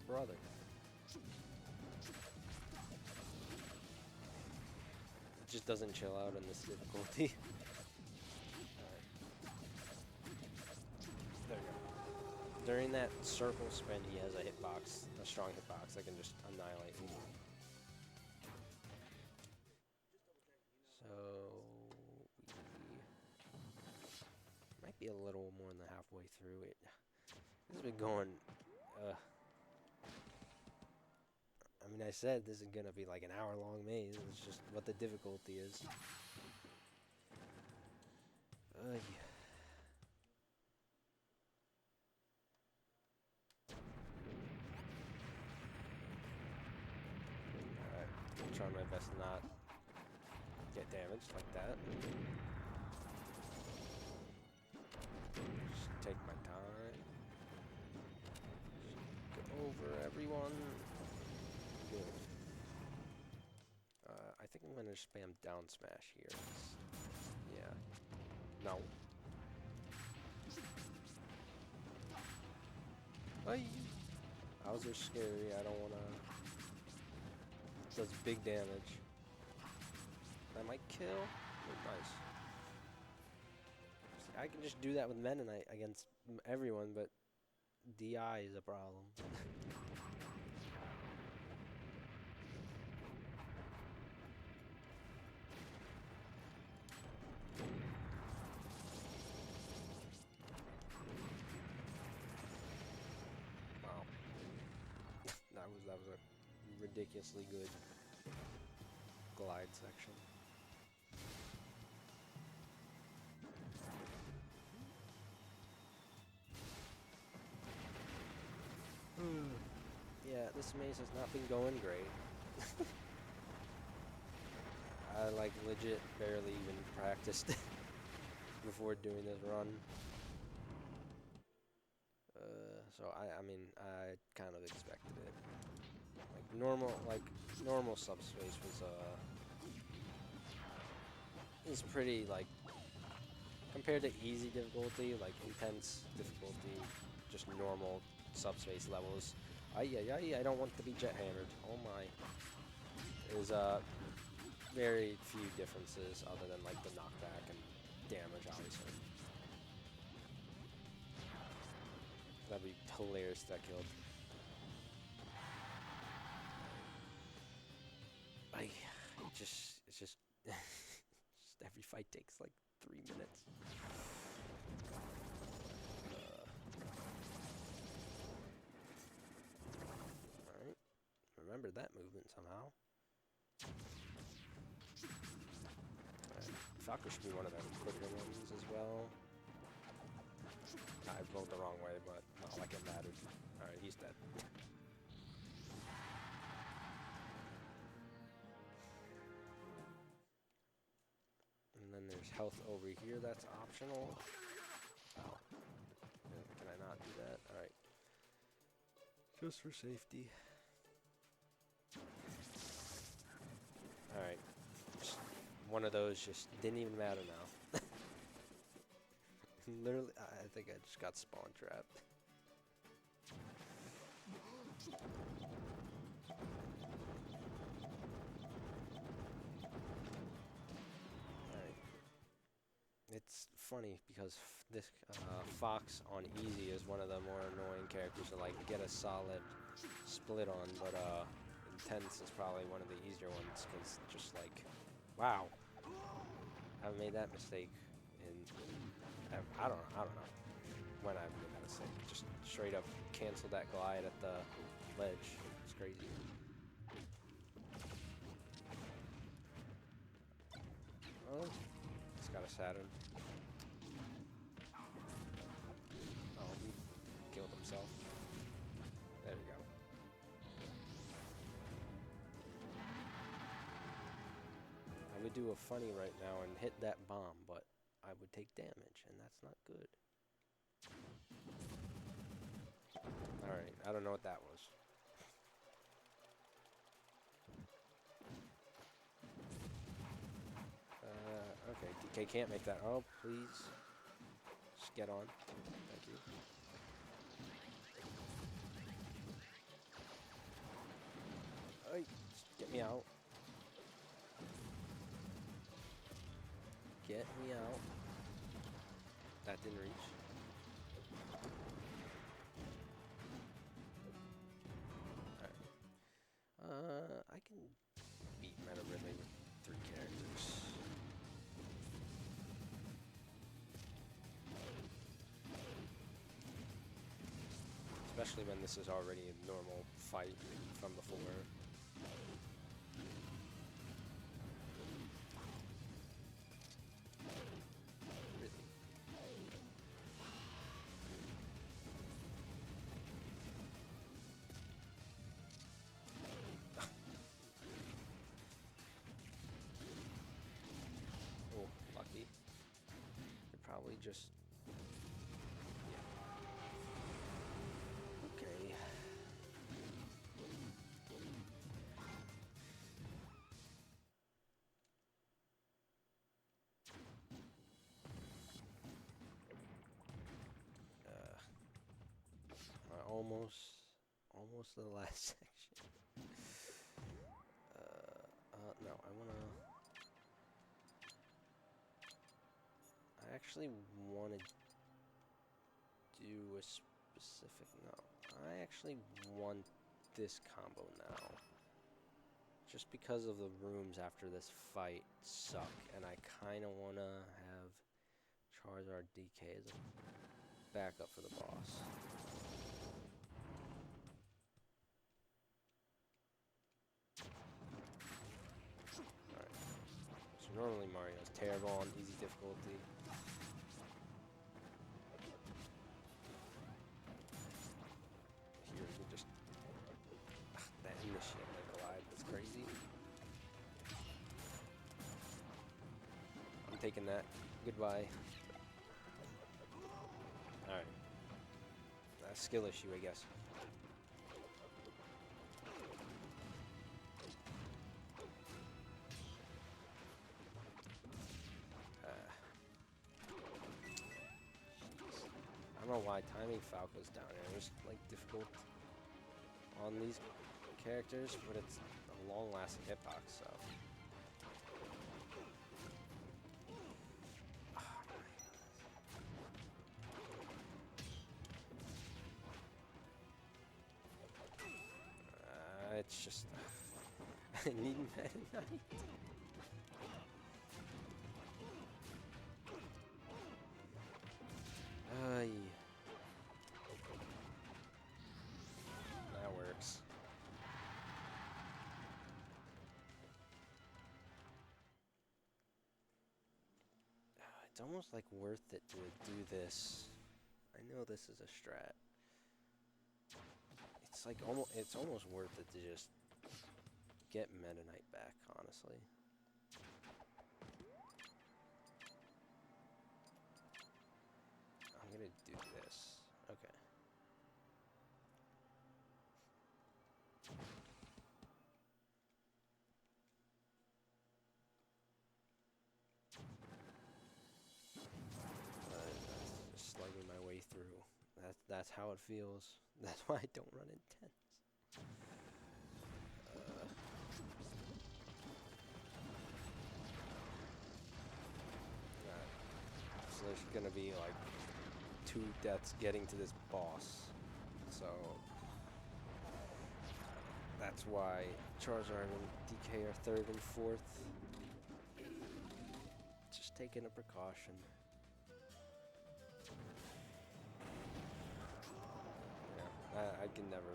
Brother. It just doesn't chill out in this difficulty. There we go. During that circle spin, he has a hitbox, a strong hitbox that can just annihilate him. So we might be a little more than halfway through it. This has been going. I mean, I said this is gonna be like an hour-long maze. It's just what the difficulty is. Alright, I'm trying my best to not get damaged like that. Just take my time. Just go over everyone. Good. I think I'm gonna spam down smash here. Yeah. No. Hey. Bowser's scary. I don't wanna. Does big damage. That might kill. Oh, nice. See, I can just do that with Meta Knight against everyone, but DI is a problem. Wow. that was a ridiculously good glide section. Yeah, this maze has not been going great. I like legit barely even practiced before doing this run. So I mean, I kind of expected it. Like normal subspace was is pretty like compared to easy difficulty, like intense difficulty, just normal subspace levels. I don't want to be jet hammered. Oh my. There's very few differences other than like the knockback and damage, obviously. That'd be hilarious if that killed. It's just every fight takes like 3 minutes. Alright. Remember that movement somehow. Falco should be one of them quicker ones as well. I rolled the wrong way, but not like it mattered. Alright, he's dead. And then there's health over here that's optional. Oh. Can I not do that? Alright. Just for safety. Alright. One of those just didn't even matter now. Literally, I think I just got spawn trapped. Alright. It's funny because this Fox on easy is one of the more annoying characters to like get a solid split on, but intense is probably one of the easier ones because just like, wow, I haven't made that mistake in I don't know when I've made that mistake. Just straight up cancel that glide at the ledge. It's crazy. Oh, it's got a Saturn. Oh, he killed himself. There we go. I would do a funny right now and hit that bomb, but I would take damage, and that's not good. Alright, I don't know what that was. Okay, DK can't make that. Oh, please. Just get on. Thank you. Hey, get me out. Get me out. That didn't reach. Alright. I can beat Meta Ridley with 3 characters. Especially when this is already a normal fight from before. Probably just, yeah. Okay. Almost to the last section. No, I wanna. I actually want to do a specific... No. I actually want this combo now. Just because of the rooms after this fight suck, and I kind of want to have Charizard DK as a backup for the boss. Alright. So normally Mario's terrible on easy difficulty. Here you can just... that initiate like alive, that's crazy. I'm taking that. Goodbye. Alright. That's a skill issue, I guess. I don't know why timing Falco's down here. It was like difficult on these characters, but it's a long-lasting hitbox, so. It's just I need Meta Knight. That works. It's almost like worth it to do this. I know this is a strat. It's like it's almost worth it to just get Meta Knight back, honestly. I'm gonna do this. Okay. Just slugging my way through. That's how it feels. That's why I don't run intense. So there's gonna be like 2 deaths getting to this boss. So that's why Charizard and DK are 3rd and 4th. Just taking a precaution. I can never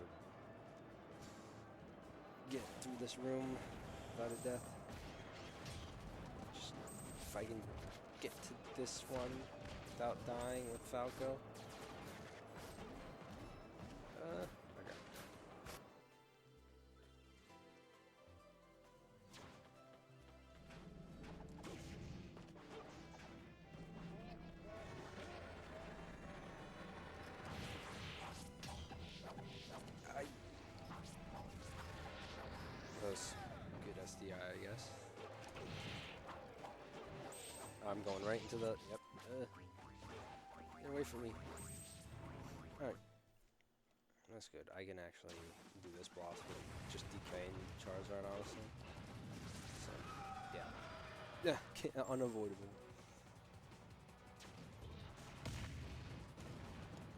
get through this room without a death. Just if I can get to this one without dying with Falco. Okay. That was good SDI, I guess. I'm going right into the... Yep. Get away from me. Alright. That's good. I can actually do this boss with just DKing Charizard, honestly. So, yeah. Yeah, unavoidable.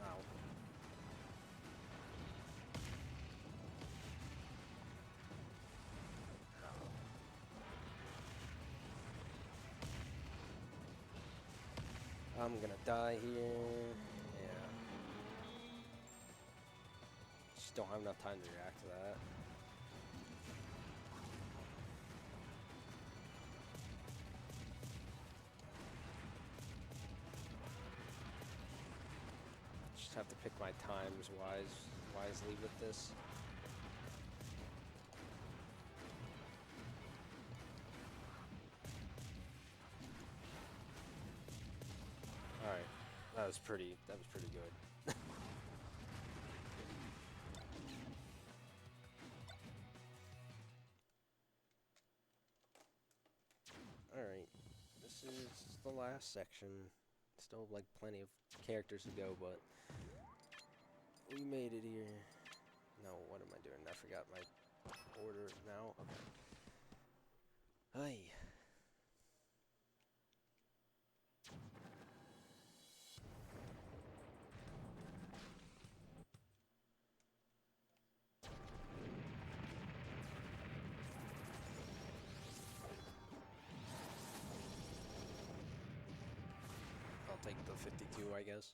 Ow. I'm gonna die here. Yeah. Just don't have enough time to react to that. Just have to pick my times wisely with this. Alright. That was pretty good. Alright. This is the last section. Still like plenty of characters to go, but we made it here. No, what am I doing? I forgot my order now. Okay. Hi. take the 52, I guess.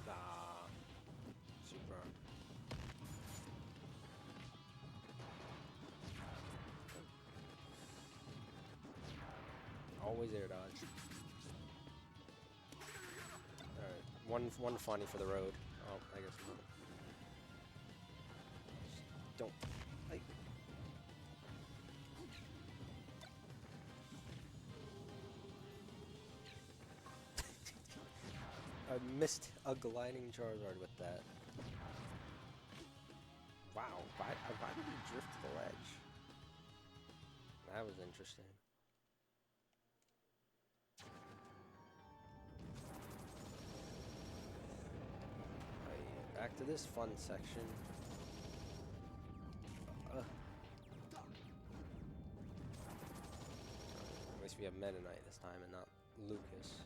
Ah, super. Always air dodge. Alright, one funny for the road. Oh, I guess not. Don't. Like. I missed a gliding Charizard with that. Wow, why did he drift to the ledge? That was interesting. Right, back to this fun section. At least we have Meta Knight this time and not Lucas.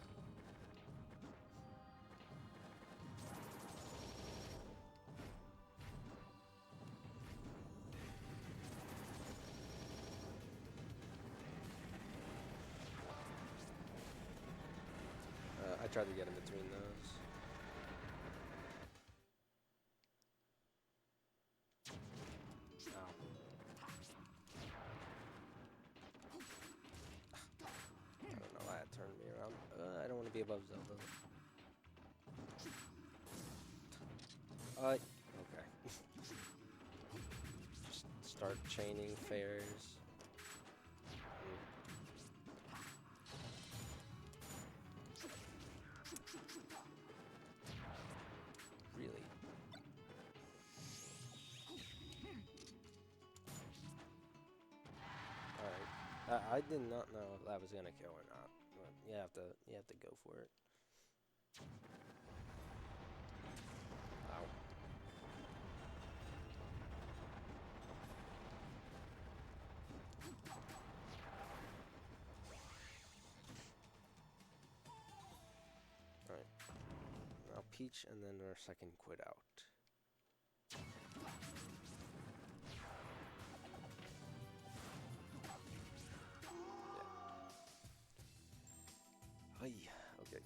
I tried to get in between those. Ow. I don't know why that turned me around. I don't want to be above Zelda. Okay. Just start chaining fairs. Really? Alright. I did not know if that was gonna kill or not. But you have to go for it. Ow. Alright. Now Peach and then our second quid out. Hey, okay.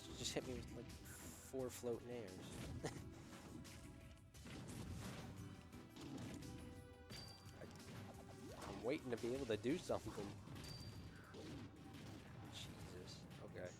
She just hit me with like 4 floating airs. I'm waiting to be able to do something. Jesus. Okay.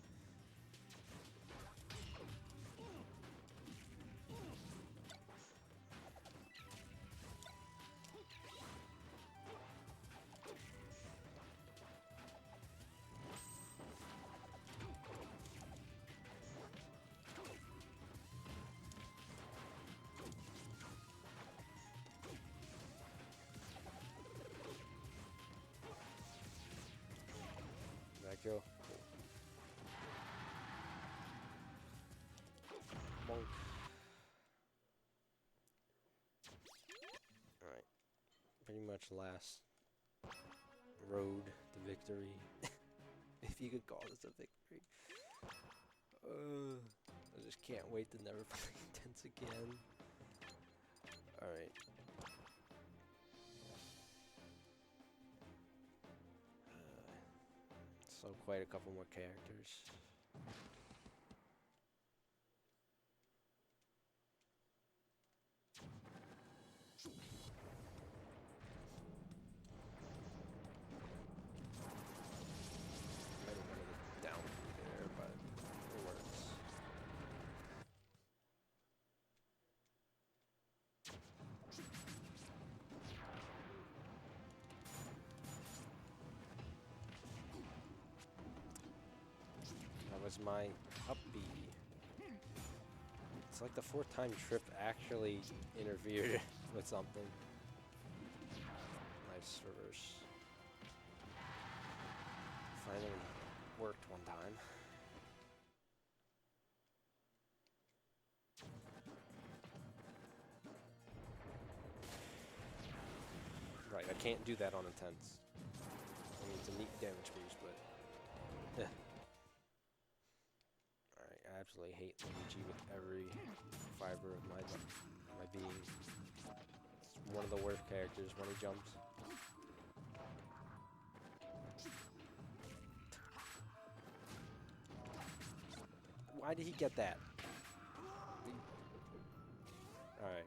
Go. Bonk. Alright. Pretty much last road to victory. If you could call this a victory. I just can't wait to never play Intense again. Alright. So quite a couple more characters. Might have wanted it down there, but it works. That was my up B. It's like the 4th time Trip actually interfered with something. Nice reverse. Finally worked one time. Right, I can't do that on Intense. I mean, it's a neat damage boost, but... absolutely hate Luigi with every fiber of my being. It's one of the worst characters when he jumps. Why did he get that? Alright.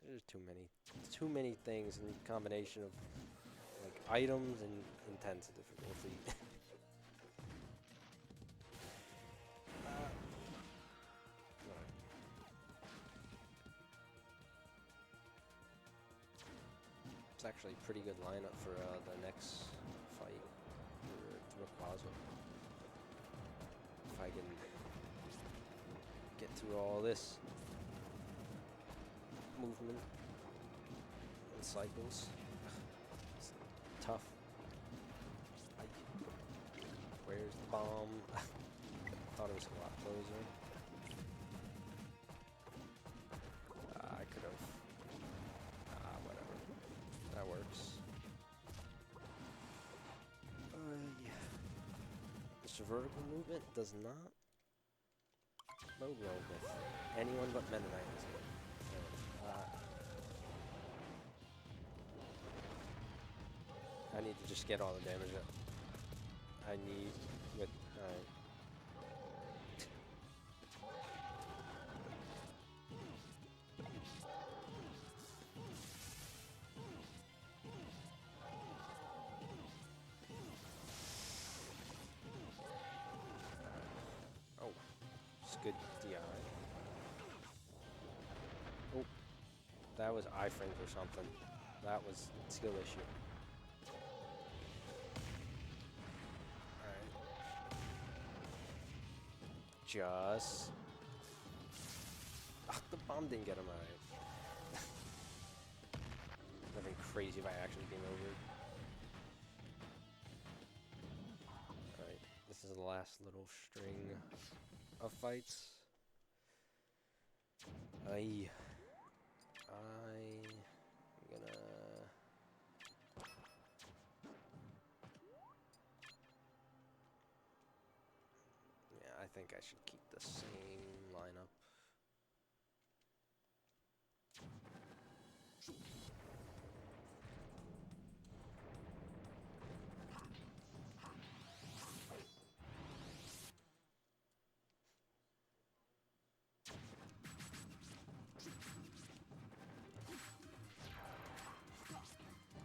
There's too many things in combination of like items and intense difficulty. It's actually a pretty good lineup for the next fight for Rayquaza. If I can get through all this movement and cycles, it's tough. Where's the bomb? I thought it was a lot closer. I could have. Whatever. That works. Yeah. This vertical movement does not load well with anyone but Mennonite. I need to just get all the damage up. I need with oh, it's good DI. Oh, that was iframes or something. That was skill issue. Just... the bomb didn't get him right. Nothing crazy if I actually game over. Alright, this is the last little string of fights. I'm gonna... I think I should keep the same lineup.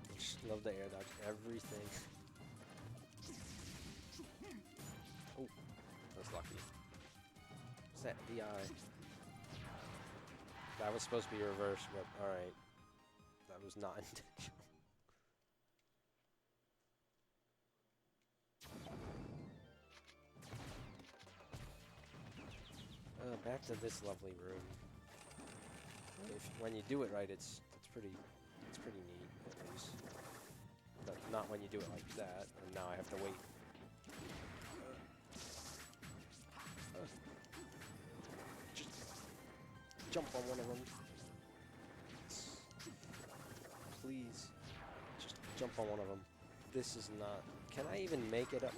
I just love the air dodge, everything. Oh, that was lucky. What's that? DI. That was supposed to be reverse, but alright. That was not intentional. Back to this lovely room. When you do it right, it's pretty neat, at least. But not when you do it like that, and now I have to wait. Just jump on one of them. Please. Just jump on one of them. This is not... Can I even make it up?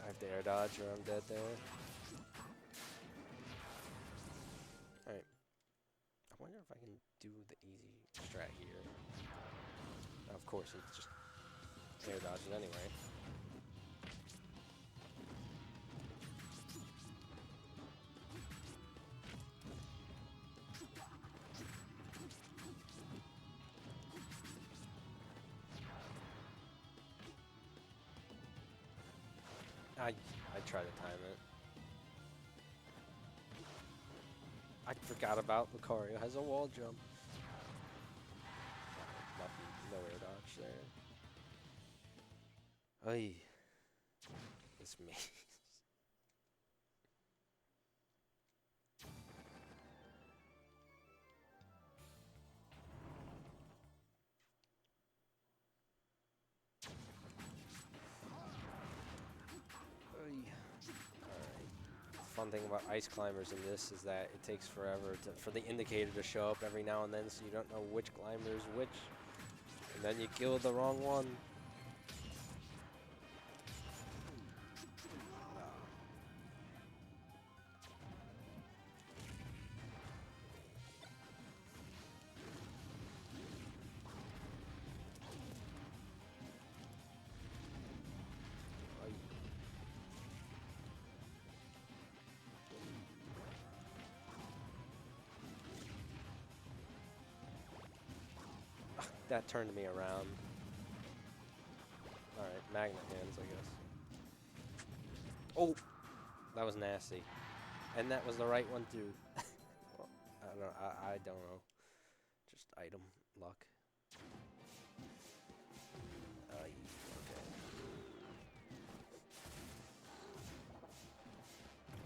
I have to air dodge or I'm dead there. Alright. I wonder if I can do the easy strat here. Of course, it's just air dodge it anyway. I try to time it. I forgot about Lucario has a wall jump. Lucky, no air dodge there. Ay, this maze. fun thing about ice climbers in this is that it takes forever for the indicator to show up every now and then, so you don't know which climber is which, and then you kill the wrong one. That turned me around. Alright, magnet hands, I guess. Oh! That was nasty. And that was the right one, too. Well, I don't know. Just item luck. Okay.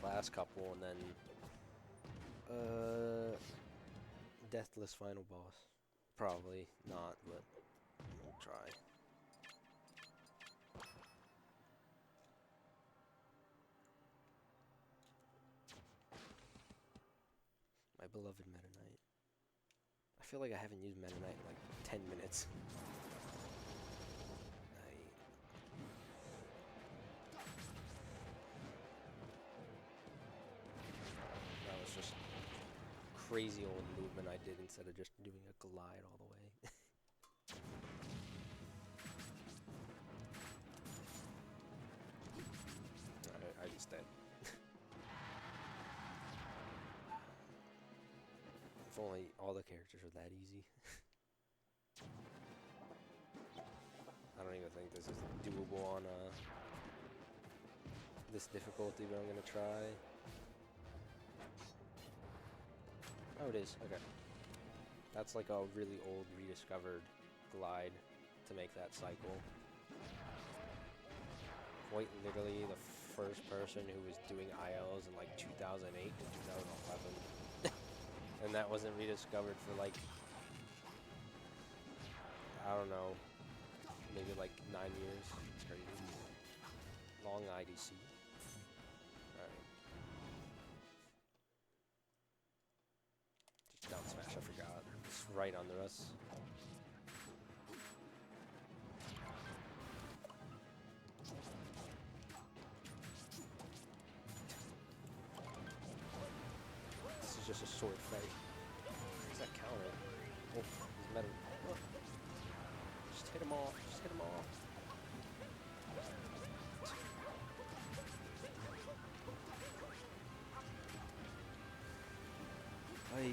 Last couple, and then... Deathless final boss. Probably not, but we'll try. My beloved Meta Knight. I feel like I haven't used Meta Knight in like 10 minutes. That was just crazy old movement I did instead of just doing a glide all the way. I just dead. If only all the characters were that easy. I don't even think this is doable on this difficulty, but I'm gonna try. Oh, it is. Okay. That's like a really old rediscovered glide to make that cycle. Quite literally the first person who was doing ILs in like 2008 to 2011. And that wasn't rediscovered for like, I don't know, maybe like 9 years. It's crazy. Long IDC. Alright. Just down smash, I forgot. It's right under us. Just a sword fight. What's that counter? Oh, he's metal. Oh. Just hit him off. Just hit him off. Hey.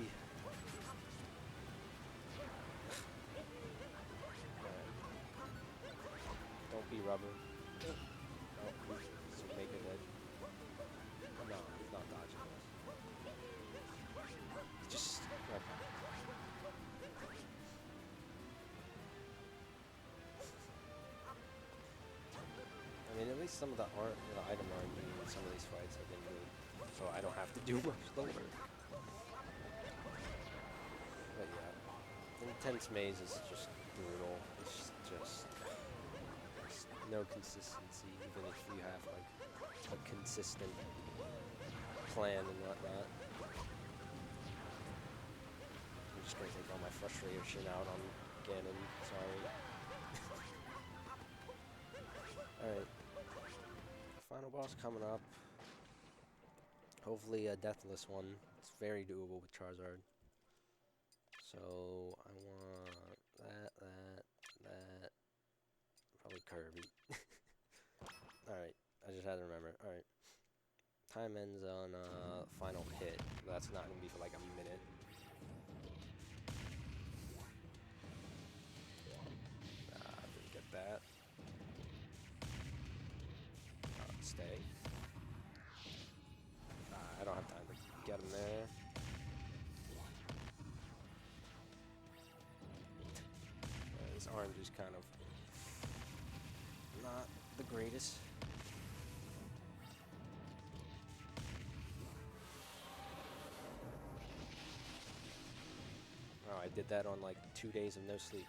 Don't be rubber. Oh, he's mega dead. No, he's not dodging us. Just okay. I mean, at least some of the item RNG in some of these fights have been good, so I don't have to do much lower. But yeah, Intense Maze is just brutal. It's just there's no consistency, even if you have like a consistent plan and whatnot. I'm just gonna take all my frustration out on Ganon, sorry. Alright. Final boss coming up. Hopefully a deathless one. It's very doable with Charizard. So I want that. Probably Kirby. Alright, I just had to remember. Alright. Time ends on final hit. That's not gonna be for like a minute. Didn't get that. Stay. I don't have time to get him there. This orange is kind of not the greatest. Oh, I did that on like 2 days of no sleep.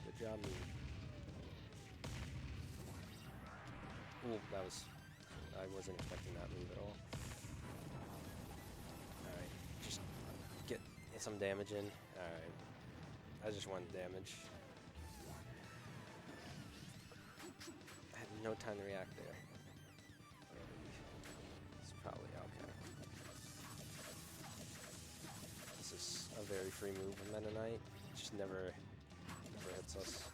Good job, me. Ooh, I wasn't expecting that move at all. get some damage in. Alright. I just want damage. I had no time to react there. It's probably okay. This is a very free move from Meta Knight. Just never hits us.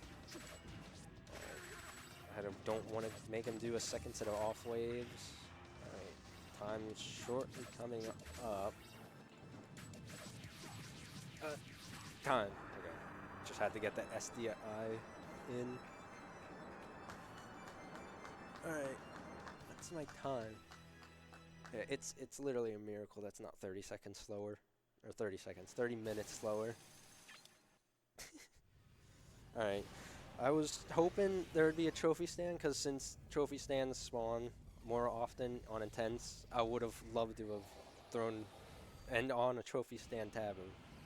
I don't want to make him do a second set of off waves. Alright, time is shortly coming up. Time. Okay. Just had to get that SDI in. Alright. That's my time. Yeah, it's literally a miracle that's not 30 seconds slower. Or 30 seconds. 30 minutes slower. Alright. I was hoping there would be a trophy stand, because since trophy stands spawn more often on Intense, I would have loved to have thrown and on a trophy stand tab.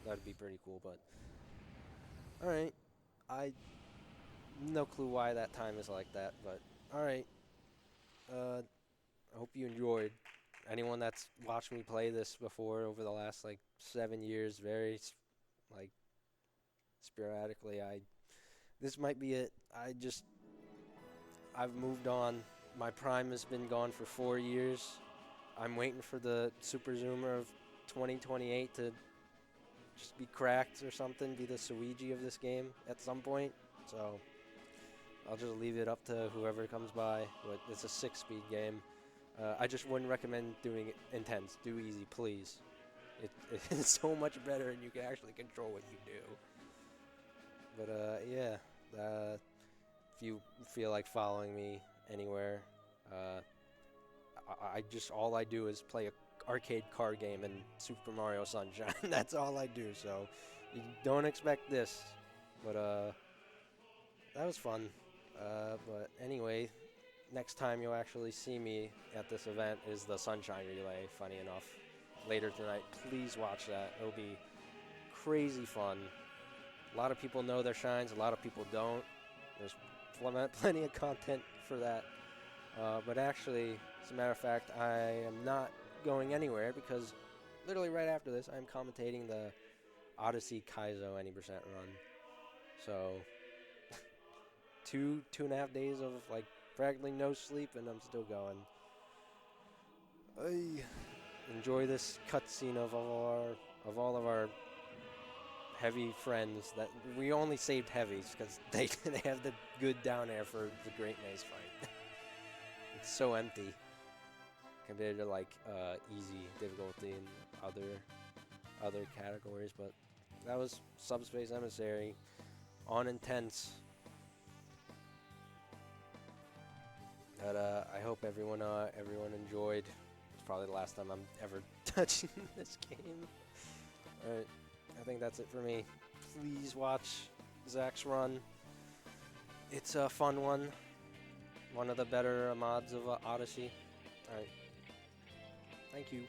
That'd be pretty cool, but alright. I no clue why that time is like that, but alright. I hope you enjoyed. Anyone that's watched me play this before over the last like 7 years, very like sporadically, this might be it. I've moved on. My prime has been gone for 4 years. I'm waiting for the Super Zoomer of 2028 to just be cracked or something, be the Suiji of this game at some point. So I'll just leave it up to whoever comes by. But it's a 6-speed game. I just wouldn't recommend doing it intense. Do easy, please. It's so much better, and you can actually control what you do. But yeah. If you feel like following me anywhere, all I do is play a arcade card game and Super Mario Sunshine. That's all I do, so you don't expect this. But that was fun. But anyway, next time you'll actually see me at this event is the Sunshine Relay, funny enough, later tonight. Please watch that. It'll be crazy fun. A lot of people know their shines, a lot of people don't. There's plenty of content for that. But actually, as a matter of fact, I am not going anywhere because literally right after this, I'm commentating the Odyssey Kaizo 90% run. So, 2.5 days of like practically no sleep, and I'm still going. I enjoy this cutscene of all of our heavy friends. That we only saved heavies because they have the good down air for the Great Maze fight. It's so empty compared to like easy difficulty and other categories. But that was Subspace Emissary on Intense. But I hope everyone enjoyed. It's probably the last time I'm ever touching this game. All right. I think that's it for me. Please watch Zach's run. It's a fun one. One of the better mods of Odyssey. Alright. Thank you.